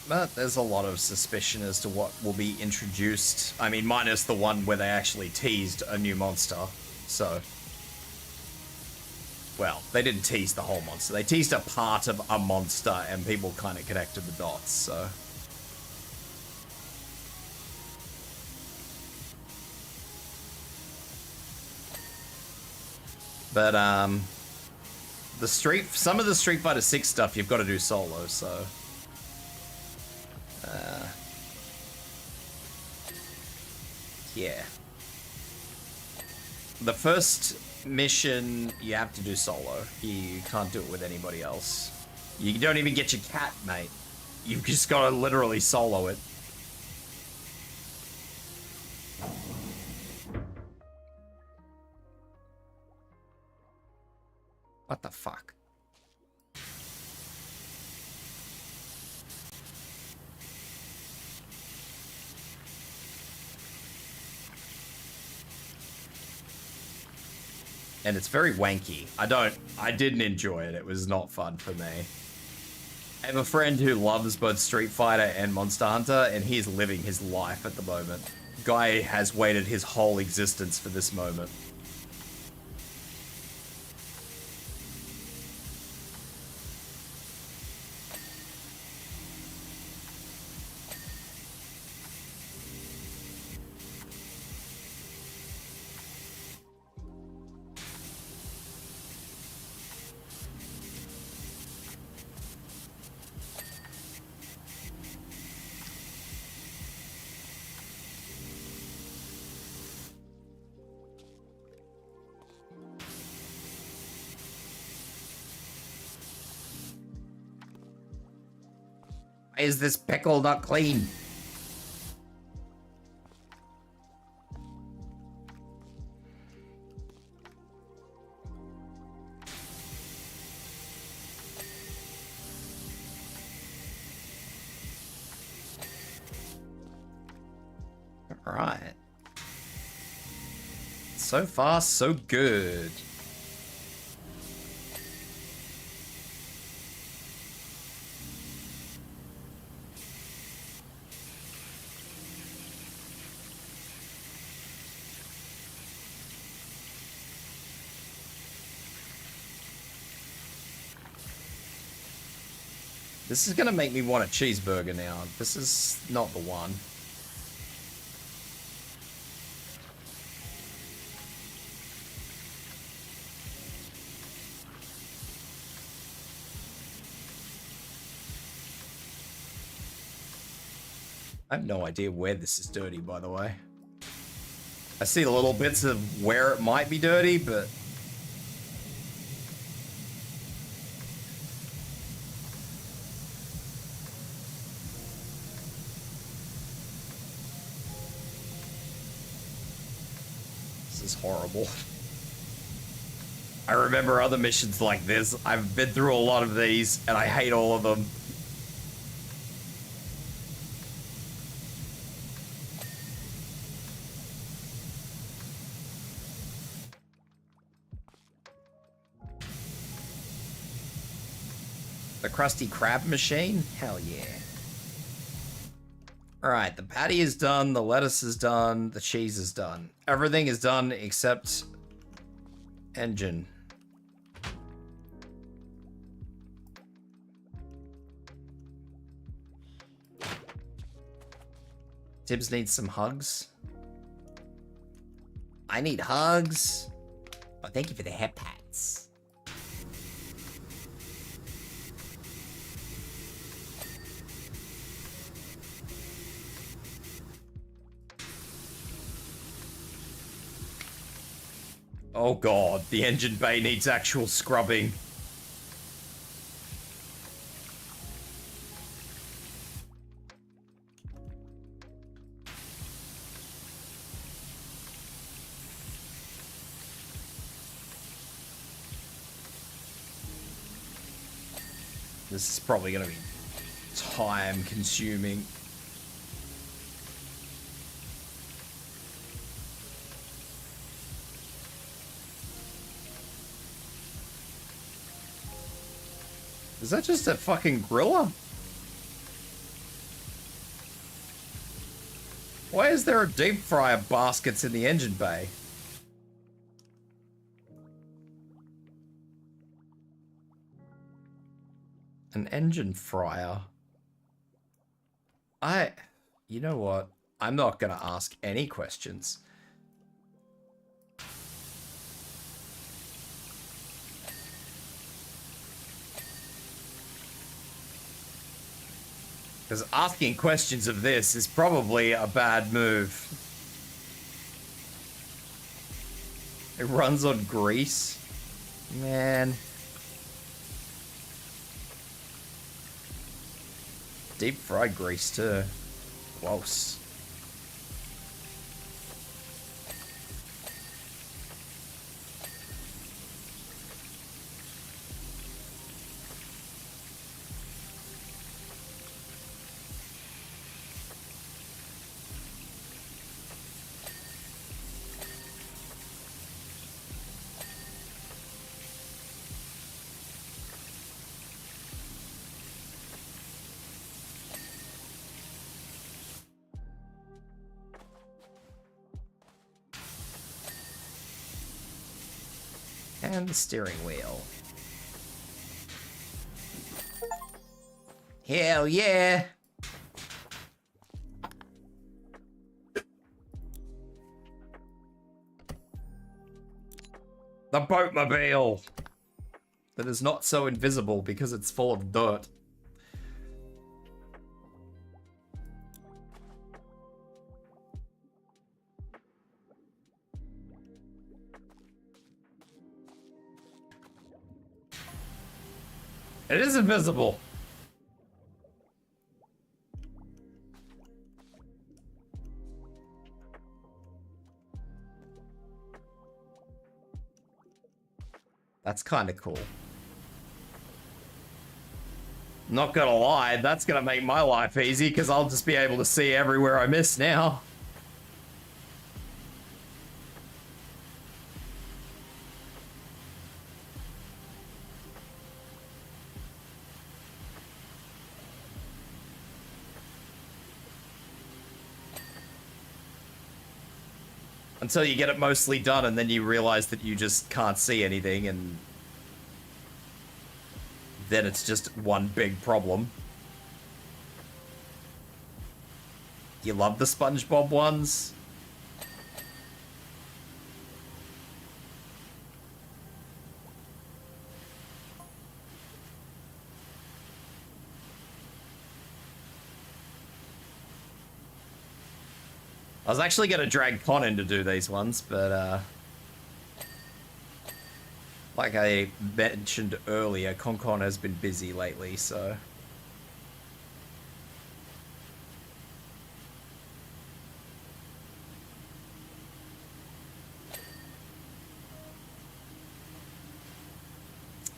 Speaker 1: But there's a lot of suspicion as to what will be introduced. I mean, minus the one where they actually teased a new monster. So, well, they didn't tease the whole monster. They teased a part of a monster and people kind of connected the dots, so. But, some of the Street Fighter 6 stuff you've got to do solo, so. Yeah. The first mission, you have to do solo. You can't do it with anybody else. You don't even get your cat, mate. You've just got to literally solo it. What the fuck? And it's very wanky. I didn't enjoy it. It was not fun for me. I have a friend who loves both Street Fighter and Monster Hunter, and he's living his life at the moment. Guy has waited his whole existence for this moment. Is this pickle not clean? All right. So far, so good. This is gonna make me want a cheeseburger now. This is not the one. I have no idea where this is dirty, by the way. I see the little bits of where it might be dirty, but... this is horrible. I remember other missions like this. I've been through a lot of these, and I hate all of them. The Krusty Krab machine? Hell yeah. Alright, the patty is done, the lettuce is done, the cheese is done. Everything is done except engine. Tibs needs some hugs. I need hugs. Oh, thank you for the head pats. Oh god, the engine bay needs actual scrubbing. This is probably going to be time consuming. Is that just a fucking griller? Why is there a deep fryer baskets in the engine bay? An engine fryer? You know what? I'm not gonna ask any questions. Because asking questions of this is probably a bad move. It runs on grease? Man. Deep fried grease too. Gross. And the steering wheel. Hell yeah! The boatmobile! That is not so invisible because it's full of dirt. It is invisible. That's kind of cool. Not gonna lie, that's gonna make my life easy because I'll just be able to see everywhere I miss now. Until you get it mostly done and then you realize that you just can't see anything and then it's just one big problem. You love the SpongeBob ones? I was actually going to drag Con in to do these ones, but like I mentioned earlier, Con has been busy lately, so...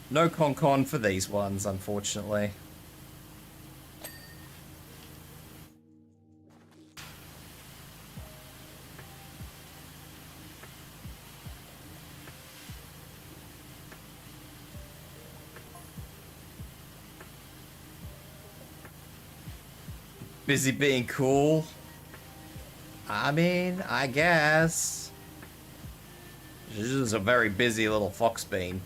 Speaker 1: No Con for these ones, unfortunately. Busy being cool? I mean, I guess. This is a very busy little fox bean.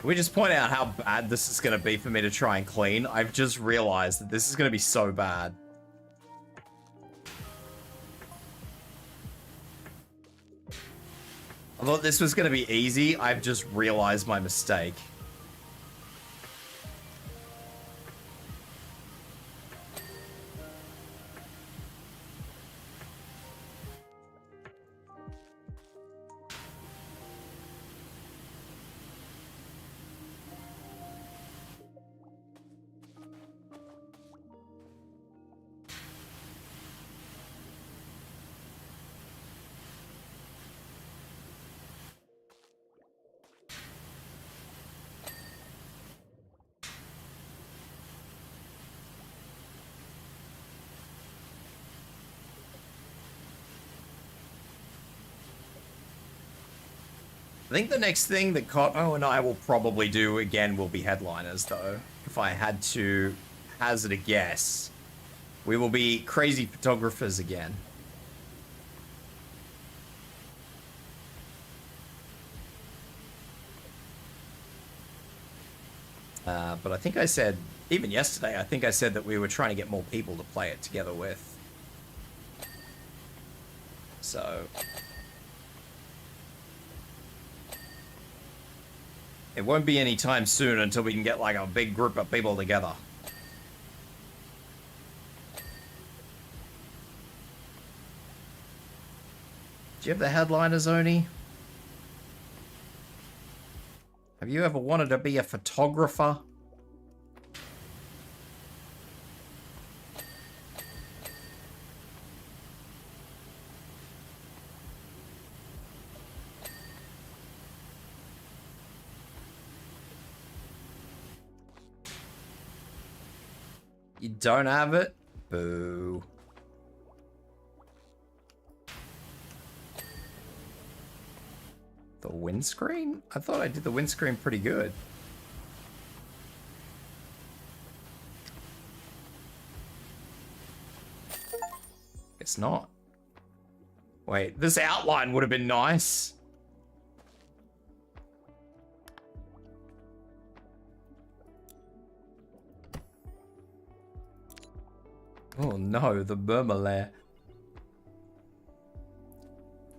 Speaker 1: Can we just point out how bad this is going to be for me to try and clean? I've just realized that this is going to be so bad. I thought this was going to be easy. I've just realized my mistake. I think the next thing that Cotto and I will probably do again will be headliners, though. If I had to hazard a guess, we will be crazy photographers again. But I think I said, even yesterday, I think I said that we were trying to get more people to play it together with. So... it won't be any time soon until we can get like a big group of people together. Do you have the headliners, Oni? Have you ever wanted to be a photographer? You don't have it? Boo. The windscreen? I thought I did the windscreen pretty good. It's not. Wait, this outline would have been nice. Oh no, the Burmalare.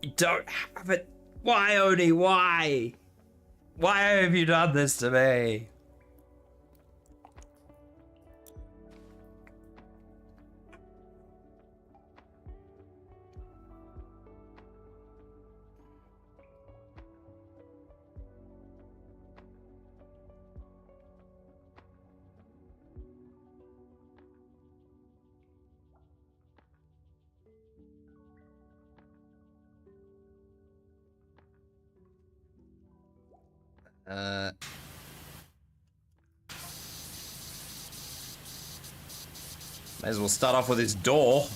Speaker 1: You don't have it. Why, Oni? Why? Why have you done this to me? May as well start off with his door.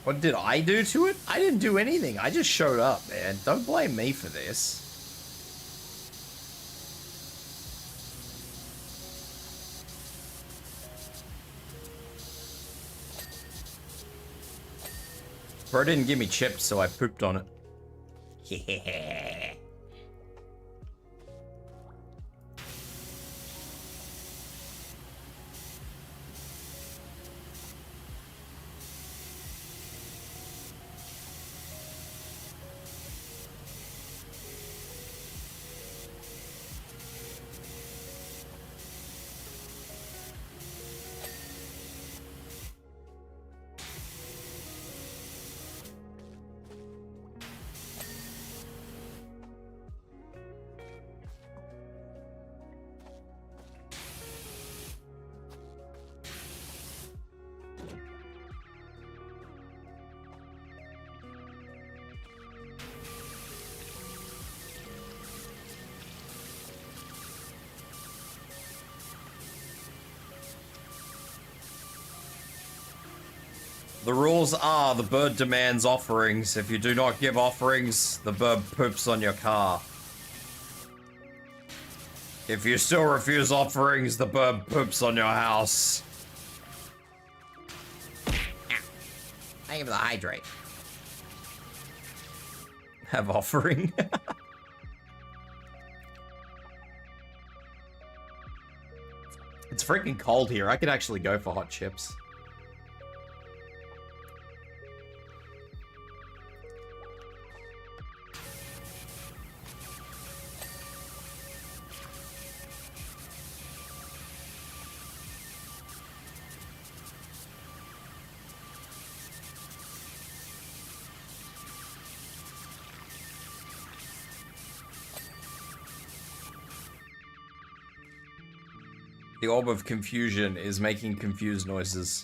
Speaker 1: What did I do to it? I didn't do anything. I just showed up, man. Don't blame me for this. Bro didn't give me chips, so I pooped on it. Yeah. The rules are the bird demands offerings. If you do not give offerings, the bird poops on your car. If you still refuse offerings, the bird poops on your house. Thank you for the hydrate. Have offering. It's freaking cold here. I could actually go for hot chips. The orb of confusion is making confused noises.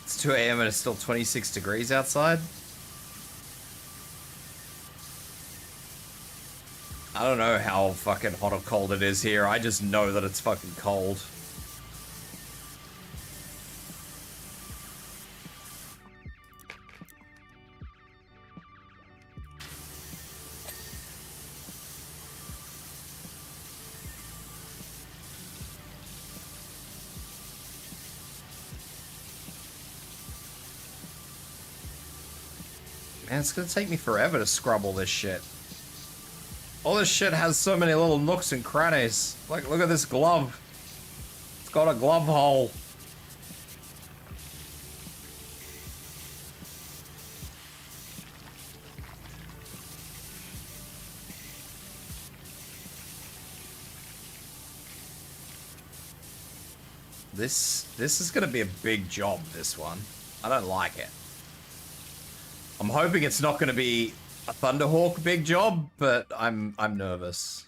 Speaker 1: It's 2 AM and it's still 26 degrees outside. I don't know how fucking hot or cold it is here. I just know that it's fucking cold. Man, it's gonna take me forever to scrub all this shit. All this shit has so many little nooks and crannies. Like, look at this glove. It's got a glove hole. This is gonna be a big job, this one. I don't like it. I'm hoping it's not going to be a Thunderhawk big job, but I'm nervous.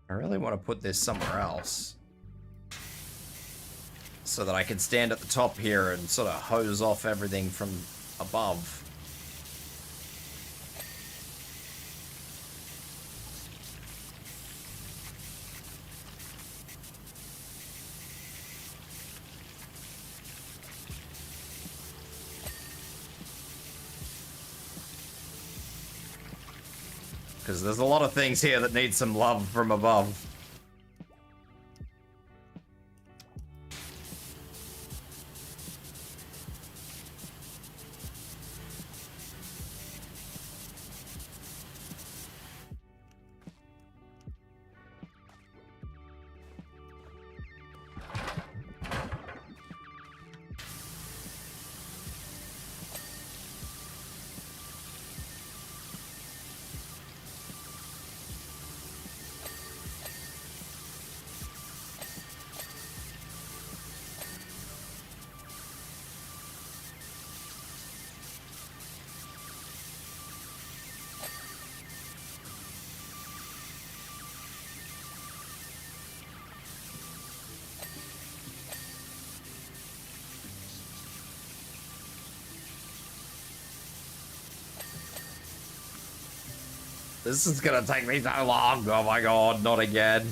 Speaker 1: I really want to put this somewhere else, so that I can stand at the top here and sort of hose off everything from above. Because there's a lot of things here that need some love from above. This is gonna take me so long. Oh my god, not again.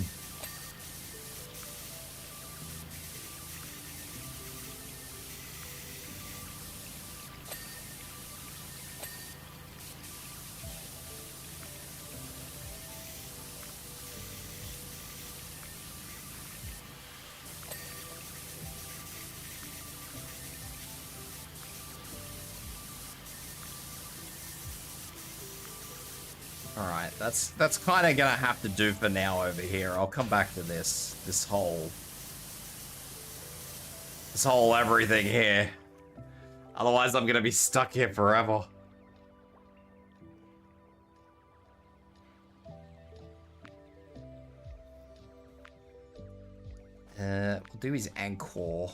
Speaker 1: Alright, that's kind of gonna have to do for now over here. I'll come back to this whole everything here. Otherwise I'm gonna be stuck here forever. We'll do his anchor.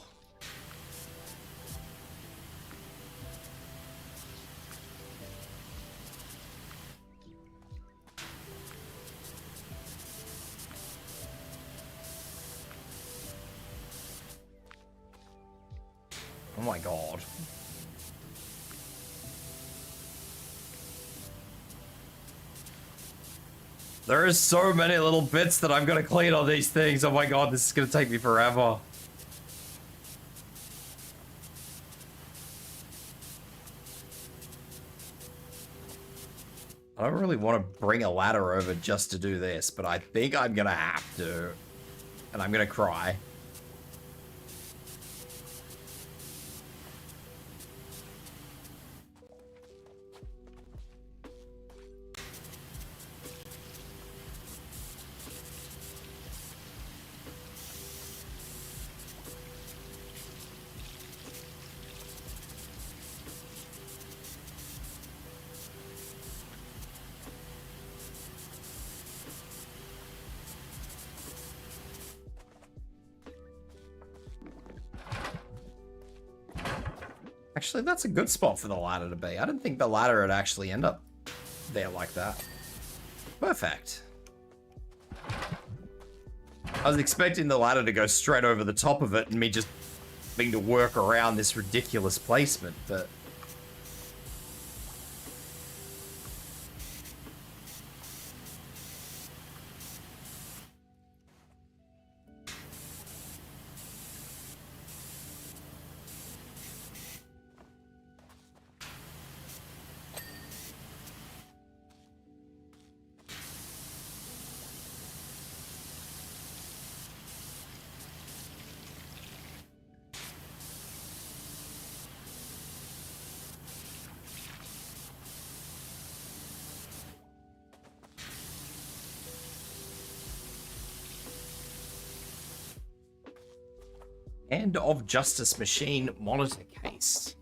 Speaker 1: my god. There is so many little bits that I'm gonna clean on these things. Oh my god, this is gonna take me forever. I don't really want to bring a ladder over just to do this, but I think I'm gonna have to. And I'm gonna cry. Actually, that's a good spot for the ladder to be. I didn't think the ladder would actually end up there like that. Perfect. I was expecting the ladder to go straight over the top of it and me just having to work around this ridiculous placement, but... Hand of Justice Machine monitor case.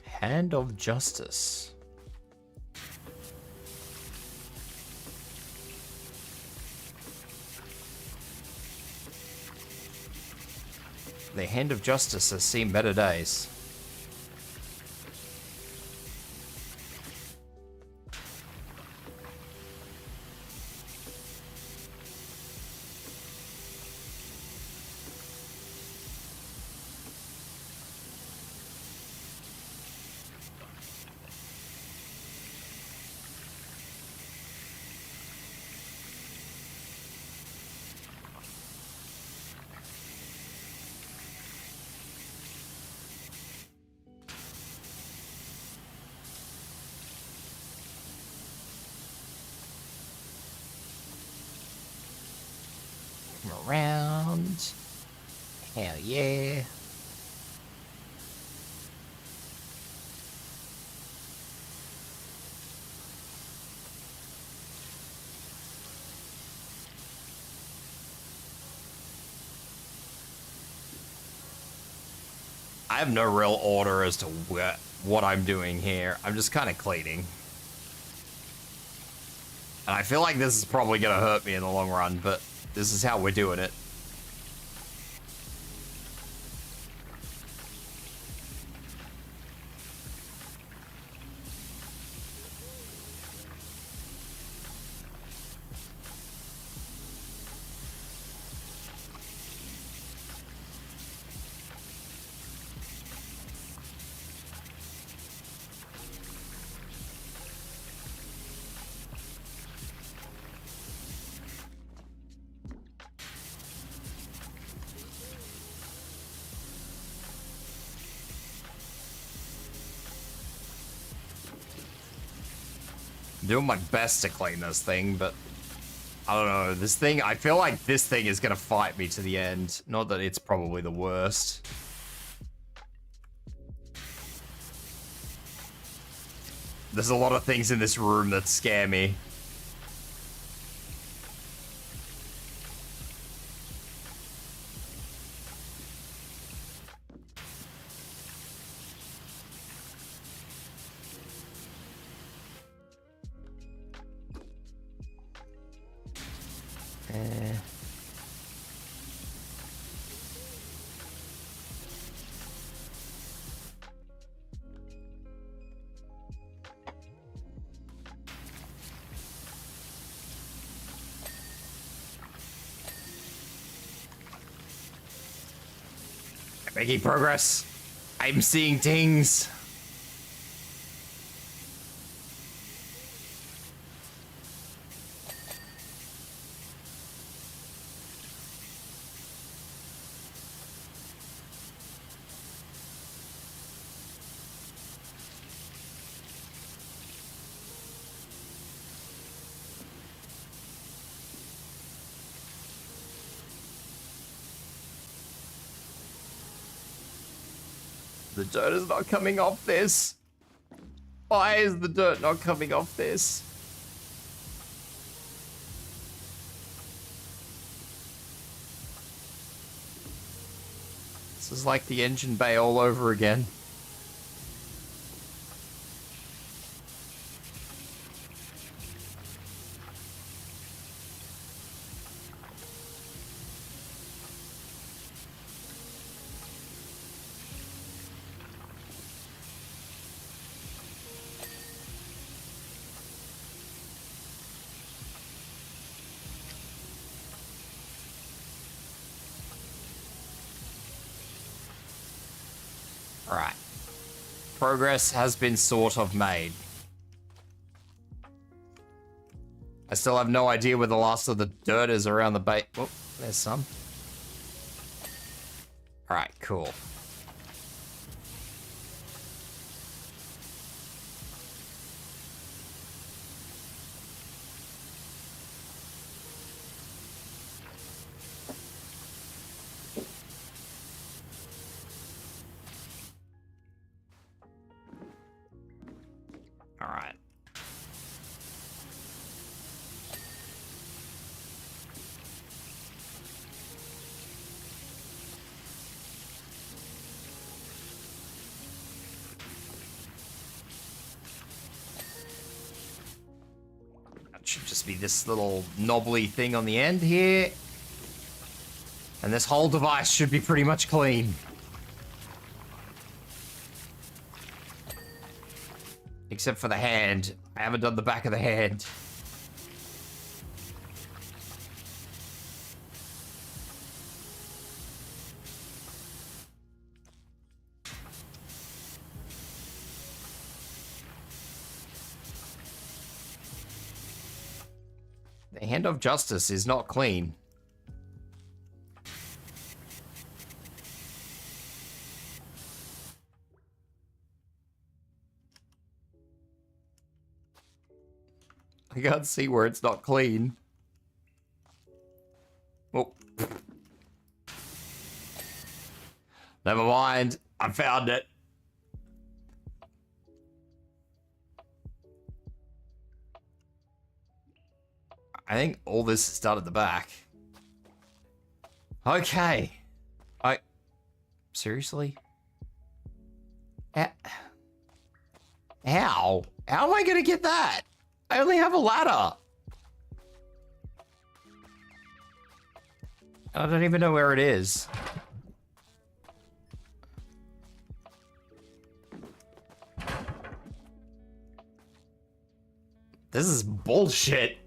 Speaker 1: Hand of Justice. The Hand of Justice has seen better days. Around. Hell yeah. I have no real order as to what I'm doing here. I'm just kind of cleaning. And I feel like this is probably going to hurt me in the long run, but this is how we're doing it. Doing my best to clean this thing, but I don't know. This thing, I feel like this thing is gonna fight me to the end. Not that it's probably the worst. There's a lot of things in this room that scare me. Making progress. I'm seeing things. The dirt is not coming off this. Why is the dirt not coming off this? This is like the engine bay all over again. Alright. Progress has been sort of made. I still have no idea where the last of the dirt is around the bay. Oh, there's some. Alright, cool. Alright. That should just be this little knobbly thing on the end here. And this whole device should be pretty much clean. Except for the hand. I haven't done the back of the hand. The hand of justice is not clean. I can't see where it's not clean. Oh. Never mind. I found it. I think all this is done at the back. Okay. Seriously? How? How am I gonna get that? I only have a ladder. I don't even know where it is. This is bullshit.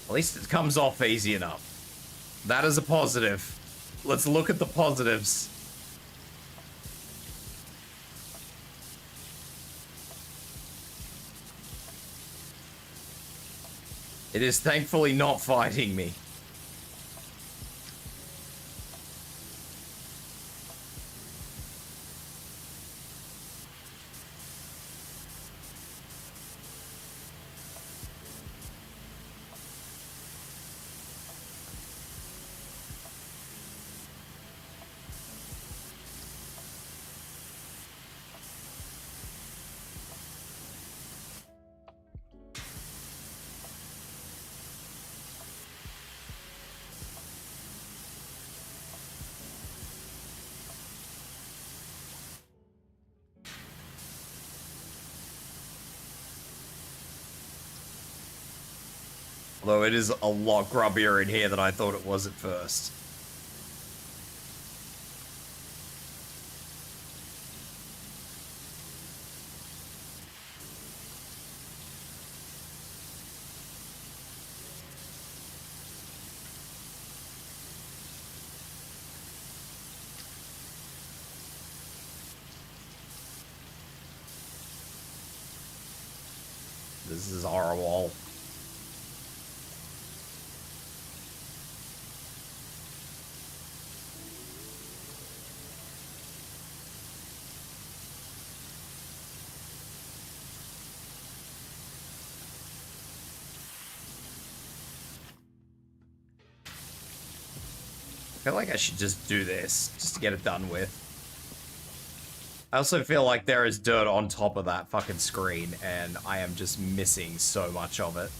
Speaker 1: At least it comes off easy enough. That is a positive. Let's look at the positives. It is thankfully not fighting me. Although it is a lot grubbier in here than I thought it was at first. This is our wall. I feel like I should just do this, just to get it done with. I also feel like there is dirt on top of that fucking screen, and I am just missing so much of it.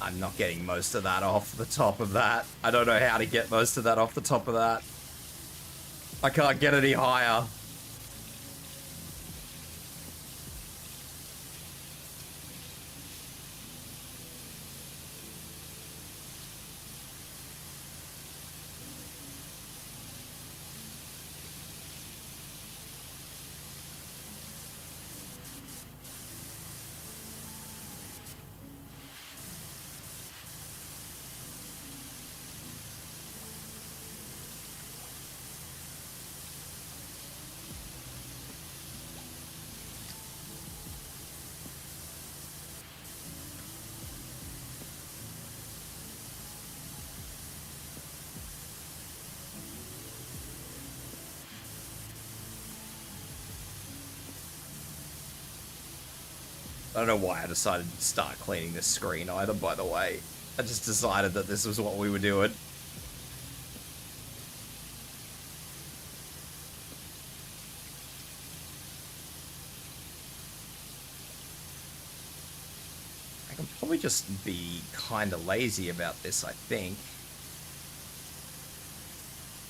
Speaker 1: I'm not getting most of that off the top of that. I don't know how to get most of that off the top of that. I can't get any higher. I don't know why I decided to start cleaning this screen either, by the way. I just decided that this was what we were doing. I can probably just be kind of lazy about this, I think.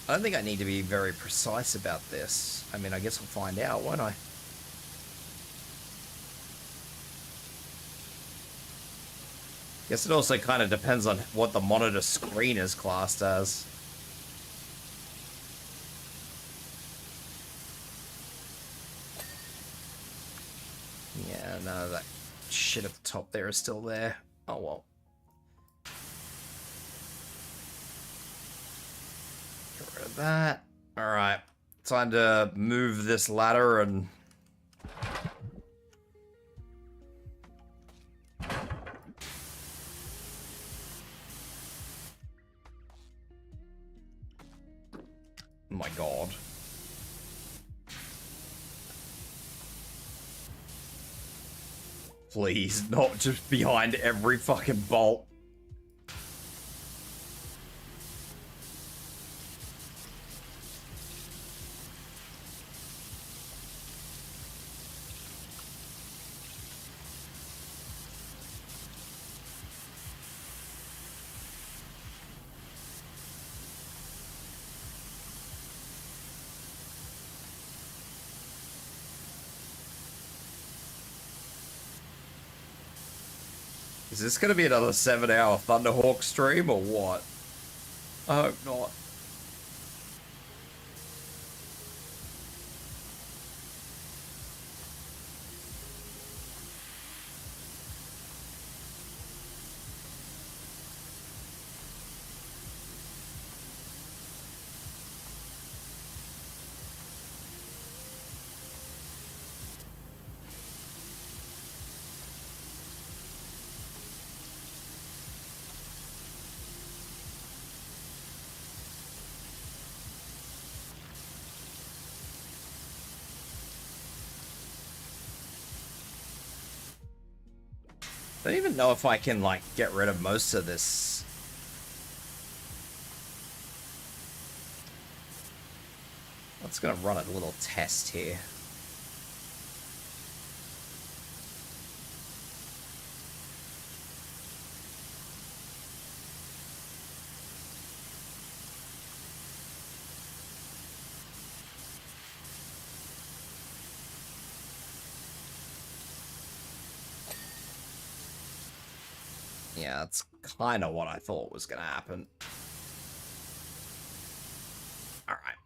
Speaker 1: I don't think I need to be very precise about this. I mean, I guess we'll find out, won't I? Guess it also kind of depends on what the monitor screen is classed as. Yeah, no, that shit at the top there is still there. Oh well. Get rid of that. Alright. Time to move this ladder and... Oh my god. Please, not just behind every fucking bolt. Is this gonna be another 7-hour Thunderhawk stream or what? I hope not. I don't even know if I can, like, get rid of most of this. Let's gonna run a little test here. Yeah, that's kind of what I thought was gonna happen. All right.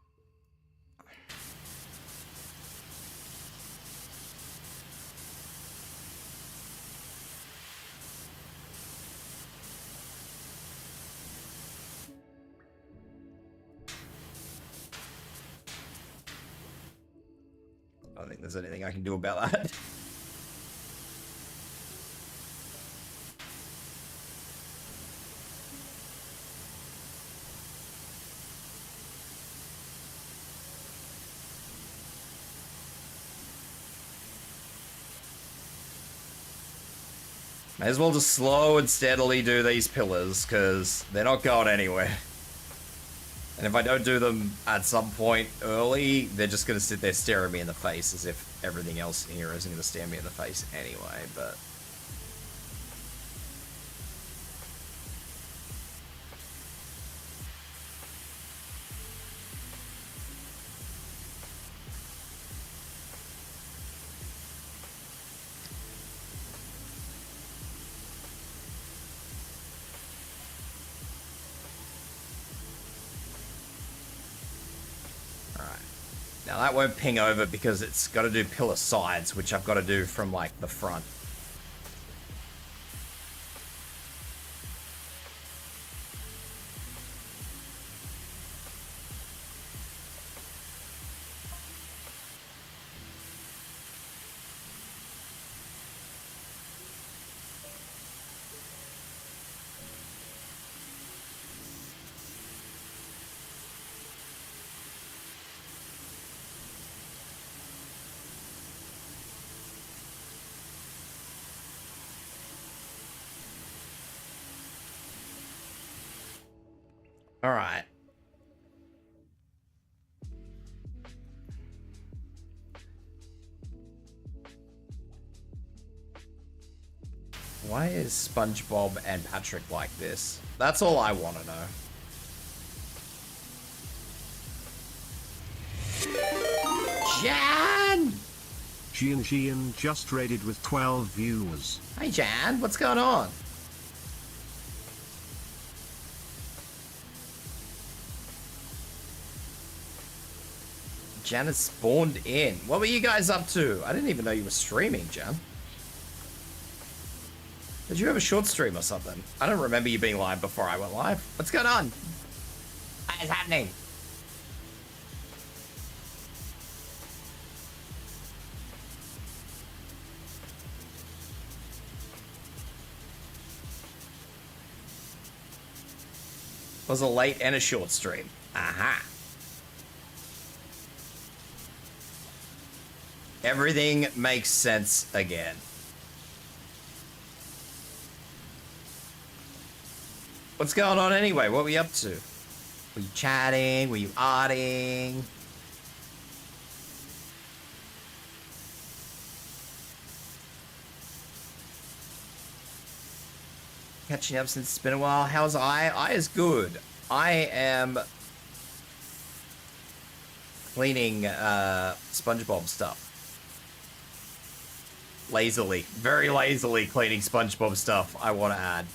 Speaker 1: I don't think there's anything I can do about that. May as well just slow and steadily do these pillars, because they're not going anywhere. And if I don't do them at some point early, they're just going to sit there staring me in the face, as if everything else in here isn't going to stare me in the face anyway, but... Now that won't ping over because it's got to do pillar sides, which I've got to do from like the front. All right. Why is SpongeBob and Patrick like this? That's all I want to know. Jan!
Speaker 2: Gian just raided with 12 viewers.
Speaker 1: Hey Jan, what's going on? Jan has spawned in. What were you guys up to? I didn't even know you were streaming, Jan. Did you have a short stream or something? I don't remember you being live before I went live. What's going on? What is happening? Was a late and a short stream. Aha. Everything makes sense again. What's going on anyway? What were you up to? Were you chatting? Were you arting? Catching up since it's been a while. How's I? I is good. I am cleaning SpongeBob stuff. Lazily. Very lazily cleaning SpongeBob stuff, I want to add.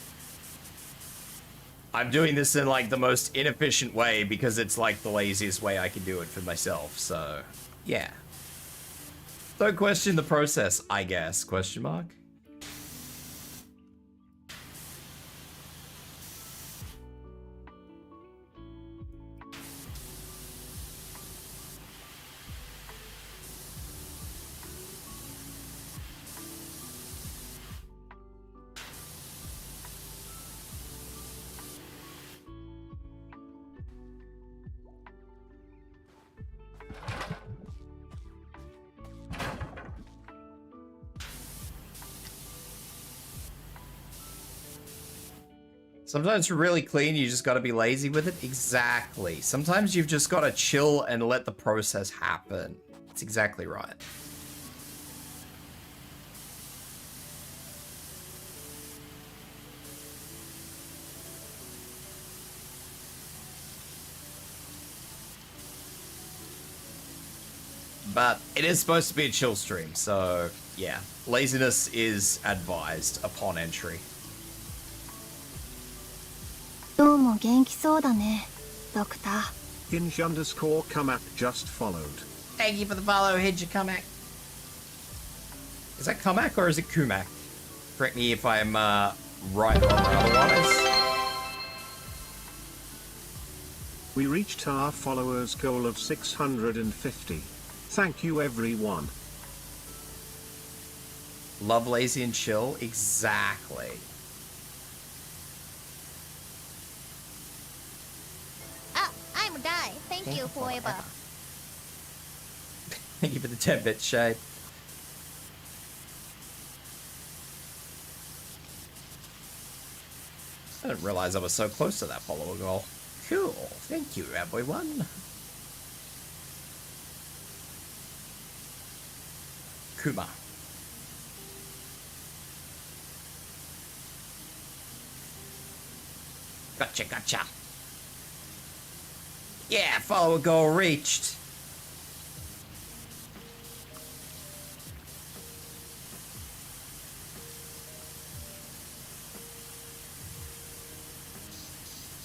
Speaker 1: I'm doing this in like the most inefficient way because it's like the laziest way I can do it for myself, so yeah. Don't question the process, I guess, question mark. Sometimes really clean, you just gotta be lazy with it. Exactly. Sometimes you've just gotta chill and let the process happen. That's exactly right. But it is supposed to be a chill stream, so yeah. Laziness is advised upon entry.
Speaker 2: Hinge_Kamak just followed.
Speaker 1: Thank you for the follow, Hinge Kamak. Is that Kamak or is it Kumak? Correct me if I'm right or otherwise.
Speaker 2: We reached our followers goal of 650. Thank you everyone.
Speaker 1: Love, lazy, and chill? Exactly.
Speaker 3: I'm Guy. Thank you forever.
Speaker 1: Thank you for the 10-bit shape. I didn't realize I was so close to that follower goal. Cool. Thank you, everyone. Kuma. Gotcha, gotcha. Yeah, follower goal reached.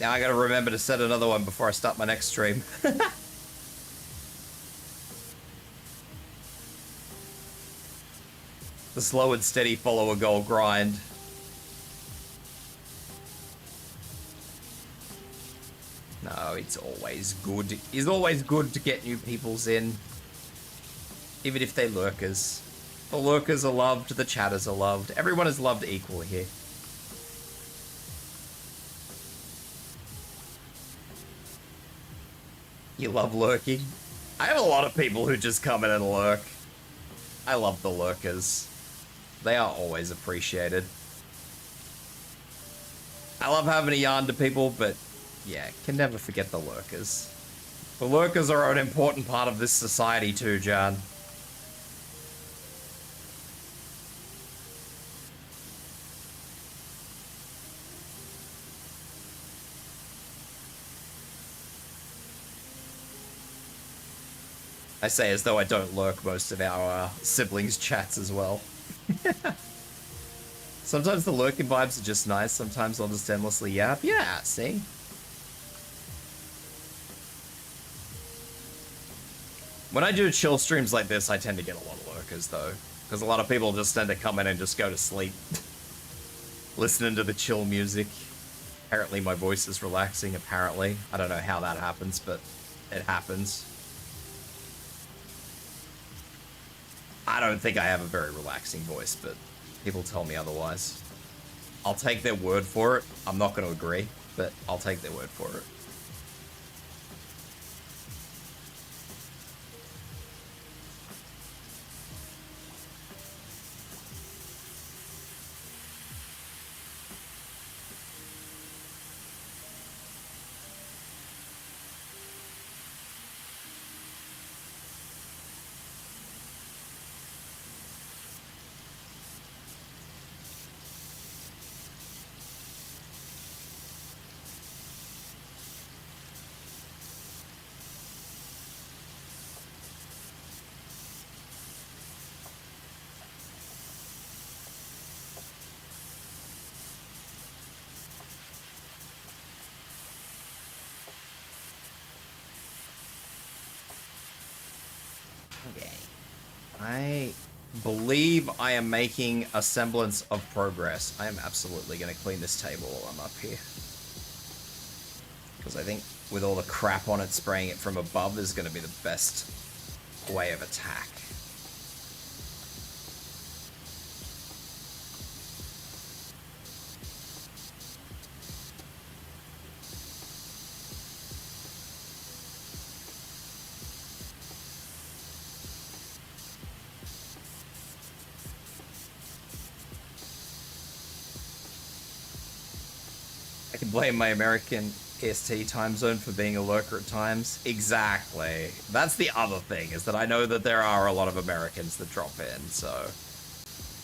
Speaker 1: Now I gotta remember to set another one before I start my next stream. The slow and steady follower goal grind. No, it's always good. It's always good to get new peoples in. Even if they're lurkers. The lurkers are loved, the chatters are loved. Everyone is loved equally here. You love lurking? I have a lot of people who just come in and lurk. I love the lurkers. They are always appreciated. I love having a yarn to people, but yeah, can never forget the lurkers. The lurkers are an important part of this society too, John. I say as though I don't lurk most of our siblings' chats as well. Sometimes the lurking vibes are just nice. Sometimes I'll just endlessly yap. Yeah, see? When I do chill streams like this, I tend to get a lot of lurkers, though. Because a lot of people just tend to come in and just go to sleep. Listening to the chill music. Apparently my voice is relaxing, apparently. I don't know how that happens, but it happens. I don't think I have a very relaxing voice, but people tell me otherwise. I'll take their word for it. I'm not going to agree, but I'll take their word for it. I believe I am making a semblance of progress. I am absolutely going to clean this table while I'm up here. Because I think with all the crap on it, spraying it from above is going to be the best way of attack. I can blame my American EST time zone for being a lurker at times. Exactly. That's the other thing, is that I know that there are a lot of Americans that drop in, so...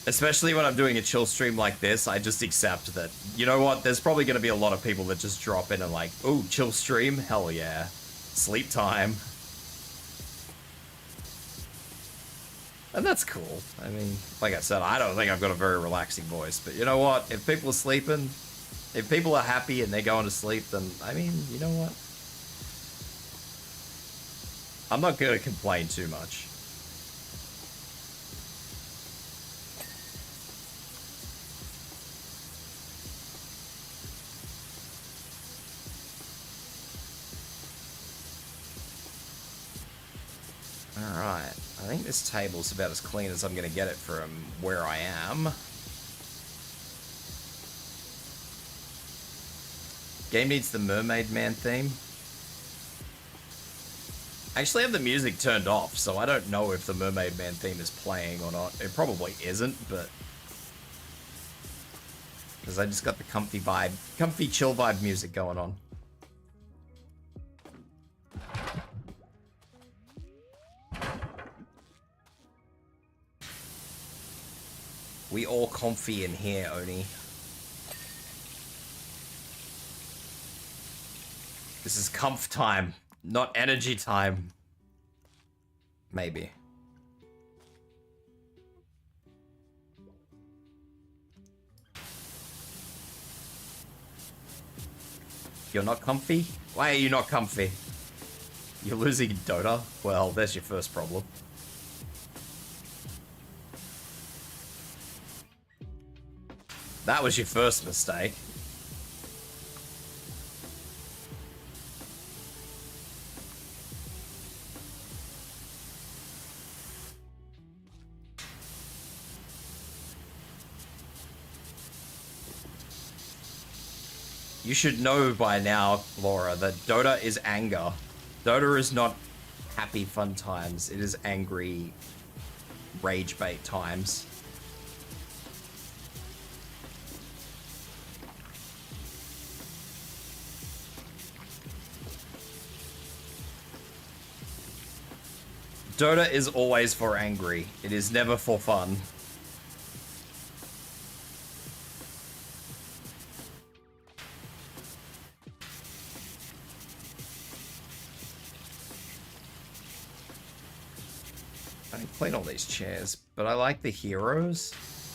Speaker 1: Especially when I'm doing a chill stream like this, I just accept that, you know what, there's probably going to be a lot of people that just drop in and like, ooh, chill stream? Hell yeah. Sleep time. And that's cool. I mean, like I said, I don't think I've got a very relaxing voice, but you know what? If people are sleeping, if people are happy and they're going to sleep, then, I mean, you know what? I'm not going to complain too much. Alright, I think this table's about as clean as I'm going to get it from where I am. Game needs the Mermaid Man theme. I actually have the music turned off, so I don't know if the Mermaid Man theme is playing or not. It probably isn't, but... Because I just got the comfy chill vibe music going on. We all comfy in here, Oni. This is comf time, not energy time. Maybe. You're not comfy? Why are you not comfy? You're losing Dota? Well, there's your first problem. That was your first mistake. You should know by now, Laura, that Dota is anger. Dota is not happy fun times. It is angry rage bait times. Dota is always for angry. It is never for fun. I can clean all these chairs, but I like the heroes.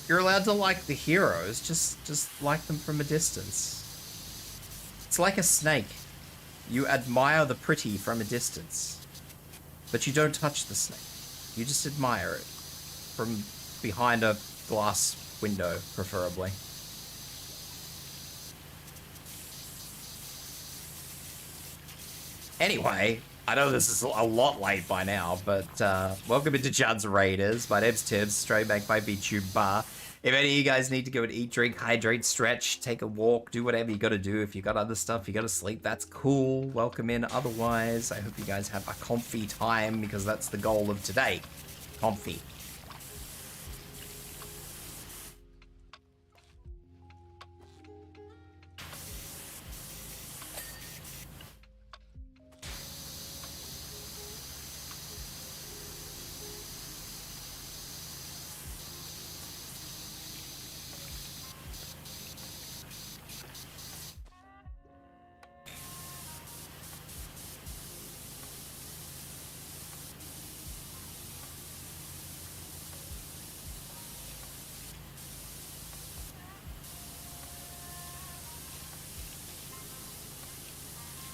Speaker 1: You're allowed to like the heroes, just like them from a distance. It's like a snake. You admire the pretty from a distance. But you don't touch the snake. You just admire it. From behind a glass window, preferably. Anyway, I know this is a lot late by now, but welcome into Judd's Raiders. My name's Tibs, straight back by vtuber. If any of you guys need to go and eat, drink, hydrate, stretch, take a walk, do whatever you gotta do. If you got other stuff, you gotta sleep, that's cool. Welcome in. Otherwise, I hope you guys have a comfy time, because that's the goal of today. Comfy.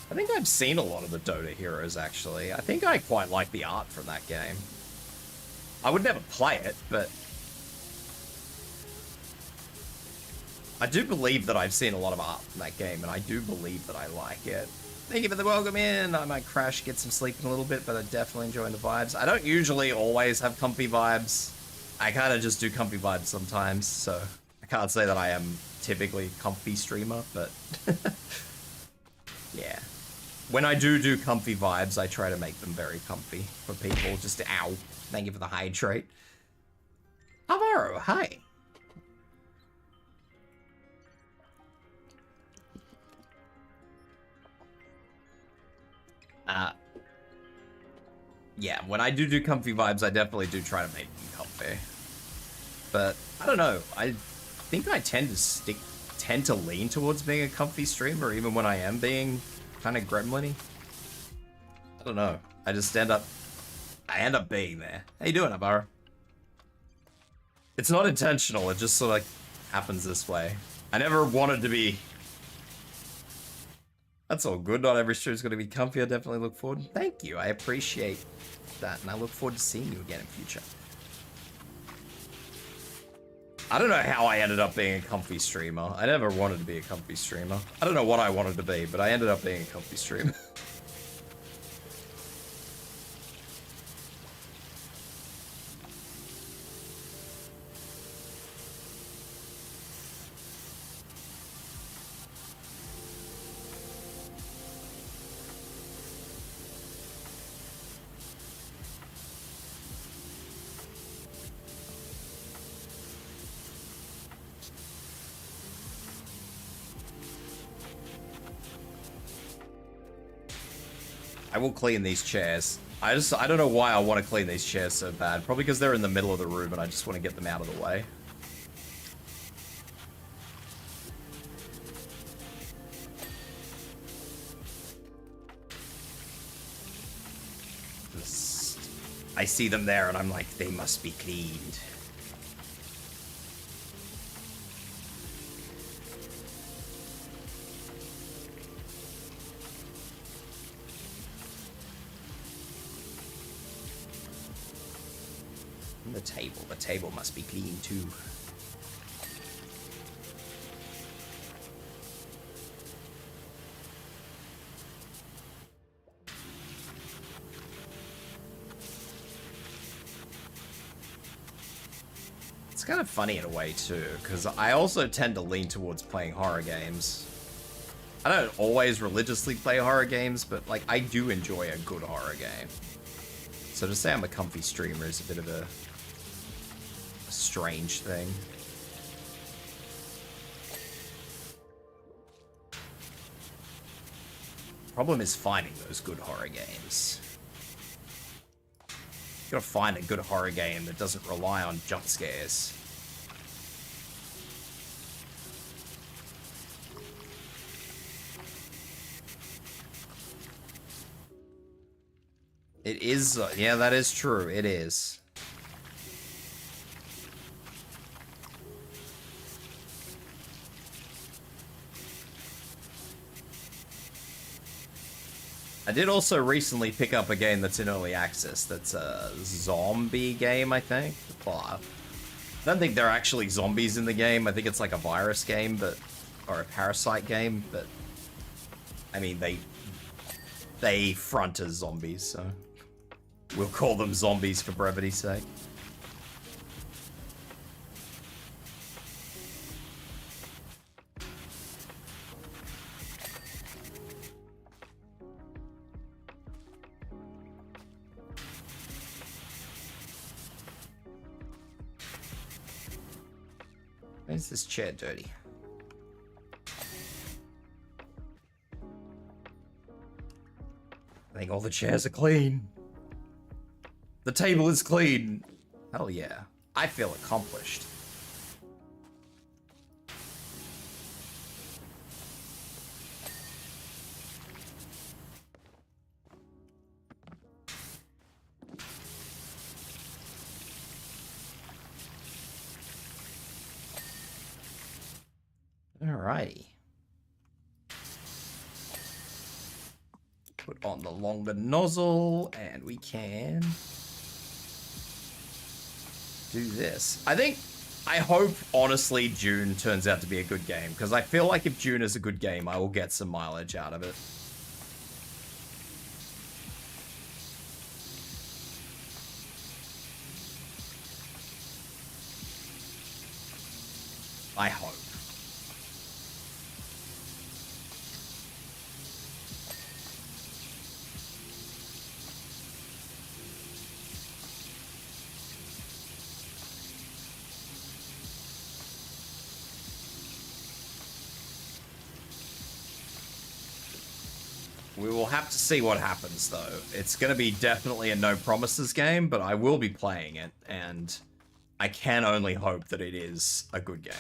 Speaker 1: I think I've seen a lot of the Dota heroes, actually. I think I quite like the art from that game. I would never play it, but... I do believe that I've seen a lot of art from that game, and I do believe that I like it. Thank you for the welcome in! I might crash, get some sleep in a little bit, but I'm definitely enjoying the vibes. I don't usually always have comfy vibes. I kind of just do comfy vibes sometimes, so... I can't say that I am typically a comfy streamer, but... yeah. When I do comfy vibes, I try to make them very comfy for people. Just ow. Thank you for the hydrate. Alvaro, hi. yeah, when I do comfy vibes, I definitely do try to make them comfy. But I don't know. I think I tend to lean towards being a comfy streamer, even when I am being kind of gremlin-y. I don't know. I just end up being there. How you doing, Abara? It's not intentional. It just sort of like happens this way. I never wanted to be. That's all good. Not every stream's going to be comfy. I definitely look forward. Thank you. I appreciate that, and I look forward to seeing you again in future. I don't know how I ended up being a comfy streamer. I never wanted to be a comfy streamer. I don't know what I wanted to be, but I ended up being a comfy streamer. I will clean these chairs. I don't know why I want to clean these chairs so bad. Probably because they're in the middle of the room and I just want to get them out of the way. I see them there and I'm like, they must be cleaned. The table must be clean too. It's kind of funny in a way too, because I also tend to lean towards playing horror games. I don't always religiously play horror games, but like I do enjoy a good horror game. So to say I'm a comfy streamer is a bit of a strange thing. Problem is finding those good horror games. You gotta find a good horror game that doesn't rely on jump scares. It is, yeah, that is true. It is. I did also recently pick up a game that's in early access. That's a zombie game, I think. I don't think they're actually zombies in the game. I think it's like a virus game, or a parasite game. But I mean, they front as zombies, so we'll call them zombies for brevity's sake. Why is this chair dirty? I think all the chairs are clean. The table is clean. Hell yeah. I feel accomplished. Alrighty. Put on the longer nozzle, and we can do this. I hope, honestly, June turns out to be a good game, because I feel like if June is a good game, I will get some mileage out of it. I hope. We will have to see what happens, though. It's going to be definitely a no promises game, but I will be playing it, and I can only hope that it is a good game.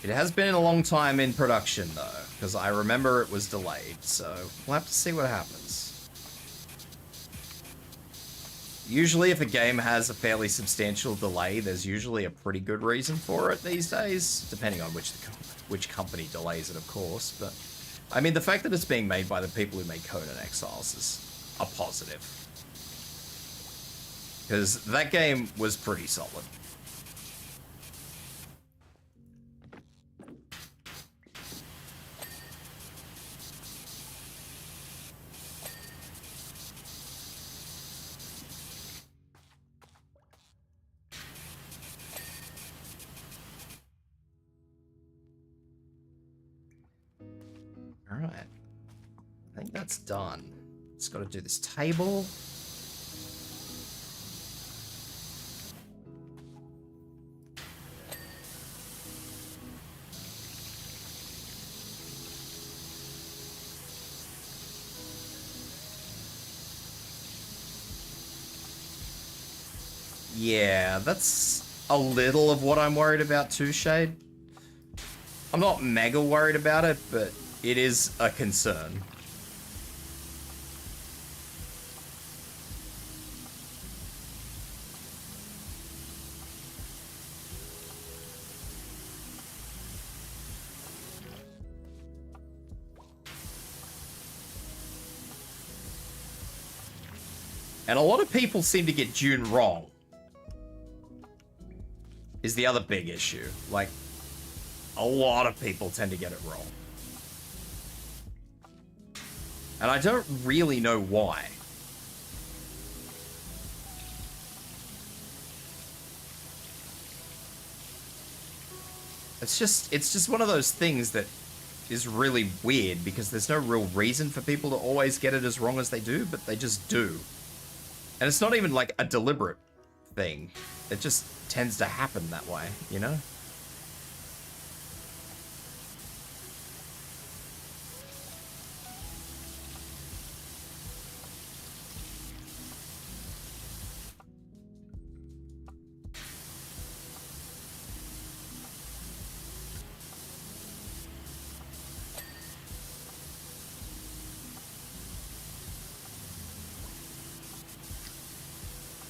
Speaker 1: It has been a long time in production, though, because I remember it was delayed, so we'll have to see what happens. Usually, if a game has a fairly substantial delay, there's usually a pretty good reason for it these days, depending on which company delays it, of course. But, I mean, the fact that it's being made by the people who made Conan Exiles is a positive. Because that game was pretty solid. Alright. I think that's done. Just gotta do this table. Yeah, that's a little of what I'm worried about too, Shade. I'm not mega worried about it, but it is a concern. And a lot of people seem to get June wrong. Is the other big issue. Like, a lot of people tend to get it wrong. And I don't really know why. It's just one of those things that is really weird because there's no real reason for people to always get it as wrong as they do, but they just do. And it's not even like a deliberate thing. It just tends to happen that way, you know?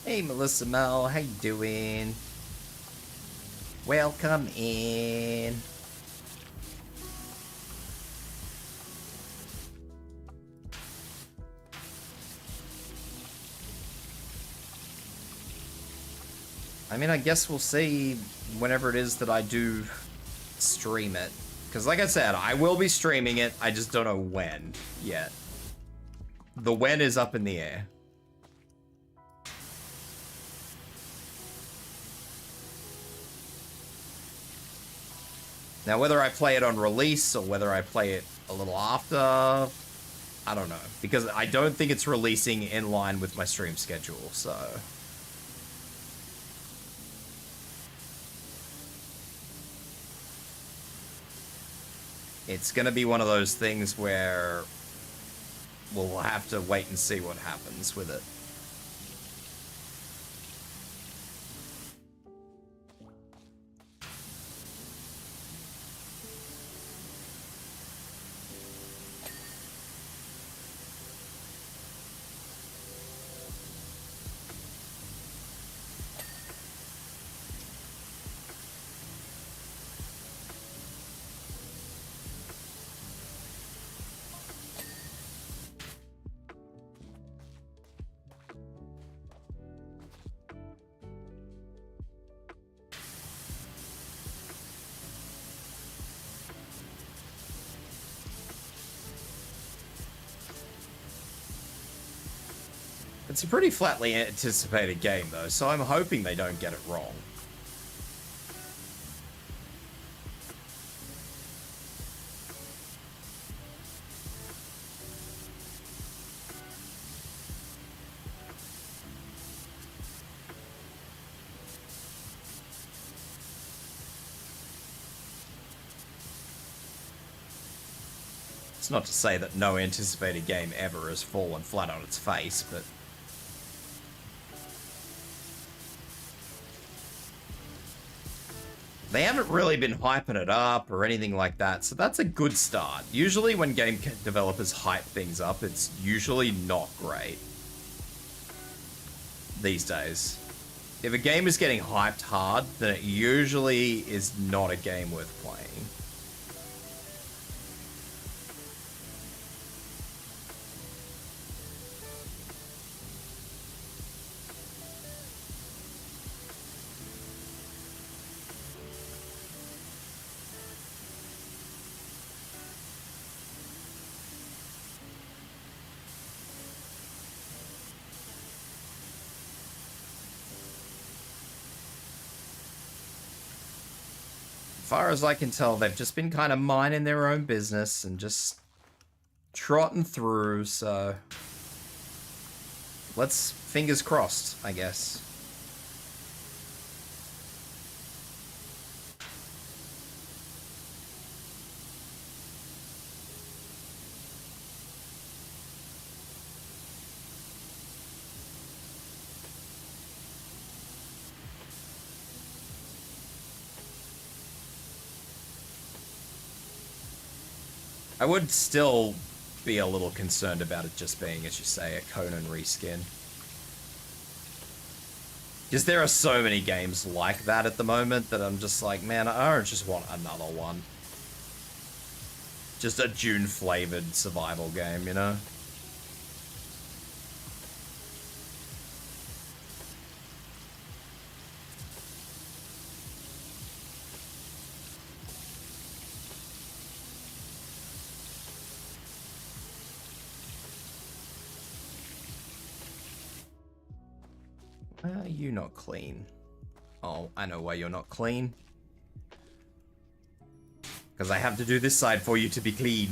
Speaker 1: Hey, Melissa Mel, how you doing? Welcome in. I mean, I guess we'll see whenever it is that I do stream it. Because like I said, I will be streaming it, I just don't know when yet. The when is up in the air. Now, whether I play it on release or whether I play it a little after, I don't know. Because I don't think it's releasing in line with my stream schedule, so... It's gonna be one of those things where we'll have to wait and see what happens with it. It's a pretty flatly anticipated game, though, so I'm hoping they don't get it wrong. It's not to say that no anticipated game ever has fallen flat on its face, but they haven't really been hyping it up or anything like that, so that's a good start. Usually when game developers hype things up, it's usually not great these days. If a game is getting hyped hard, then it usually is not a game worth playing. As far as I can tell, they've just been kind of minding their own business and just trotting through, so let's fingers crossed, I guess. I would still be a little concerned about it just being, as you say, a Conan reskin. Because there are so many games like that at the moment that I'm just like, man, I don't just want another one. Just a Dune-flavored survival game, you know? Why are you not clean? Oh, I know why you're not clean. Because I have to do this side for you to be clean.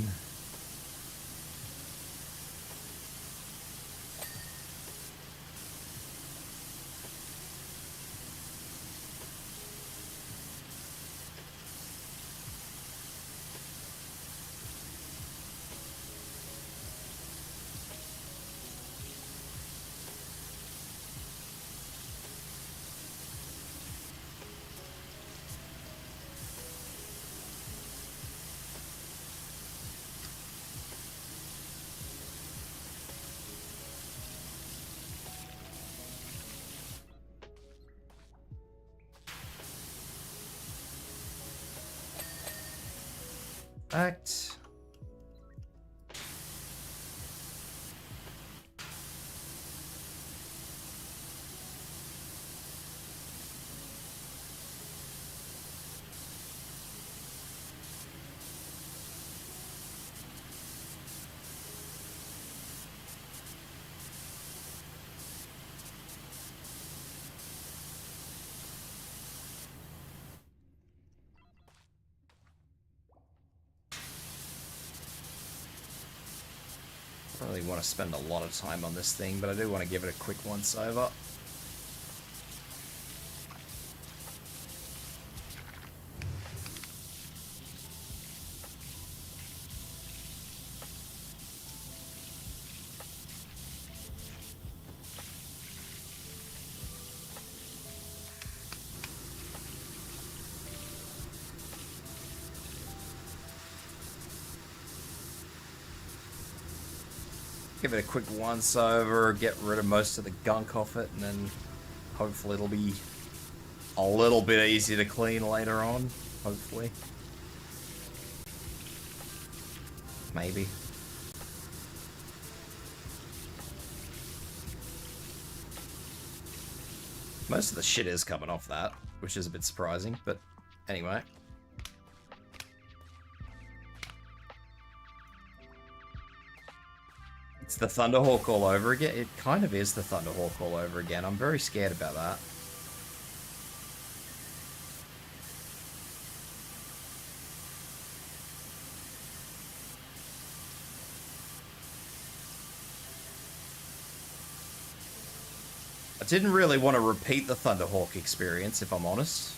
Speaker 1: Act. I don't really want to spend a lot of time on this thing, but I do want to give it a quick once over. Give it a quick once over, get rid of most of the gunk off it, and then hopefully it'll be a little bit easier to clean later on. Hopefully. Maybe. Most of the shit is coming off that, which is a bit surprising, but anyway. It's the Thunderhawk all over again. It kind of is the Thunderhawk all over again. I'm very scared about that. I didn't really want to repeat the Thunderhawk experience, if I'm honest.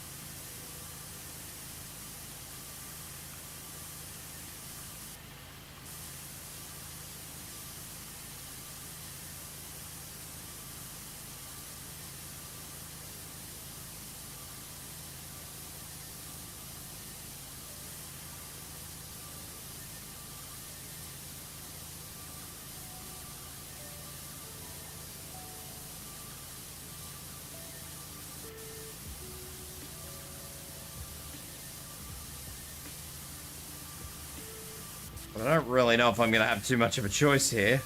Speaker 1: But I don't really know if I'm going to have too much of a choice here.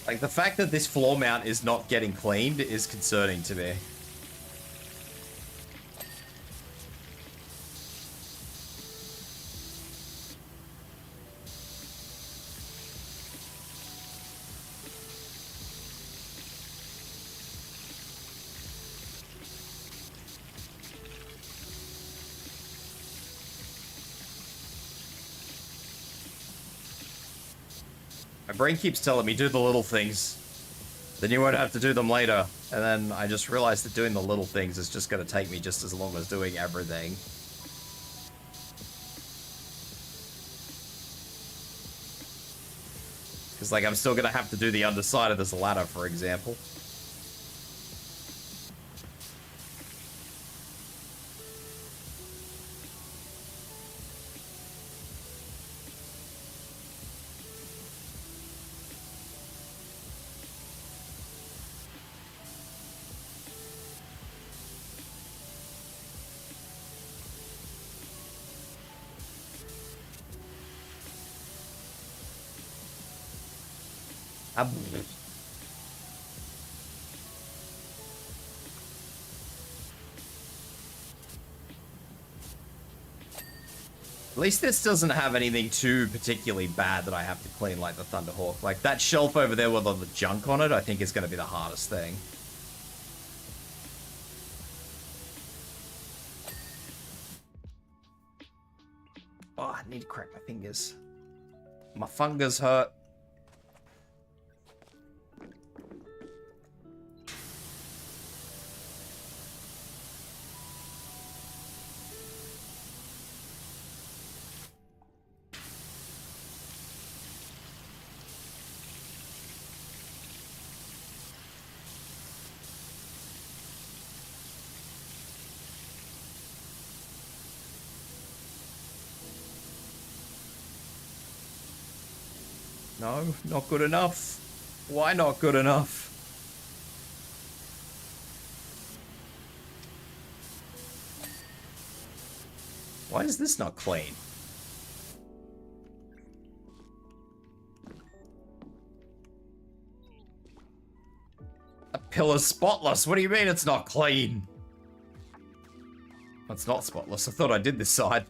Speaker 1: Like, the fact that this floor mount is not getting cleaned is concerning to me. My brain keeps telling me, do the little things. Then you won't have to do them later. And then I just realized that doing the little things is just going to take me just as long as doing everything. Because, like, I'm still going to have to do the underside of this ladder, for example. At least this doesn't have anything too particularly bad that I have to clean, like the Thunderhawk. Like, that shelf over there with all the junk on it, I think is going to be the hardest thing. Oh, I need to crack my fingers. My fingers hurt. No, not good enough. Why not good enough? Why is this not clean? A pillar's spotless. What do you mean it's not clean? It's not spotless. I thought I did this side.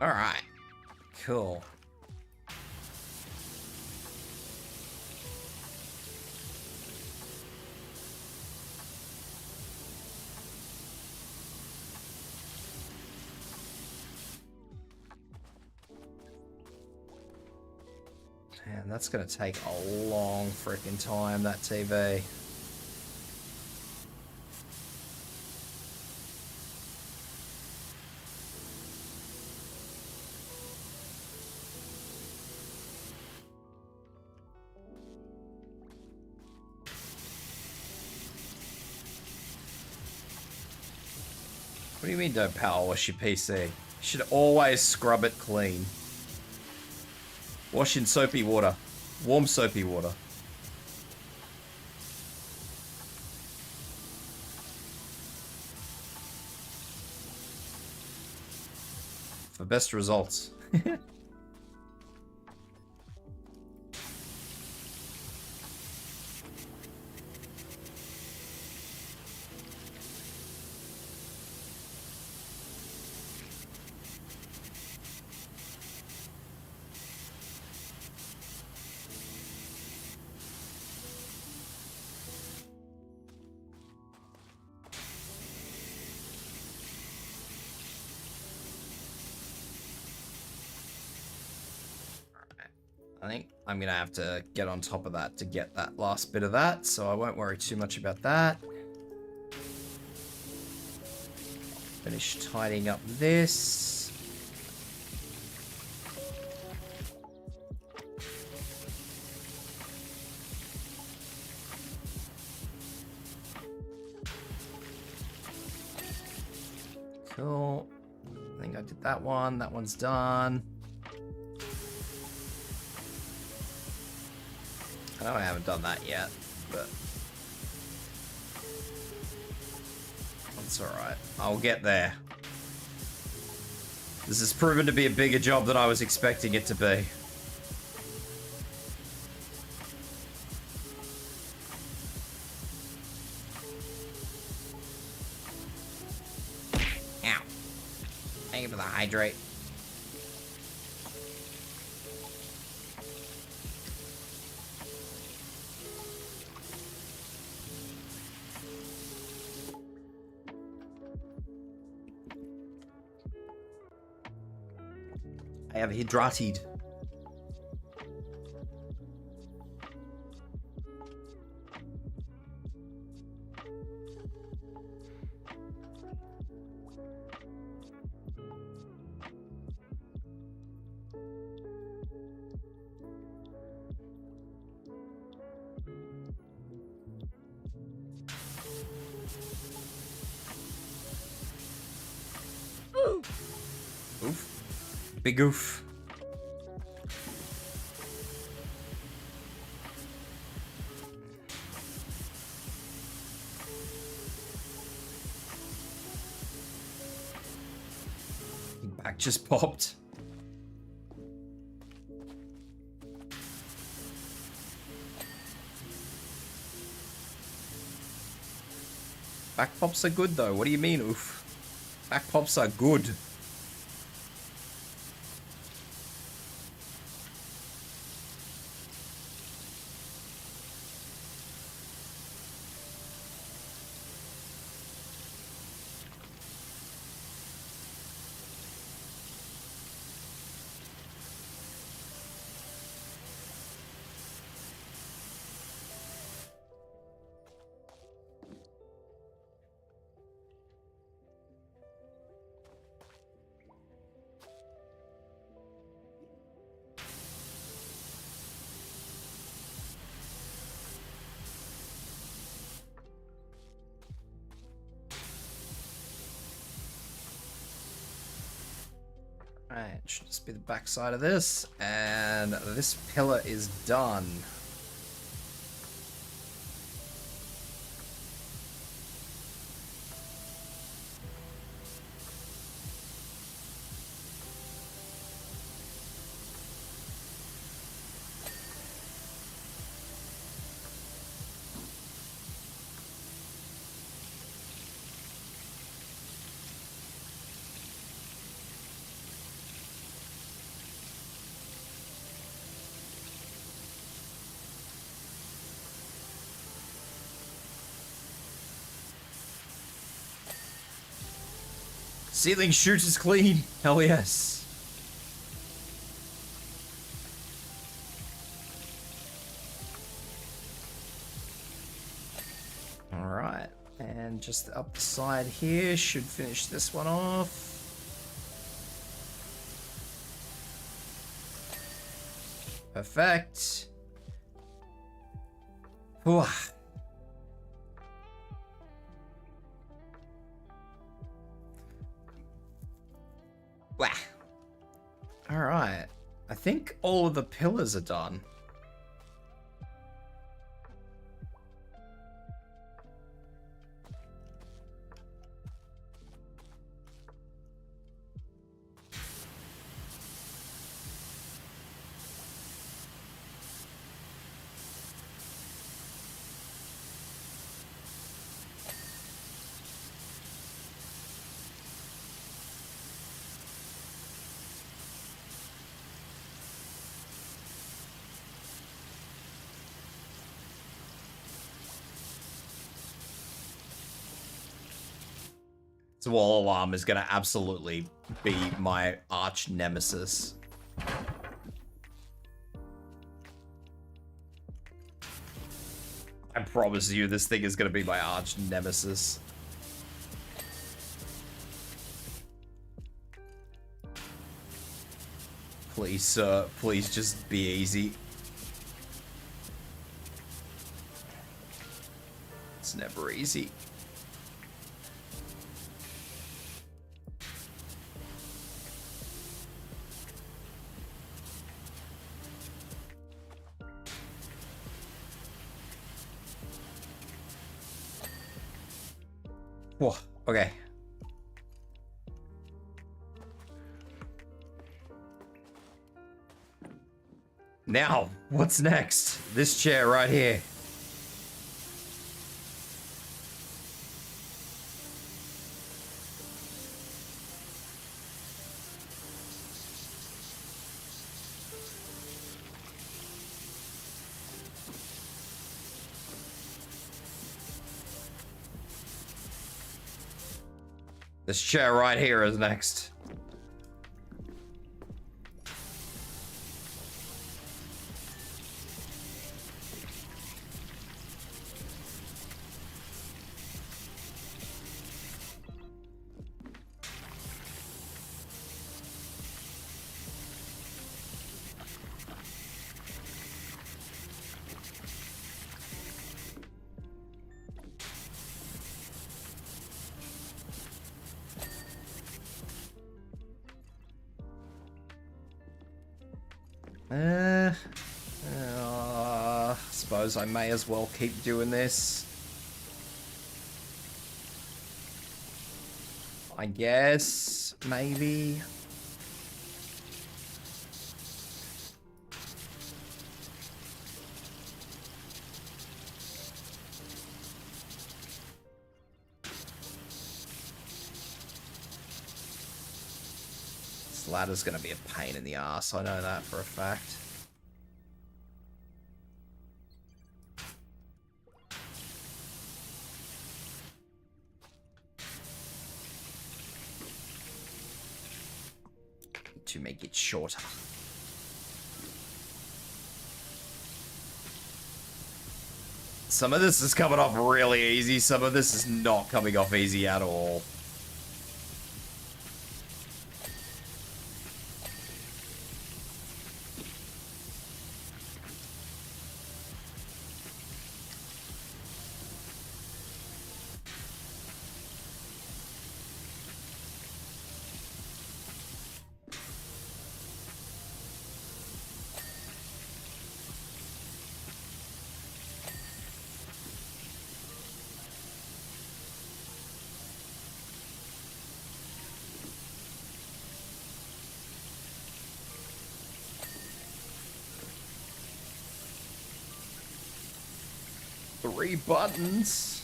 Speaker 1: Alright. Cool. Man, that's gonna take a long freaking time, that TV. What do you mean don't power wash your PC? You should always scrub it clean. Wash in soapy water. Warm soapy water. For best results. I think I'm gonna have to get on top of that to get that last bit of that, so I won't worry too much about that. Finish tidying up this. Cool. I think I did that one. That one's done. I know I haven't done that yet, but that's alright. I'll get there. This has proven to be a bigger job than I was expecting it to be. Ow. Thank you for the hydrate. I have hydrated. Oof. Big oof. Back just popped. Back pops are good though. What do you mean, oof? Back pops are good. Alright, should just be the back side of this, and this pillar is done. Ceiling chute is clean. Hell yes. All right, and just up the side here should finish this one off. Perfect. Whew. Wah. All right. I think all of the pillars are done. This wall alarm is going to absolutely be my arch nemesis. I promise you, this thing is gonna be my arch nemesis. Please, sir, please just be easy. It's never easy. Whoa, okay. Now, what's next? This chair right here. This chair right here is next. Suppose I may as well keep doing this. I guess, maybe. This ladder's gonna be a pain in the ass, I know that for a fact. To make it shorter. Some of this is coming off really easy, some of this is not coming off easy at all. Three buttons.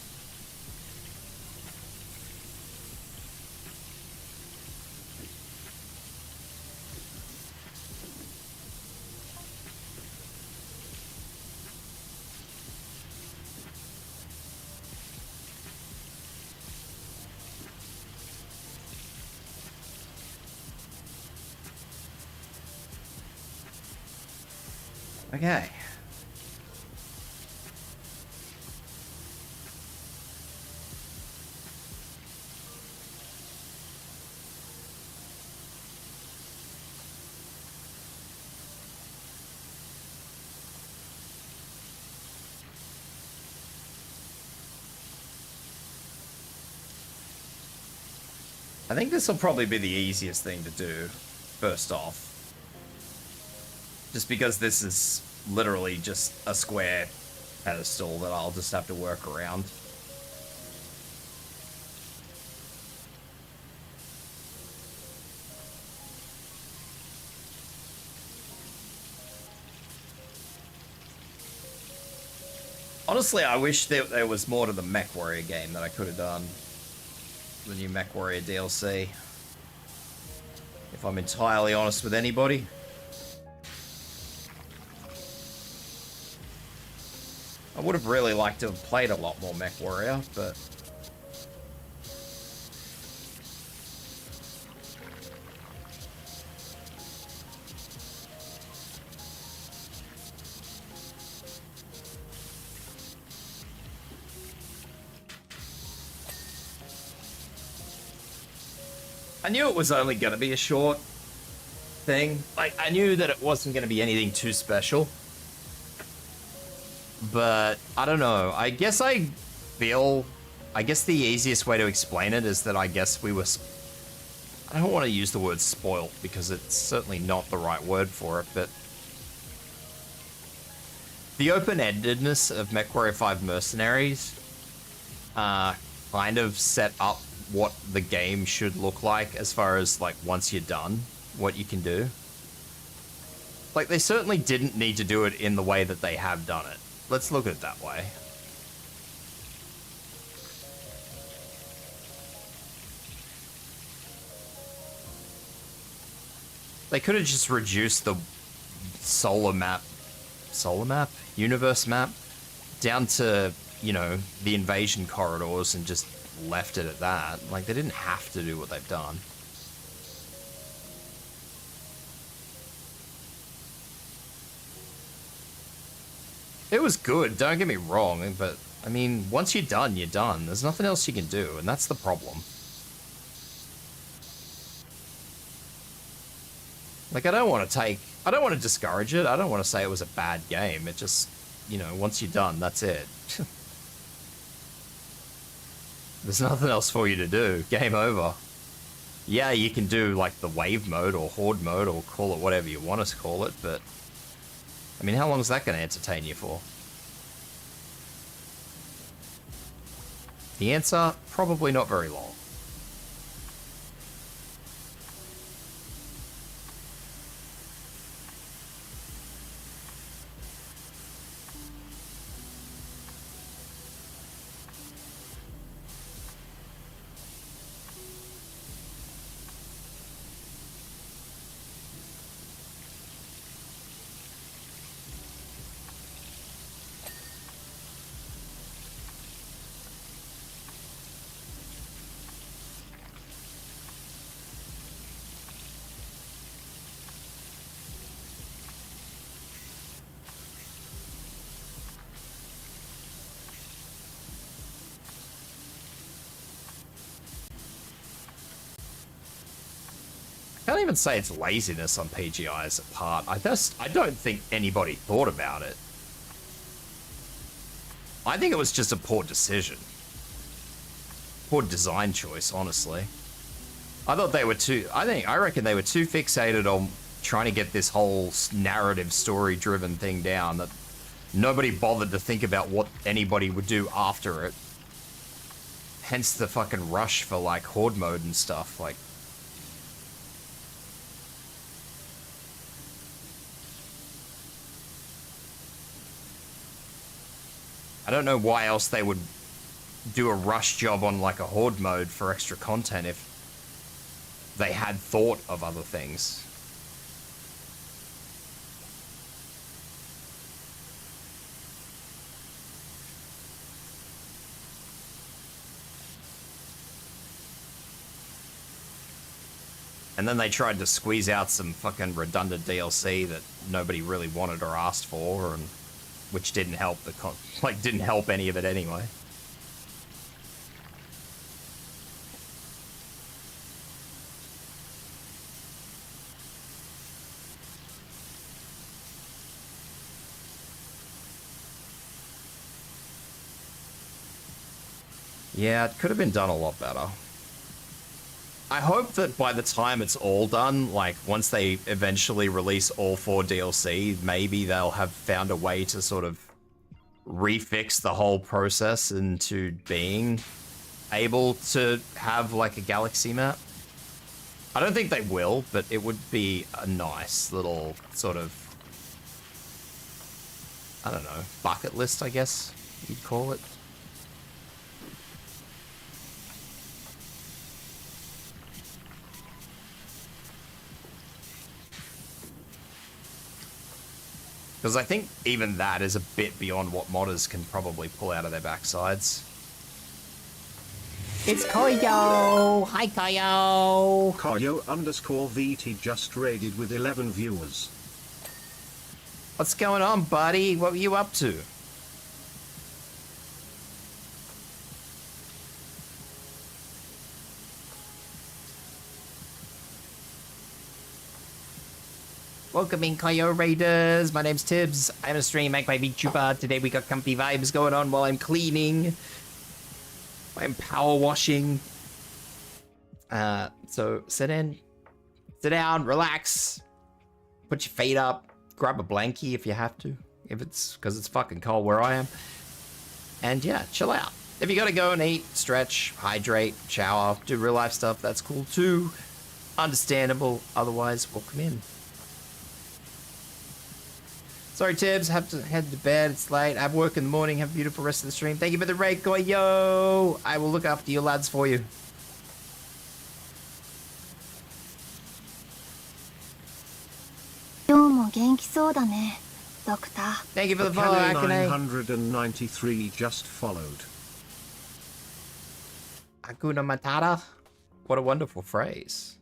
Speaker 1: Okay. I think this will probably be the easiest thing to do, first off. Just because this is literally just a square pedestal that I'll just have to work around. Honestly, I wish there was more to the MechWarrior game that I could have done. The new MechWarrior DLC. If I'm entirely honest with anybody. I would have really liked to have played a lot more MechWarrior, but... I knew it was only going to be a short thing. Like, I knew that it wasn't going to be anything too special. But, I don't know. I guess the easiest way to explain it is that I guess we were... I don't want to use the word spoiled, because it's certainly not the right word for it, but... The open-endedness of MechWarrior 5 Mercenaries kind of set up what the game should look like as far as, like, once you're done, what you can do. Like, they certainly didn't need to do it in the way that they have done it. Let's look at it that way. They could have just reduced the universe map, down to, you know, the invasion corridors and just left it at that. Like, they didn't have to do what they've done. It was good, don't get me wrong, but, I mean, once you're done, you're done. There's nothing else you can do, and that's the problem. Like, I don't want to discourage it. I don't want to say it was a bad game. It just, you know, once you're done, that's it. There's nothing else for you to do. Game over. Yeah, you can do, like, the wave mode or horde mode or call it whatever you want us to call it, but... I mean, how long is that going to entertain you for? The answer, probably not very long. I can't even say it's laziness on PGI's part. I don't think anybody thought about it. I think it was just a poor decision. Poor design choice, honestly. I reckon they were too fixated on trying to get this whole narrative story-driven thing down that nobody bothered to think about what anybody would do after it. Hence the fucking rush for, like, horde mode and stuff, like... I don't know why else they would do a rush job on, like, a horde mode for extra content if they had thought of other things. And then they tried to squeeze out some fucking redundant DLC that nobody really wanted or asked for, and which didn't help didn't help any of it anyway. Yeah, it could have been done a lot better. I hope that by the time it's all done, like, once they eventually release all 4 DLC, maybe they'll have found a way to sort of refix the whole process into being able to have, like, a galaxy map. I don't think they will, but it would be a nice little sort of, I don't know, bucket list, I guess you'd call it. Because I think even that is a bit beyond what modders can probably pull out of their backsides. It's Koyo! Hi, Koyo!
Speaker 2: Koyo_VT just raided with 11 viewers.
Speaker 1: What's going on, buddy? What were you up to? Welcome in, Kaio Raiders. My name's Tibs. I'm a stream make by vtuber. Today we got comfy vibes going on while I'm cleaning. I'm power washing. So sit in, sit down, relax. Put your feet up. Grab a blankie if you have to. If it's because it's fucking cold where I am. And yeah, chill out. If you gotta go and eat, stretch, hydrate, shower, do real life stuff, that's cool too. Understandable. Otherwise, welcome in. Sorry, Tibs, have to head to bed. It's late. I have work in the morning. Have a beautiful rest of the stream. Thank you for the raid, yo. I will look after you lads for you. Thank you for the follow, Akane.
Speaker 2: 993 just followed.
Speaker 1: Hakuna Matata. What a wonderful phrase.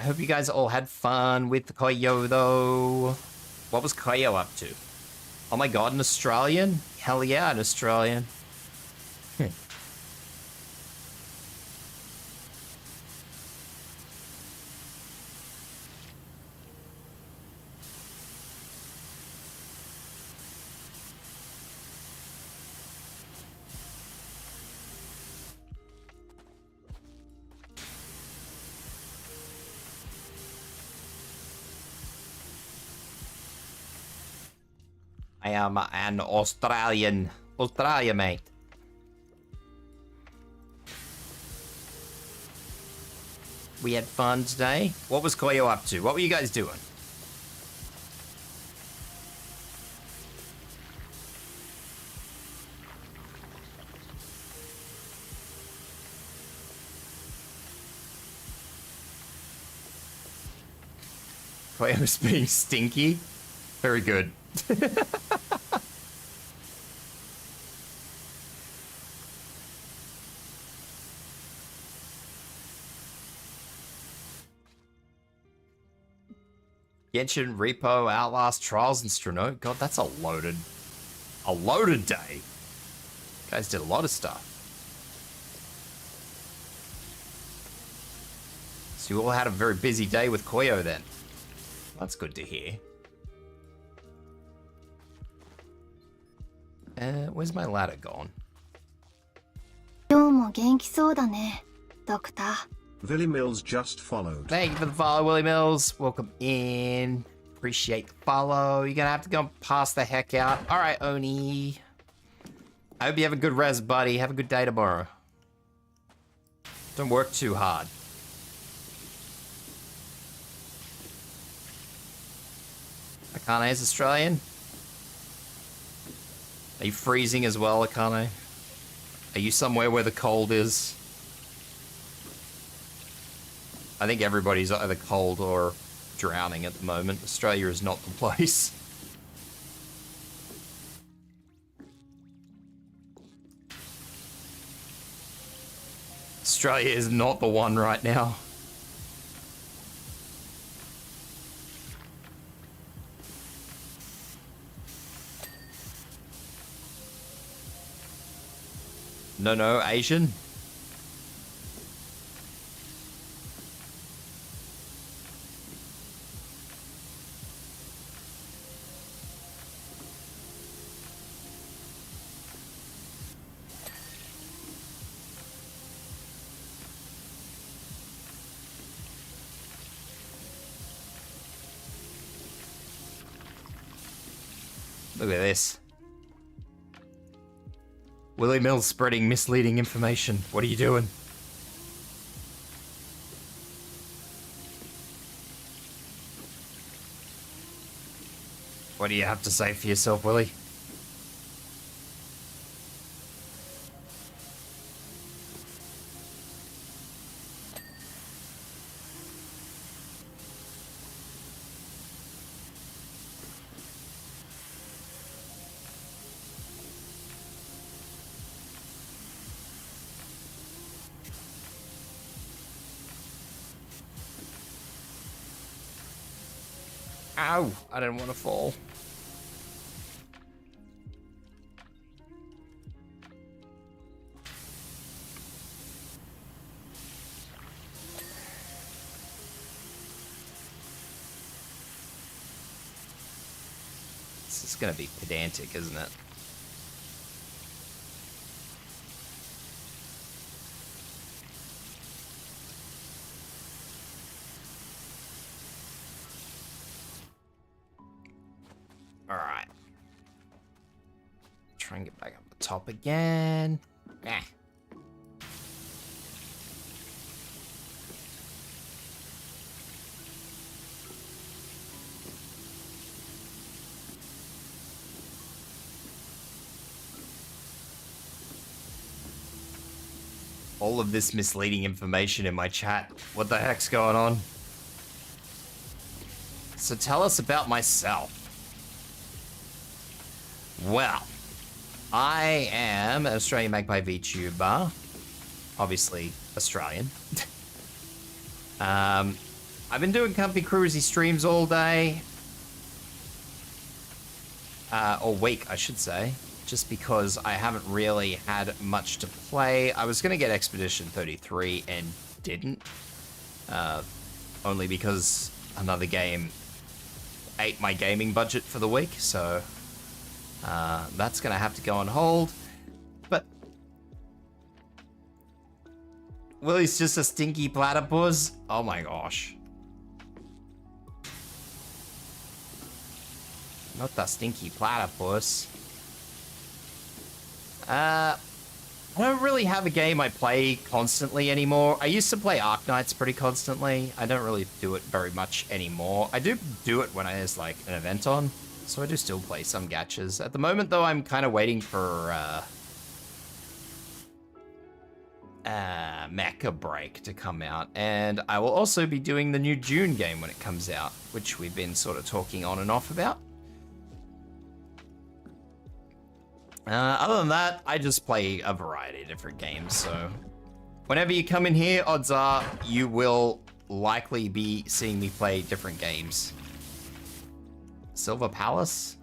Speaker 1: I hope you guys all had fun with Koyo, though. What was Koyo up to? Oh my god, an Australian? Hell yeah, an Australian. I am an Australian. Australia, mate. We had fun today. What was Koyo up to? What were you guys doing? Koyo was being stinky. Very good. Genshin, Repo, Outlast, Trials, and Strano. God, that's a loaded day. Guys did a lot of stuff. So you all had a very busy day with Koyo then. That's good to hear. Where's my ladder gone?
Speaker 2: Willie Mills just followed.
Speaker 1: Thank you for the follow, Willie Mills. Welcome in. Appreciate the follow. You're gonna have to go and pass the heck out. All right, Oni. I hope you have a good res, buddy. Have a good day tomorrow. Don't work too hard. Akane is Australian. Are you freezing as well, Akane? Are you somewhere where the cold is? I think everybody's either cold or drowning at the moment. Australia is not the place. Australia is not the one right now. No, Asian. Look at this. Willie Mills spreading misleading information. What are you doing? What do you have to say for yourself, Willie? Ow, I didn't want to fall. This is gonna be pedantic, isn't it? Alright. Try and get back up the top again. Eh. All of this misleading information in my chat. What the heck's going on? So tell us about myself. Well, I am an Australian Magpie VTuber. Obviously, Australian. I've been doing Comfy Cruisy streams all day. Or week, I should say. Just because I haven't really had much to play. I was going to get Expedition 33 and didn't. Only because another game ate my gaming budget for the week, so that's going to have to go on hold. But Willie's just a stinky platypus? Oh my gosh. Not the stinky platypus. I don't really have a game I play constantly anymore. I used to play Arknights pretty constantly. I don't really do it very much anymore. I do it when there's like an event on, so I do still play some gachas. At the moment, though, I'm kind of waiting for Mecha Break to come out, and I will also be doing the new Dune game when it comes out, which we've been sort of talking on and off about. Other than that, I just play a variety of different games, so whenever you come in here, odds are you will likely be seeing me play different games. Silver Palace?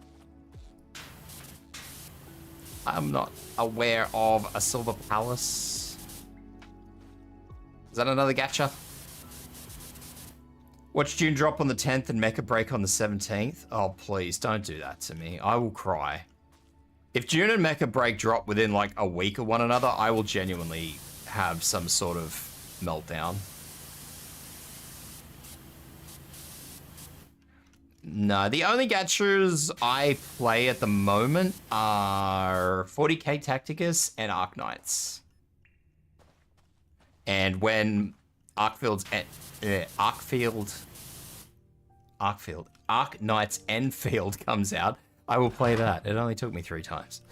Speaker 1: I'm not aware of a Silver Palace. Is that another gacha? Watch Dune drop on the 10th and Mecha Break on the 17th? Oh, please, don't do that to me. I will cry. If Dune and Mecha Break drop within like a week of one another, I will genuinely have some sort of meltdown. No, the only gachas I play at the moment are 40k Tacticus and Arknights. And when Arknights Enfield comes out, I will play that. It only took me 3 times.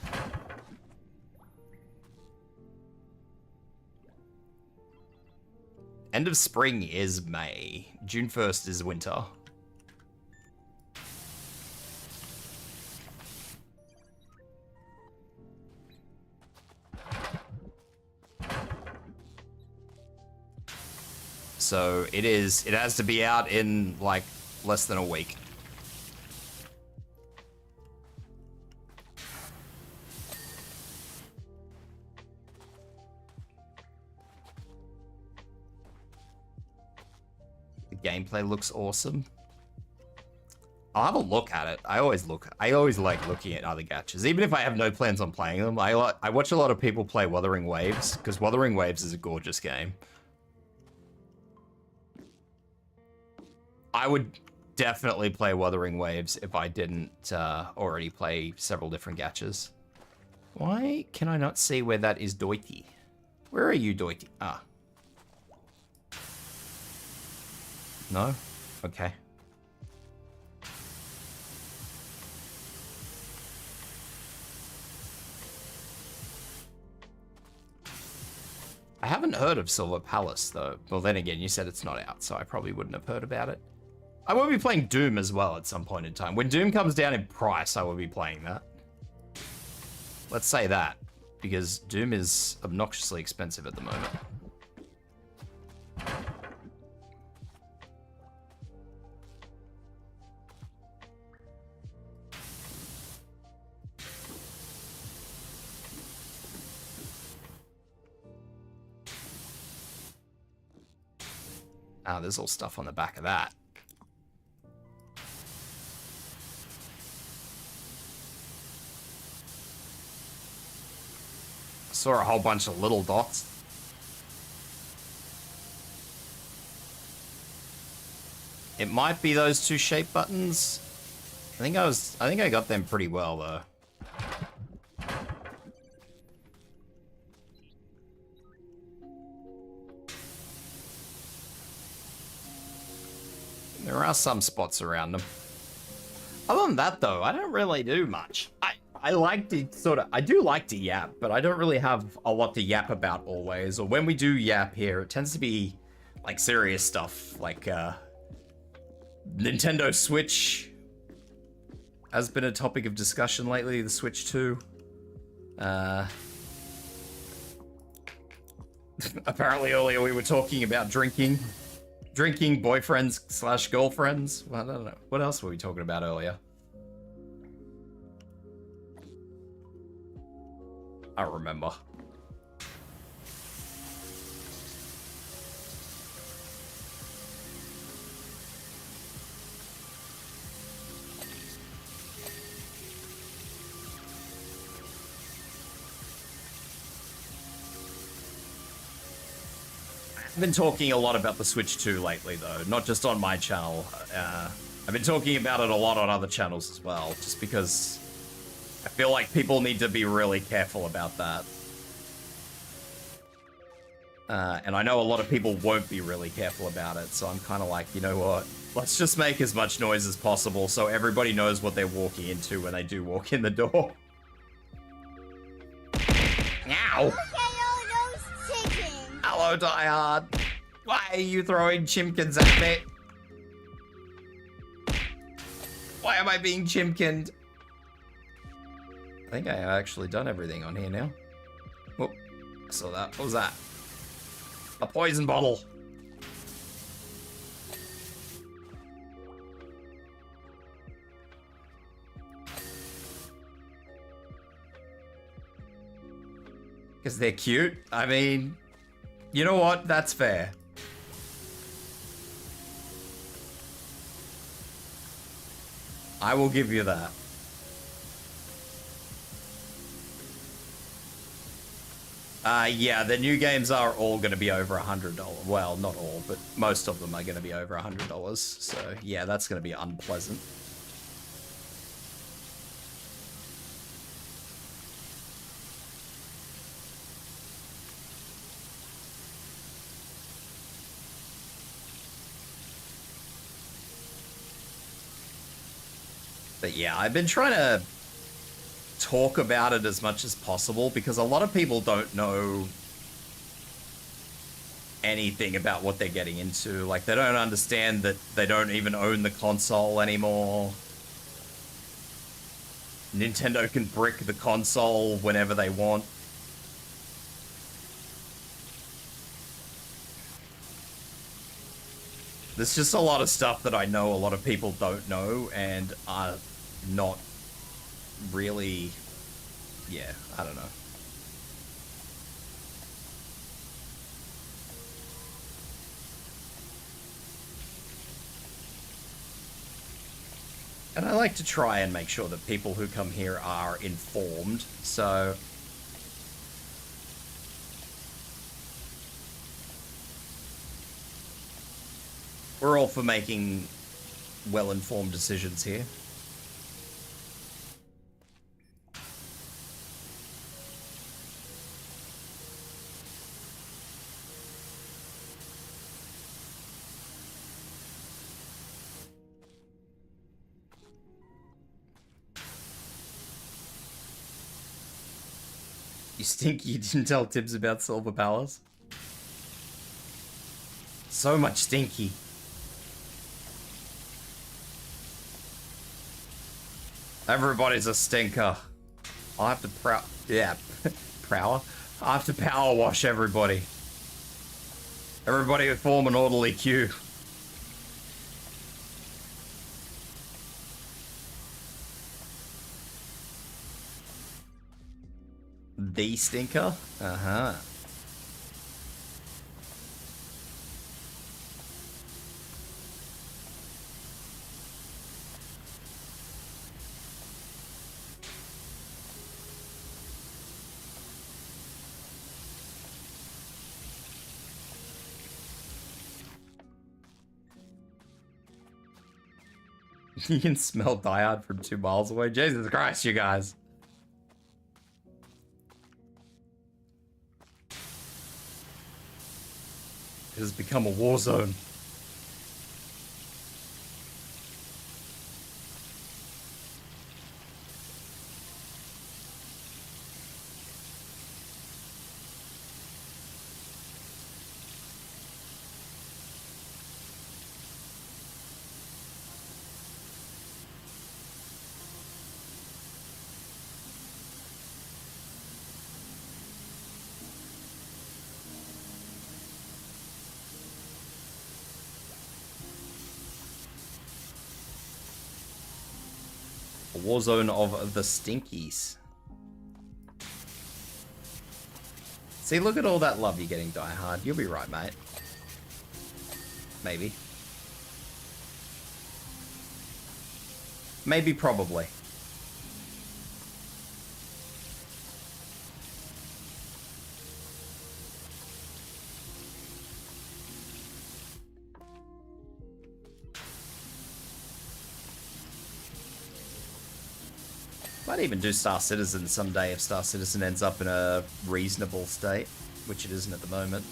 Speaker 1: End of spring is May. June 1st is winter. So it has to be out in like less than a week. Gameplay looks awesome. I'll have a look at it. I always like looking at other gachas, even if I have no plans on playing them. I watch a lot of people play Wuthering Waves because Wuthering Waves is a gorgeous game. I would definitely play Wuthering Waves if I didn't already play several different gachas. Why can I not see where that is, Doity? Where are you, Doity? Ah. No? Okay. I haven't heard of Silver Palace, though. Well, then again, you said it's not out, so I probably wouldn't have heard about it. I will be playing Doom as well at some point in time. When Doom comes down in price, I will be playing that. Let's say that, because Doom is obnoxiously expensive at the moment. Ah, there's all stuff on the back of that. I saw a whole bunch of little dots. It might be those two shape buttons. I think I got them pretty well though. There are some spots around them. Other than that though, I don't really do much. I like to I do like to yap, but I don't really have a lot to yap about always. Or when we do yap here, it tends to be like serious stuff, like Nintendo Switch has been a topic of discussion lately, the Switch 2. Apparently earlier we were talking about drinking boyfriends / girlfriends. Well, I don't know. What else were we talking about earlier? I don't remember. I've been talking a lot about the Switch 2 lately, though, not just on my channel. I've been talking about it a lot on other channels as well, just because I feel like people need to be really careful about that. And I know a lot of people won't be really careful about it, so I'm kind of like, you know what? Let's just make as much noise as possible so everybody knows what they're walking into when they do walk in the door. Ow! Hello, Diehard. Why are you throwing chimkins at me? Why am I being chimkined? I think I have actually done everything on here now. Whoop. So that, what was that? A poison bottle. Because they're cute? I mean, you know what? That's fair. I will give you that. Yeah, the new games are all going to be over $100. Well, not all, but most of them are going to be over $100. So, yeah, that's going to be unpleasant. But yeah, I've been trying to talk about it as much as possible because a lot of people don't know anything about what they're getting into. Like, they don't understand that they don't even own the console anymore. Nintendo can brick the console whenever they want. There's just a lot of stuff that I know a lot of people don't know and are not really, yeah, I don't know. And I like to try and make sure that people who come here are informed, so we're all for making well-informed decisions here. You stink, you didn't tell Tibs about Silver Palace? So much stinky. Everybody's a stinker. I'll have to I have to power wash everybody. Everybody form an orderly queue. The stinker? Uh-huh. You can smell Die Hard from 2 miles away. Jesus Christ, you guys. It has become a war zone. A war zone of the stinkies. See, look at all that love you're getting, Die Hard. You'll be right, mate. Maybe. Maybe, probably. Might even do Star Citizen someday if Star Citizen ends up in a reasonable state, which it isn't at the moment.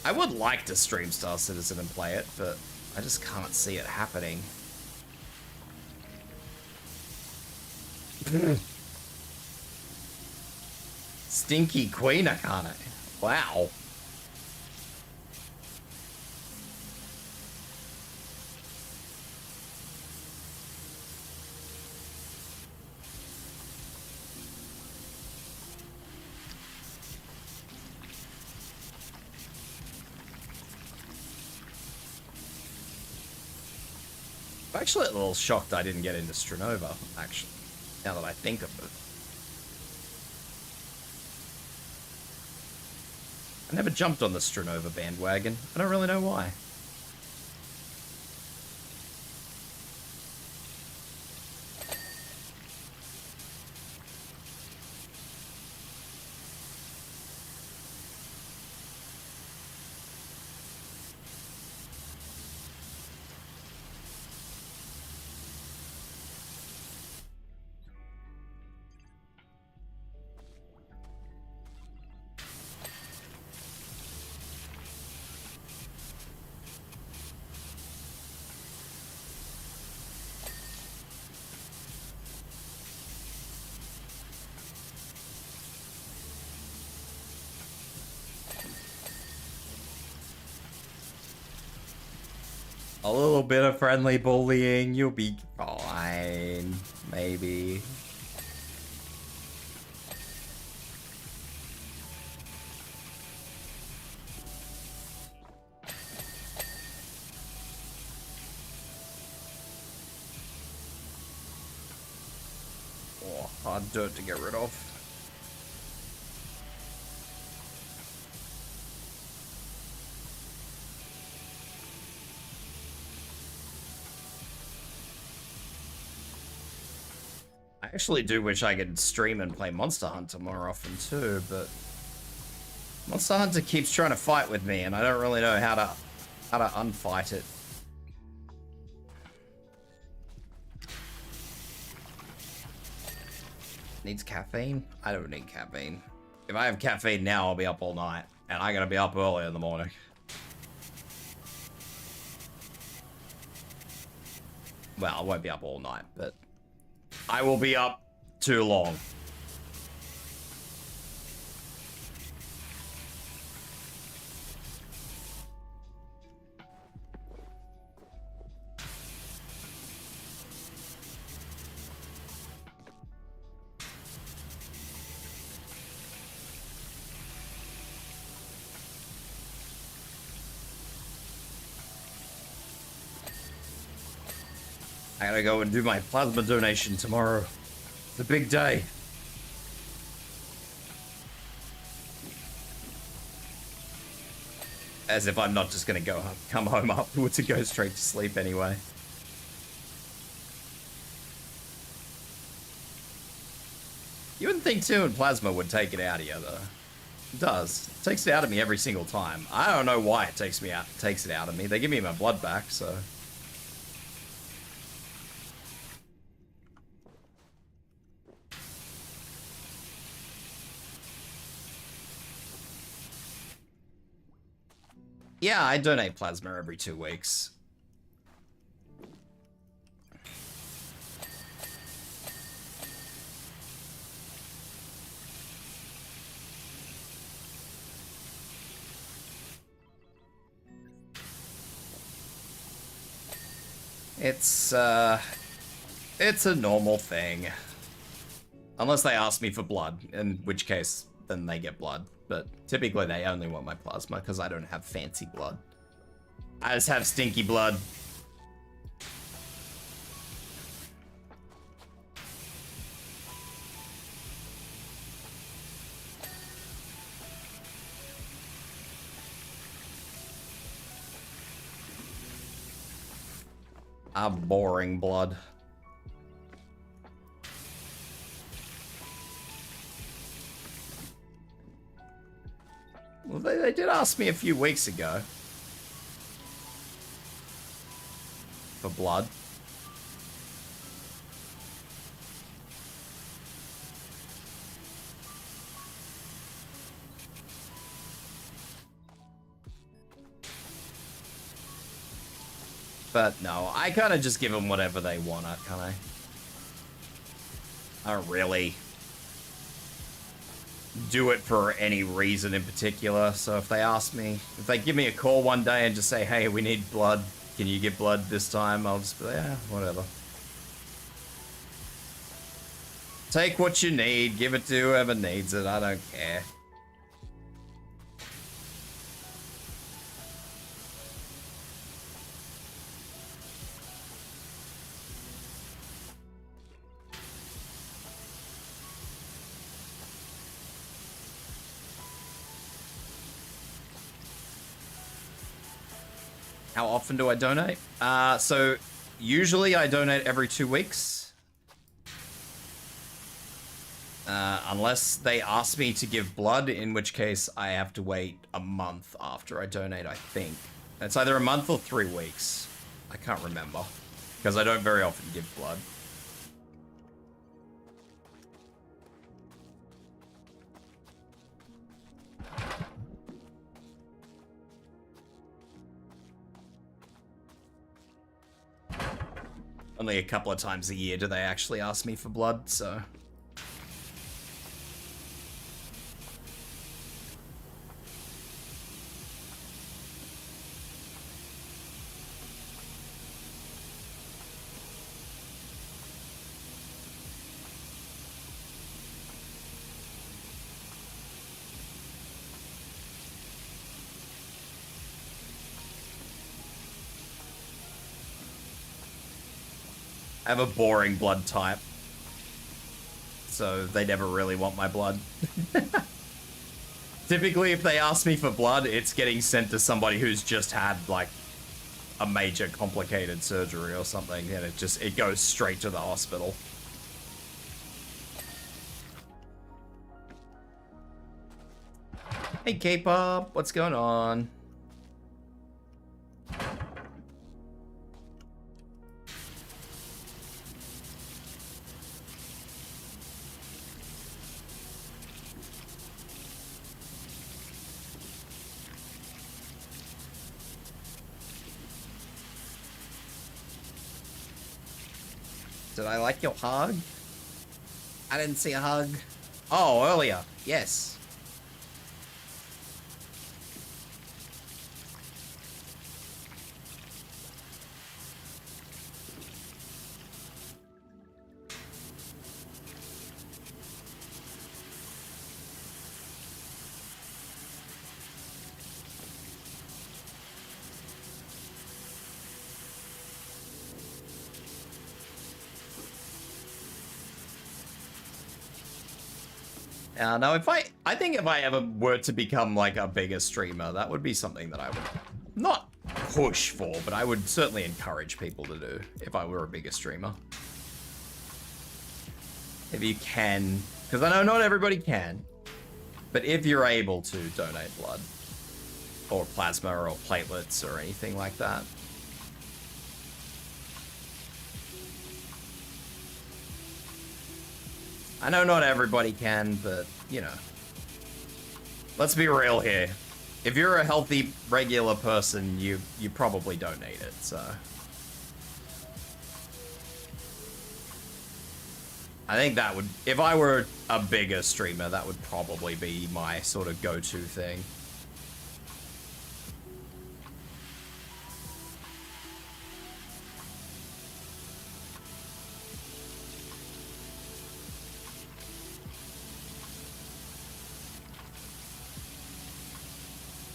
Speaker 1: I would like to stream Star Citizen and play it, but I just can't see it happening. Stinky Queen Akane. Wow. I'm actually a little shocked I didn't get into Stranova, actually, now that I think of it. I never jumped on the Stranova bandwagon. I don't really know why. A little bit of friendly bullying, you'll be fine. Maybe. Oh, hard dirt to get rid of. I actually do wish I could stream and play Monster Hunter more often too, but Monster Hunter keeps trying to fight with me and I don't really know how to unfight it. Needs caffeine? I don't need caffeine. If I have caffeine now, I'll be up all night, and I gotta be up early in the morning. Well, I won't be up all night, but I will be up too long. I gotta go and do my plasma donation tomorrow. It's a big day. As if I'm not just gonna come home afterwards and go straight to sleep anyway. You wouldn't think too and plasma would take it out of you though. It does. It takes it out of me every single time. I don't know why it takes it out of me. They give me my blood back, so Yeah, I donate plasma every 2 weeks. It's a normal thing. Unless they ask me for blood, in which case, then they get blood. But typically they only want my plasma because I don't have fancy blood. I just have stinky blood. Boring blood. Well, they did ask me a few weeks ago for blood. But no, I kind of just give them whatever they want, can't I? I don't really do it for any reason in particular. So if they ask me, if they give me a call one day and just say, hey, we need blood, can you get blood this time? I'll just be like, yeah, whatever. Take what you need, give it to whoever needs it, I don't care. How often do I donate? So usually I donate every 2 weeks. Unless they ask me to give blood, in which case I have to wait a month after I donate, I think. It's either a month or 3 weeks. I can't remember, because I don't very often give blood. Only a couple of times a year do they actually ask me for blood, so... I have a boring blood type, so they never really want my blood. Typically, if they ask me for blood, it's getting sent to somebody who's just had, like, a major complicated surgery or something, and it goes straight to the hospital. Hey, K-pop, what's going on? Did I like your hug? I didn't see a hug. Oh, earlier. Yes. No, I think if I ever were to become like a bigger streamer, that would be something that I would not push for, but I would certainly encourage people to do if I were a bigger streamer. If you can, because I know not everybody can, but if you're able to donate blood or plasma or platelets or anything like that. I know not everybody can, but, you know, let's be real here. If you're a healthy, regular person, you probably don't need it, so. I think that would, if I were a bigger streamer, that would probably be my sort of go-to thing.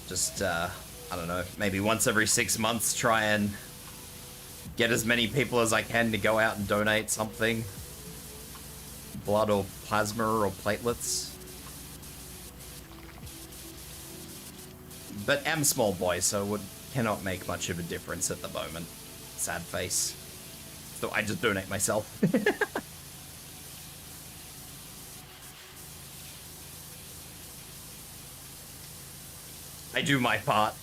Speaker 1: Just, I don't know, maybe once every 6 months, try and get as many people as I can to go out and donate something. Blood or plasma or platelets. But I'm small boy, so cannot make much of a difference at the moment. Sad face. So I just donate myself. I do my part.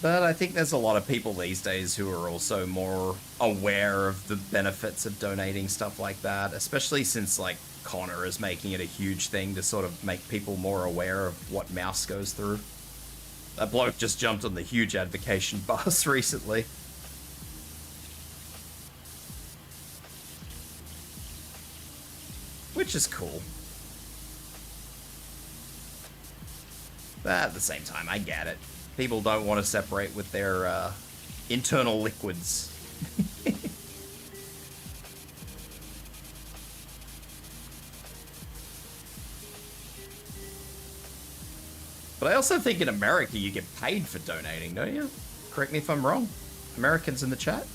Speaker 1: But I think there's a lot of people these days who are also more aware of the benefits of donating stuff like that, especially since, like, Connor is making it a huge thing to sort of make people more aware of what Mouse goes through. That bloke just jumped on the huge advocation bus recently. Which is cool. But at the same time, I get it. People don't want to separate with their internal liquids. But I also think in America you get paid for donating, don't you? Correct me if I'm wrong. Americans in the chat?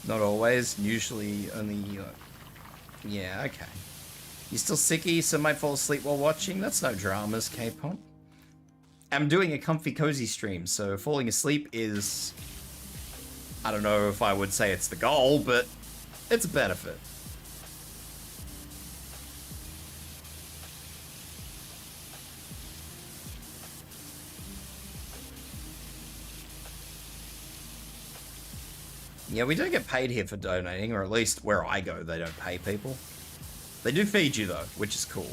Speaker 1: Not always, usually only, yeah, okay. You still sicky, so might fall asleep while watching? That's no dramas, K-pop. I'm doing a comfy cozy stream, so falling asleep is, I don't know if I would say it's the goal, but it's a benefit. Yeah, we don't get paid here for donating, or at least where I go, they don't pay people. They do feed you, though, which is cool.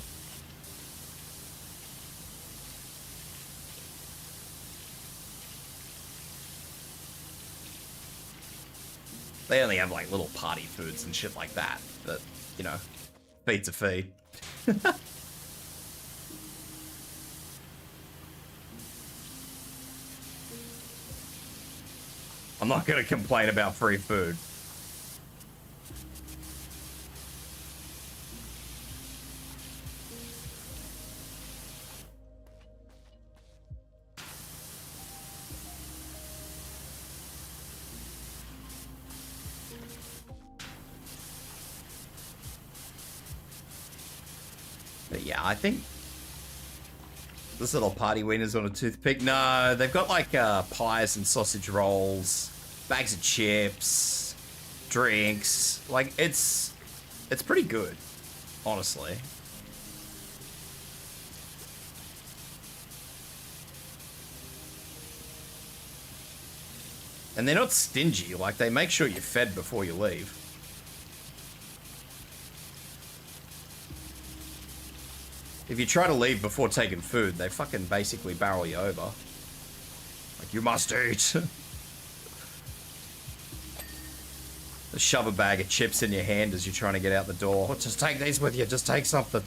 Speaker 1: They only have, like, little party foods and shit like that, but, you know, feed's a feed. I'm not going to complain about free food. But yeah, I think this little party wiener's on a toothpick. No, they've got like pies and sausage rolls, bags of chips, drinks. Like it's pretty good, honestly. And they're not stingy. Like they make sure you're fed before you leave. If you try to leave before taking food, they fucking basically barrel you over. Like, you must eat. They shove a bag of chips in your hand as you're trying to get out the door. Just take these with you, just take something.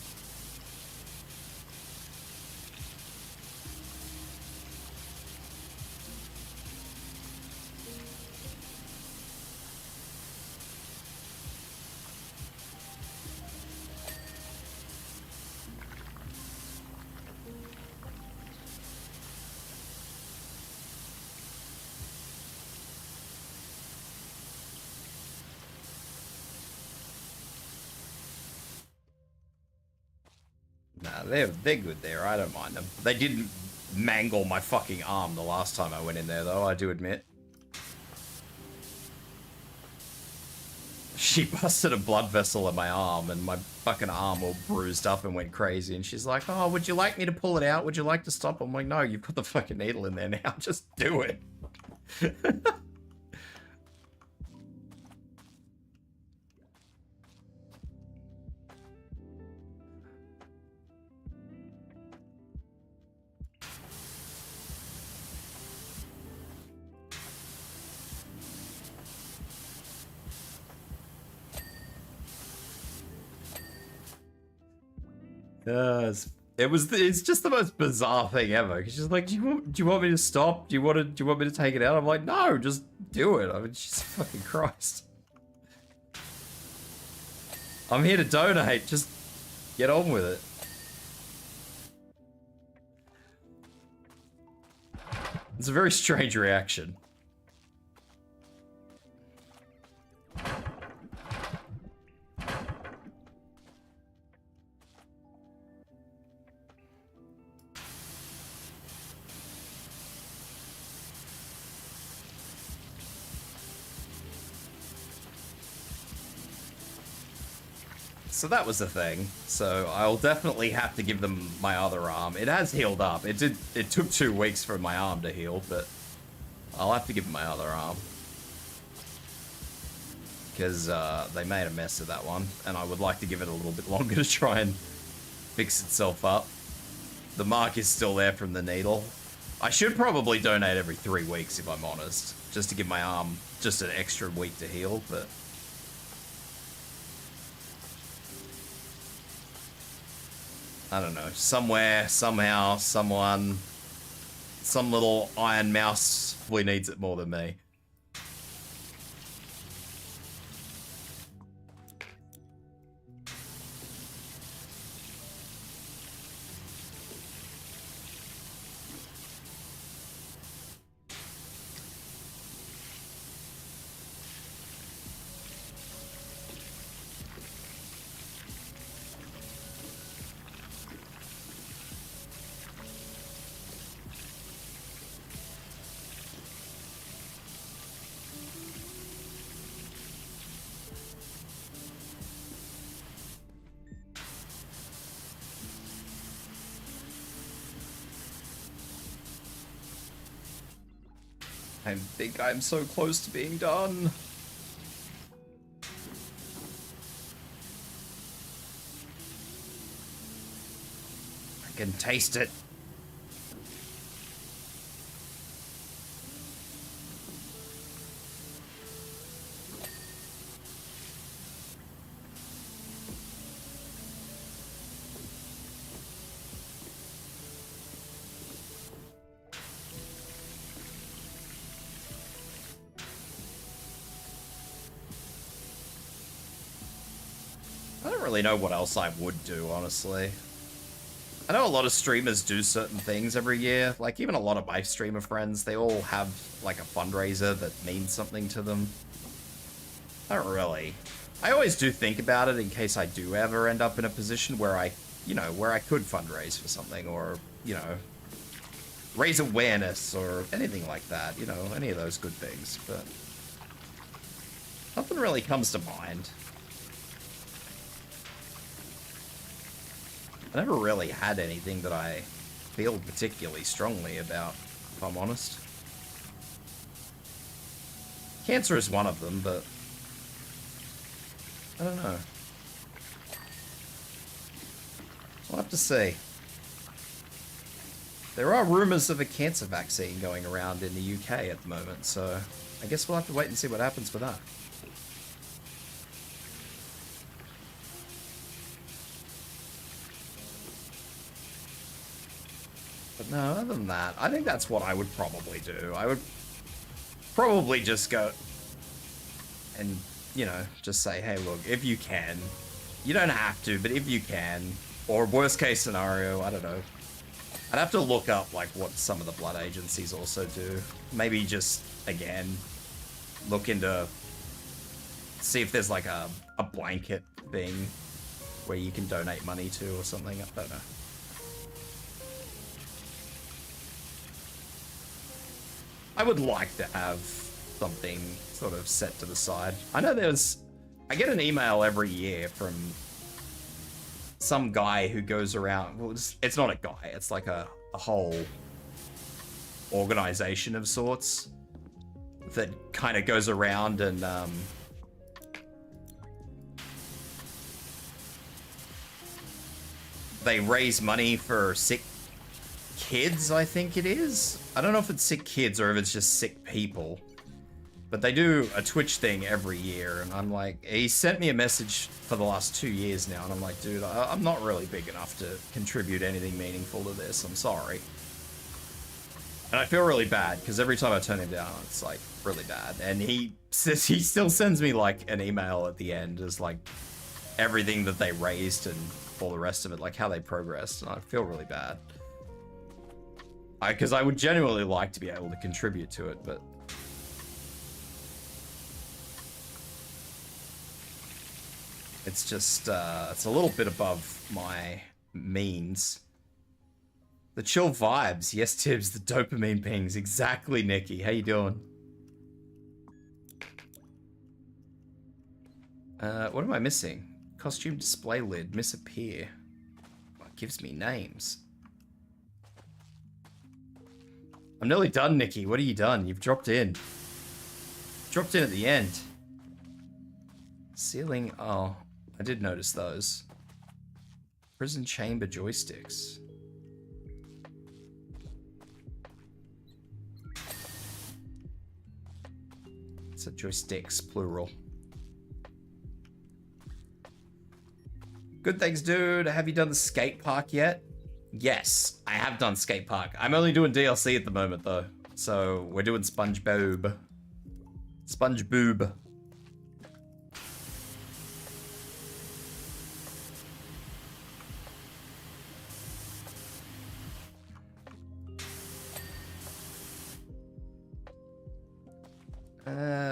Speaker 1: they're good there. I don't mind them. They didn't mangle my fucking arm the last time I went in there, though, I do admit. She busted a blood vessel in my arm, and my fucking arm all bruised up and went crazy. And she's like, oh, would you like me to pull it out? Would you like to stop? I'm like, no, you've got the fucking needle in there now. Just do it. It's just the most bizarre thing ever. Cause she's like, do you want me to stop? Do you want me to take it out? I'm like, no, just do it. I mean, Jesus fucking Christ. I'm here to donate. Just get on with it. It's a very strange reaction. So that was the thing. So I'll definitely have to give them my other arm. It has healed up. It took 2 weeks for my arm to heal, but I'll have to give them my other arm. Because they made a mess of that one, and I would like to give it a little bit longer to try and fix itself up. The mark is still there from the needle. I should probably donate every 3 weeks if I'm honest, just to give my arm just an extra week to heal, but... I don't know, somewhere, somehow, someone, some little iron mouse probably needs it more than me. I think I'm so close to being done. I can taste it. I don't really know what else I would do, honestly. I know a lot of streamers do certain things every year. Like, even a lot of my streamer friends, they all have, like, a fundraiser that means something to them. I don't really. I always do think about it in case I do ever end up in a position where I, you know, where I could fundraise for something or, you know, raise awareness or anything like that. You know, any of those good things, but nothing really comes to mind. I never really had anything that I feel particularly strongly about, if I'm honest. Cancer is one of them, but I don't know. We'll have to see. There are rumors of a cancer vaccine going around in the UK at the moment, so I guess we'll have to wait and see what happens with that. But no, other than that, I think that's what I would probably do. I would probably just go and, you know, just say, hey, look, if you can, you don't have to, but if you can, or worst case scenario, I don't know. I'd have to look up, like, what some of the blood agencies also do. Maybe just, again, look into, see if there's, like, a blanket thing where you can donate money to or something. I don't know. I would like to have something sort of set to the side. I know I get an email every year from some guy who goes around, well, it's not a guy, it's like a whole organization of sorts that kind of goes around and they raise money for sick kids, I think it is. I don't know if it's sick kids or if it's just sick people. But they do a Twitch thing every year, and I'm like, he sent me a message for the last 2 years now, and I'm like, dude, I'm not really big enough to contribute anything meaningful to this, I'm sorry. And I feel really bad, because every time I turn him down, it's like, really bad. And he says, he still sends me like an email at the end, as like, everything that they raised and all the rest of it, like how they progressed, and I feel really bad. Because I would genuinely like to be able to contribute to it, but it's just, it's a little bit above my means. The chill vibes. Yes, Tibs, the dopamine pings. Exactly, Nikki. How you doing? What am I missing? Costume display lid. Misappear. Well, it gives me names. I'm nearly done, Nikki. What have you done? You've dropped in. Dropped in at the end. Ceiling. Oh, I did notice those. Prison chamber joysticks. It's a joysticks, plural. Good thanks, dude. Have you done the skate park yet? Yes, I have done skate park. I'm only doing DLC at the moment, though. So, we're doing SpongeBob. SpongeBob.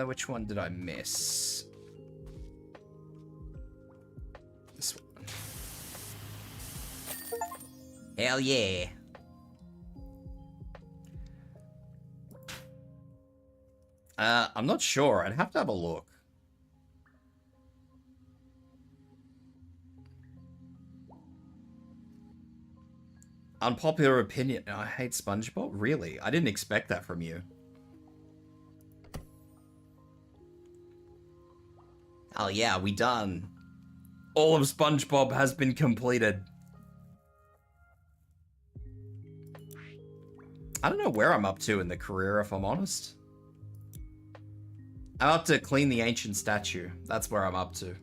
Speaker 1: Which one did I miss? This one. Hell yeah. I'm not sure. I'd have to have a look. Unpopular opinion. I hate SpongeBob? Really? I didn't expect that from you. Oh yeah, we done. All of SpongeBob has been completed. I don't know where I'm up to in the career, if I'm honest. I'm up to clean the ancient statue. That's where I'm up to.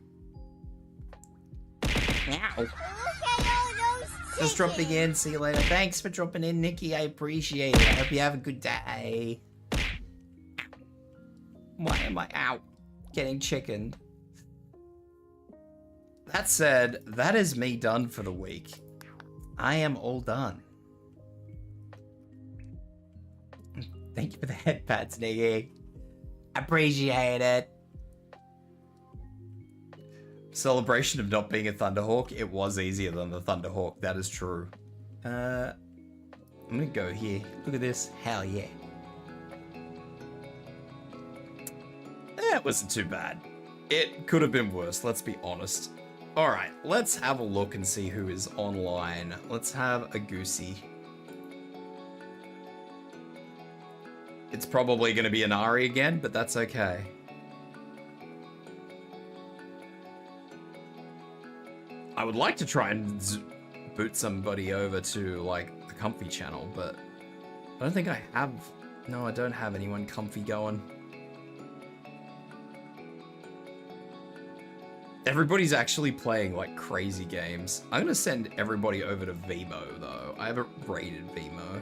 Speaker 1: Ow. Just dropping in. See you later. Thanks for dropping in, Nikki. I appreciate it. I hope you have a good day. Why am I out? Getting chicken. That said, that is me done for the week. I am all done. Thank you for the headpads, Nikki. Appreciate it. Celebration of not being a Thunderhawk. It was easier than the Thunderhawk. That is true. I'm gonna go here. Look at this. Hell yeah. It wasn't too bad. It could have been worse, let's be honest. Alright, let's have a look and see who is online. Let's have a Goosey. It's probably going to be an Ari again, but that's okay. I would like to try and boot somebody over to, like, the comfy channel, but I don't think I have... No, I don't have anyone comfy going. Everybody's actually playing, like, crazy games. I'm gonna send everybody over to Vimo, though. I haven't raided Vimo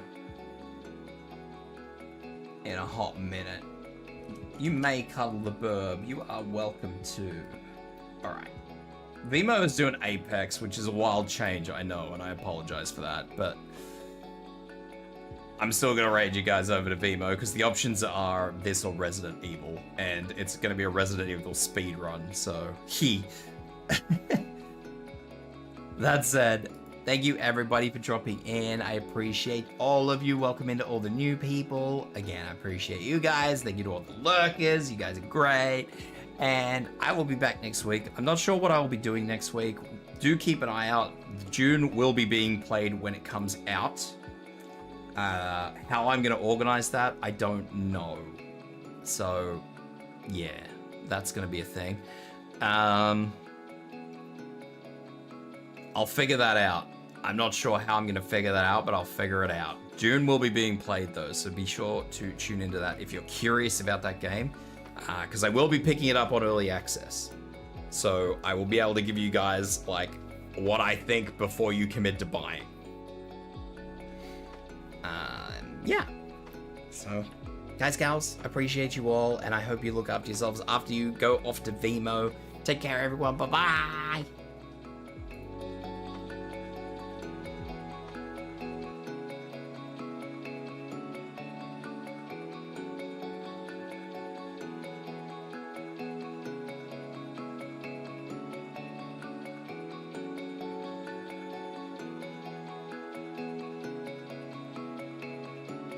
Speaker 1: in a hot minute. You may cuddle the burb. You are welcome to. Alright. Vimo is doing Apex, which is a wild change, I know, and I apologize for that, but I'm still gonna raid you guys over to Vimo, because the options are this or Resident Evil, and it's gonna be a Resident Evil speedrun, so that said, Thank you everybody for dropping in. I appreciate all of you. Welcome into all the new people. Again, I appreciate you guys. Thank you to all the lurkers. You guys are great. And I will be back next week. I'm not sure what I will be doing next week. Do keep an eye out. June will be being played when it comes out. How I'm going to organize that, I don't know. So, yeah, that's going to be a thing. I'll figure that out. I'm not sure how I'm going to figure that out, but I'll figure it out. June will be being played though, so be sure to tune into that if you're curious about that game, because I will be picking it up on early access. So I will be able to give you guys like what I think before you commit to buying. Yeah. So, guys, gals, I appreciate you all, and I hope you look after yourselves after you go off to Vimo. Take care, everyone. Bye-bye.